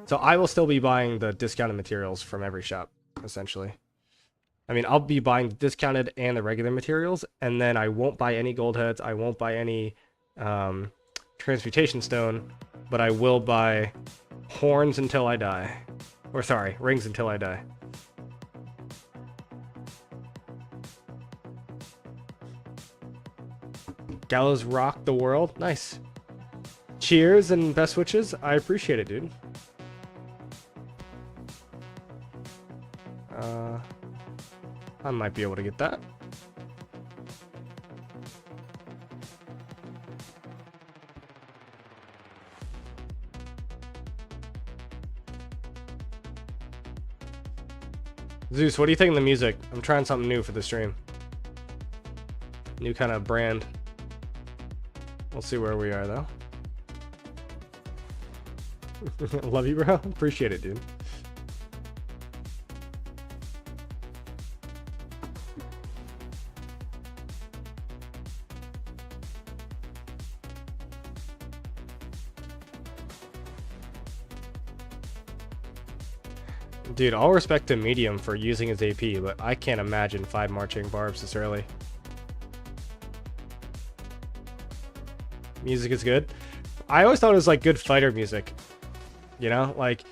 So I will still be buying the discounted materials from every shop, essentially. I mean, I'll be buying the discounted and the regular materials, and then I won't buy any gold heads, I won't buy any transmutation stone, but I will buy horns until I die. Or sorry, rings until I die. Gallows rock the world. Nice. Cheers and best wishes. I appreciate it, dude. I might be able to get that. Zeus, what do you think of the music? I'm trying something new for the stream. New kind of brand. We'll see where we are, though. Love you, bro. Appreciate it, dude. Dude, all respect to Medium for using his AP, but I can't imagine 5 marching Barbs this early. Music is good. I always thought it was like good fighter music. You know, like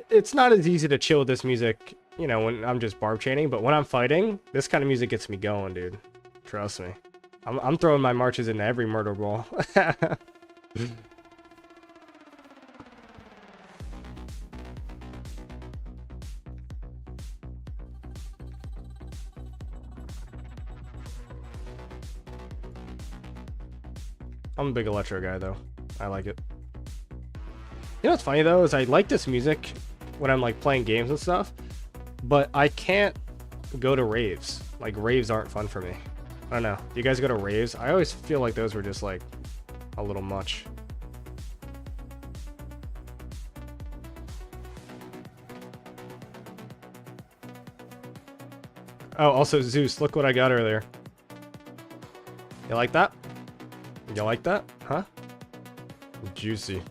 it's not as easy to chill with this music, you know, when I'm just Barb chaining, but when I'm fighting, this kind of music gets me going, dude. Trust me. I'm throwing my marches into every murder ball. I'm a big electro guy, though. I like it. You know what's funny, though, is I like this music when I'm, like, playing games and stuff, but I can't go to raves. Like, raves aren't fun for me. I don't know. Do you guys go to raves? I always feel like those were just, like, a little much. Oh, also, Zeus, look what I got earlier. You like that? You like that? Huh? Juicy.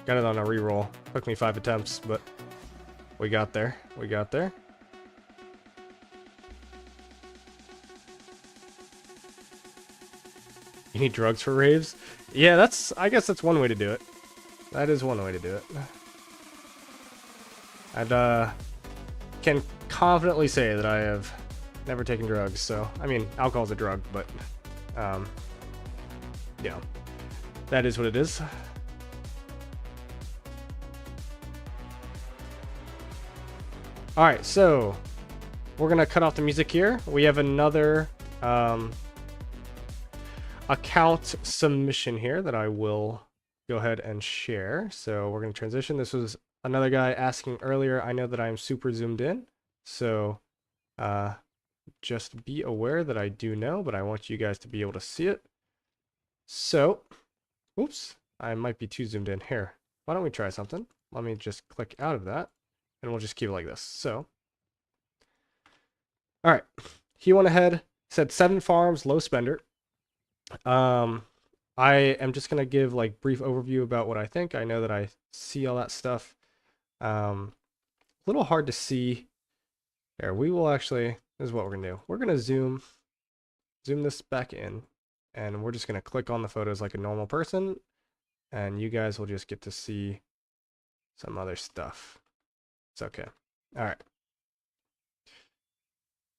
Got it on a reroll. Took me 5 attempts, but we got there. We got there. You need drugs for raves? Yeah, I guess that's one way to do it. That is one way to do it. I can confidently say that I have never taken drugs, so I mean, alcohol's a drug, but you know, that is what it is. All right, so we're gonna cut off the music here. We have another account submission here that I will go ahead and share. So we're gonna transition. This was another guy asking earlier. I know that I'm super zoomed in, so just be aware that I do know, but I want you guys to be able to see it. So, oops, I might be too zoomed in here. Why don't we try something? Let me just click out of that, and we'll just keep it like this. So, all right, he went ahead, said 7 farms, low spender. I am just gonna give like brief overview about what I think. I know that I see all that stuff. A little hard to see. Here, we will actually. This is what we're gonna do. We're gonna zoom this back in. And we're just going to click on the photos like a normal person. And you guys will just get to see some other stuff. It's okay. All right.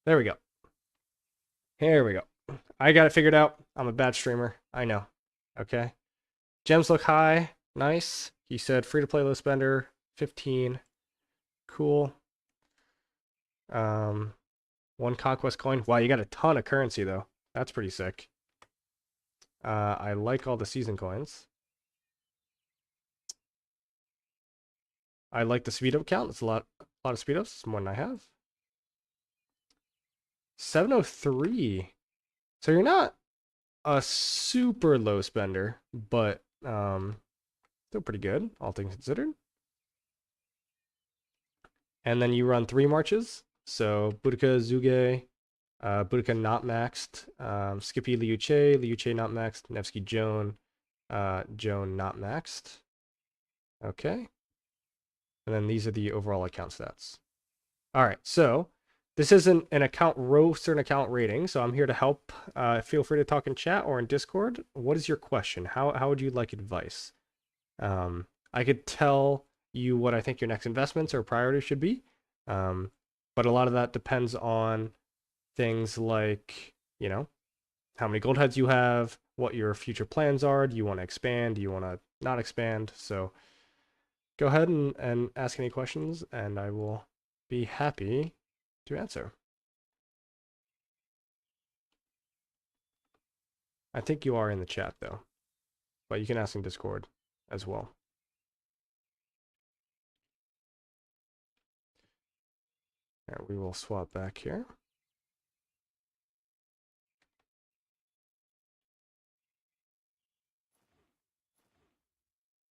There we go. Here we go. I got it figured out. I'm a bad streamer. I know. Okay. Gems look high. Nice. He said free to play low spender. 15. Cool. One conquest coin. Wow, you got a ton of currency though. That's pretty sick. I like all the season coins. I like the speed up count. That's a lot of speed ups. More than I have. 703. So you're not a super low spender, but still pretty good, all things considered. And then you run 3 marches. So Boudica, Zuge, Boudica not maxed, Skippy, Liu Che not maxed, Nevsky, Joan, Joan not maxed. Okay. And then these are the overall account stats. All right, so this isn't an account roast or an account rating, so I'm here to help. Feel free to talk in chat or in Discord. What is your question? How would you like advice? I could tell you what I think your next investments or priorities should be, but a lot of that depends on things like, you know, how many gold heads you have, what your future plans are. Do you want to expand? Do you want to not expand? So go ahead and ask any questions, and I will be happy to answer. I think you are in the chat though, but you can ask in Discord as well. All right, we will swap back here.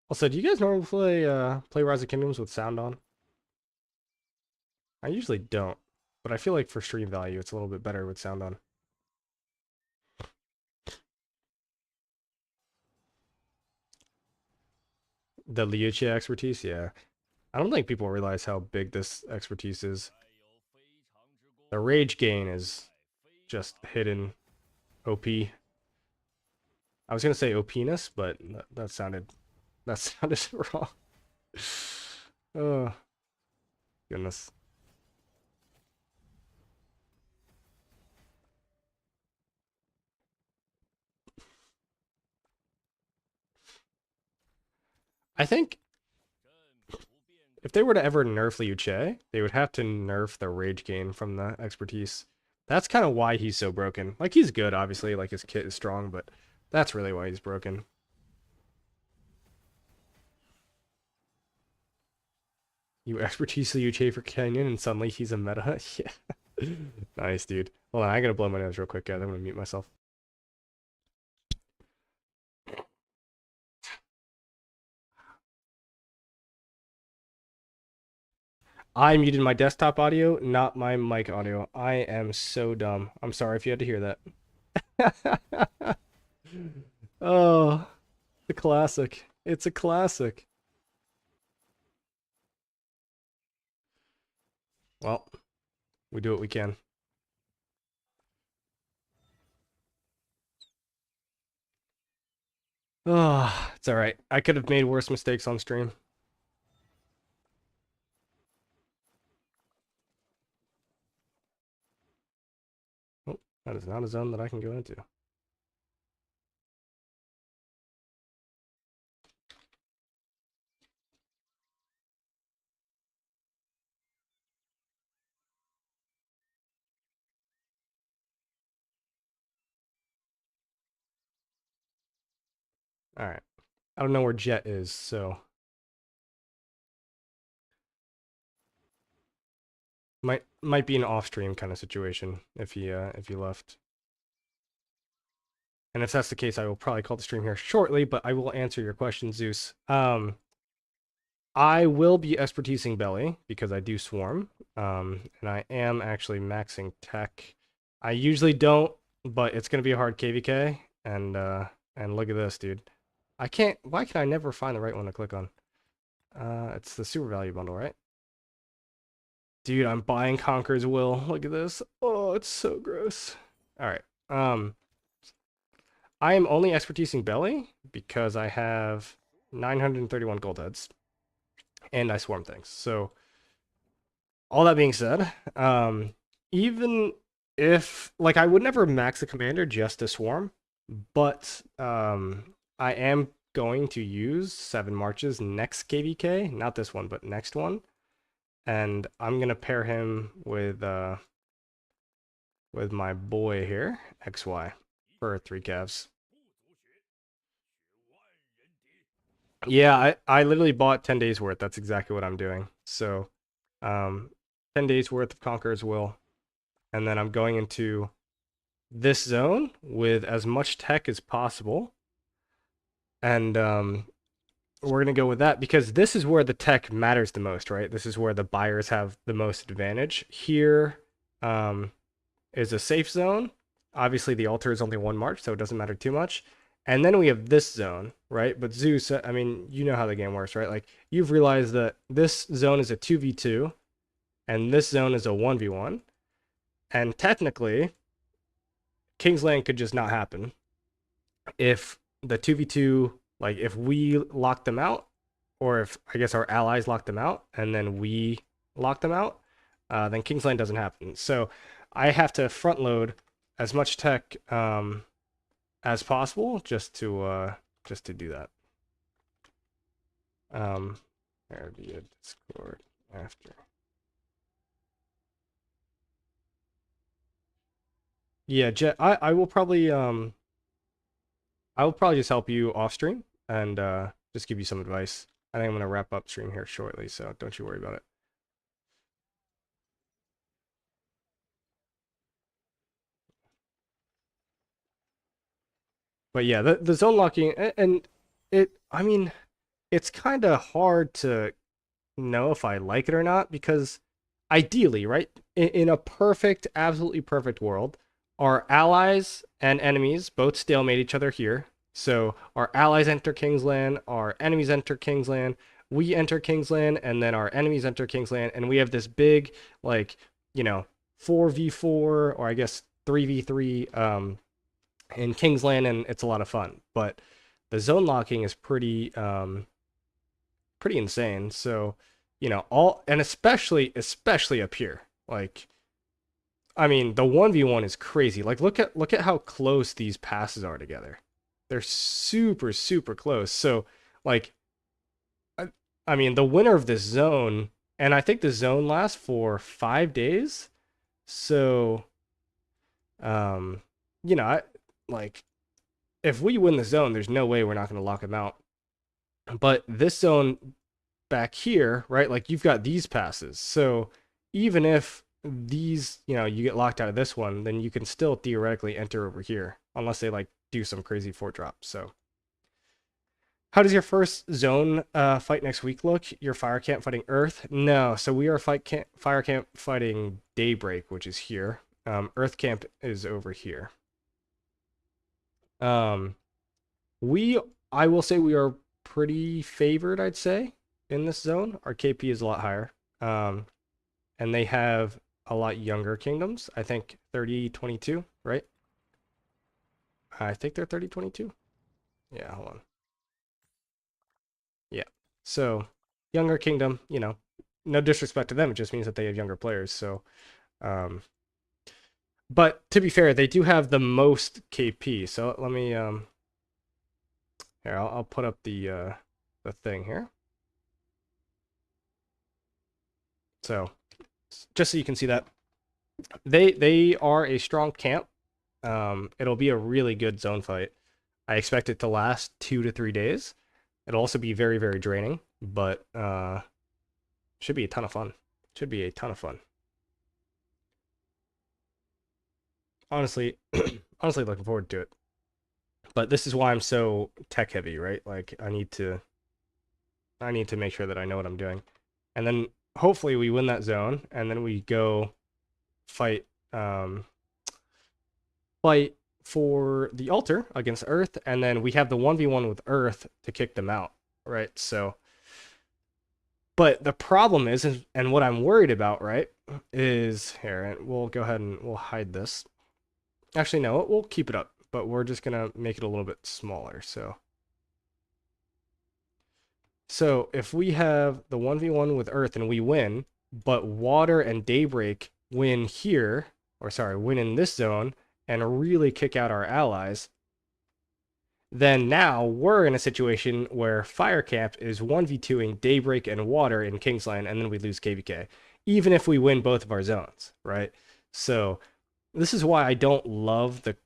Also, do you guys normally play Rise of Kingdoms with sound on? I usually don't, but I feel like for stream value, it's a little bit better with sound on. The Liu Che expertise, yeah. I don't think people realize how big this expertise is. The rage gain is just hidden OP. I was gonna say OP-ness, but that sounded wrong. Oh goodness. I think if they were to ever nerf Liu Che, they would have to nerf the rage gain from the expertise. That's kind of why he's so broken. Like, he's good, obviously, like his kit is strong, but that's really why he's broken. You expertise Liu Che for Canyon, and suddenly he's a meta? Yeah. Nice, dude. Hold on, I gotta blow my nose real quick, guys. I'm gonna mute myself. I muted my desktop audio, not my mic audio. I am so dumb. I'm sorry if you had to hear that. Oh, the classic. It's a classic. Well, we do what we can. Oh, it's all right. I could have made worse mistakes on stream. Oh, that is not a zone that I can go into. All right. I don't know where Jet is, so might be an off-stream kind of situation if he left. And if that's the case, I will probably call the stream here shortly, but I will answer your question, Zeus. I will be expertising Belly because I do swarm, and I am actually maxing tech. I usually don't, but it's gonna be a hard KVK, and look at this, dude. I can't. Why can I never find the right one to click on? It's the super value bundle, right? Dude, I'm buying Conqueror's Will. Look at this. Oh, it's so gross. All right. I am only expertising Belly because I have 931 gold heads, and I swarm things. So, all that being said, even if like I would never max the commander just to swarm, but I am going to use 7 marches next KVK, not this one, but next one. And I'm gonna pair him with my boy here, XY, for 3 calves. Yeah, I literally bought 10 days worth. That's exactly what I'm doing. So, 10 days worth of Conqueror's Will. And then I'm going into this zone with as much tech as possible. And we're going to go with that because this is where the tech matters the most, right? This is where the buyers have the most advantage. Here is a safe zone. Obviously, the altar is only 1 march, so it doesn't matter too much. And then we have this zone, right? But Zeus, I mean, you know how the game works, right? Like, you've realized that this zone is a 2v2, and this zone is a 1v1. And technically, Kingsland could just not happen if the 2v2, like, if we lock them out, or if, I guess, our allies lock them out, and then we lock them out, then Kingsland doesn't happen. So I have to front load as much tech as possible just to do that. There be a Discord after. Yeah, Jet, I will probably just help you off stream and just give you some advice. I think I'm gonna wrap up stream here shortly, so don't you worry about it. But yeah, the zone locking and it, I mean, it's kind of hard to know if I like it or not because ideally, right, in a perfect, absolutely perfect world, our allies and enemies both stalemate each other here. So our allies enter Kingsland, our enemies enter Kingsland, we enter Kingsland, and then our enemies enter Kingsland, and we have this big, like, 4v4, or I guess 3v3 in Kingsland, and it's a lot of fun. But the zone locking is pretty insane. So, all, and especially up here. Like, I mean, the 1v1 is crazy. Like, look at how close these passes are together. They're super, super close. So, like, I mean, the winner of this zone, and I think the zone lasts for 5 days. So, like, if we win the zone, there's no way we're not going to lock them out. But this zone back here, right? Like, you've got these passes. So even if these, you get locked out of this one, then you can still theoretically enter over here, unless they like do some crazy fort drop. So how does your first zone fight next week look? Your fire camp fighting Earth? No, so we are fire camp fighting Daybreak, which is here. Earth camp is over here. I will say we are pretty favored, I'd say, in this zone. Our KP is a lot higher. And they have a lot younger kingdoms. I think 3022, right? I think they're 3022. Yeah, hold on. Yeah. So, younger kingdom, no disrespect to them, it just means that they have younger players. So, but to be fair, they do have the most KP. So let me here, I'll put up the thing here. So just so you can see that they are a strong camp. It'll be a really good zone fight. I expect it to last 2 to 3 days. It'll also be very, very draining, but should be a ton of fun. Should be a ton of fun. Honestly, looking forward to it. But this is why I'm so tech heavy, right? Like, I need to make sure that I know what I'm doing. And then hopefully we win that zone, and then we go fight for the altar against Earth, and then we have the 1v1 with Earth to kick them out, right? So, but the problem is, and what I'm worried about, right, is here, and we'll go ahead and we'll hide this. Actually, no, we'll keep it up, but we're just gonna make it a little bit smaller. So if we have the 1v1 with Earth and we win, but Water and Daybreak win here, win in this zone and really kick out our allies, then now we're in a situation where Fire Camp is 1v2ing Daybreak and Water in Kingsland, and then we lose KVK, even if we win both of our zones, right? So this is why I don't love the...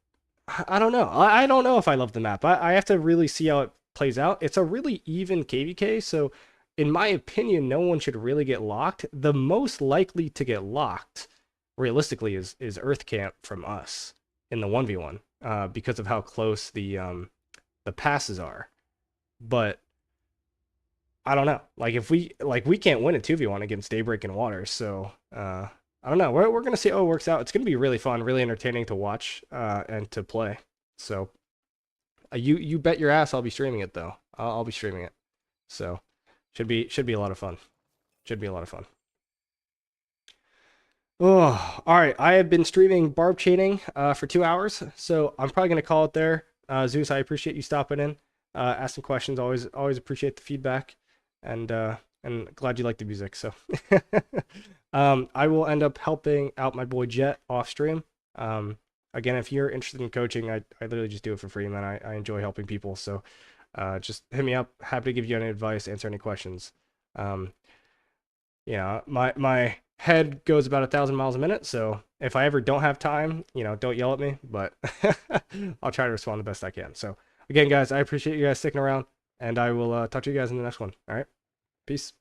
I don't know. I don't know if I love the map. I have to really see how it plays out. It's a really even KVK, so in my opinion, no one should really get locked. The most likely to get locked, realistically, is Earth Camp from us in the 1v1, because of how close the passes are. But I don't know. Like if we can't win a 2v1 against Daybreak and Water, so I don't know. We're gonna see how it works out. It's gonna be really fun, really entertaining to watch and to play. So you bet your ass I'll be streaming it though. I'll be streaming it. So should be a lot of fun. Should be a lot of fun. Oh, all right. I have been streaming Barb chaining for 2 hours, so I'm probably gonna call it there. Zeus, I appreciate you stopping in, asking questions. Always appreciate the feedback, and glad you like the music. So I will end up helping out my boy Jet off stream. Again, if you're interested in coaching, I literally just do it for free, man. I enjoy helping people. So just hit me up. Happy to give you any advice, answer any questions. Yeah, my head goes about 1,000 miles a minute. So if I ever don't have time, don't yell at me, but I'll try to respond the best I can. So again, guys, I appreciate you guys sticking around, and I will talk to you guys in the next one. All right. Peace.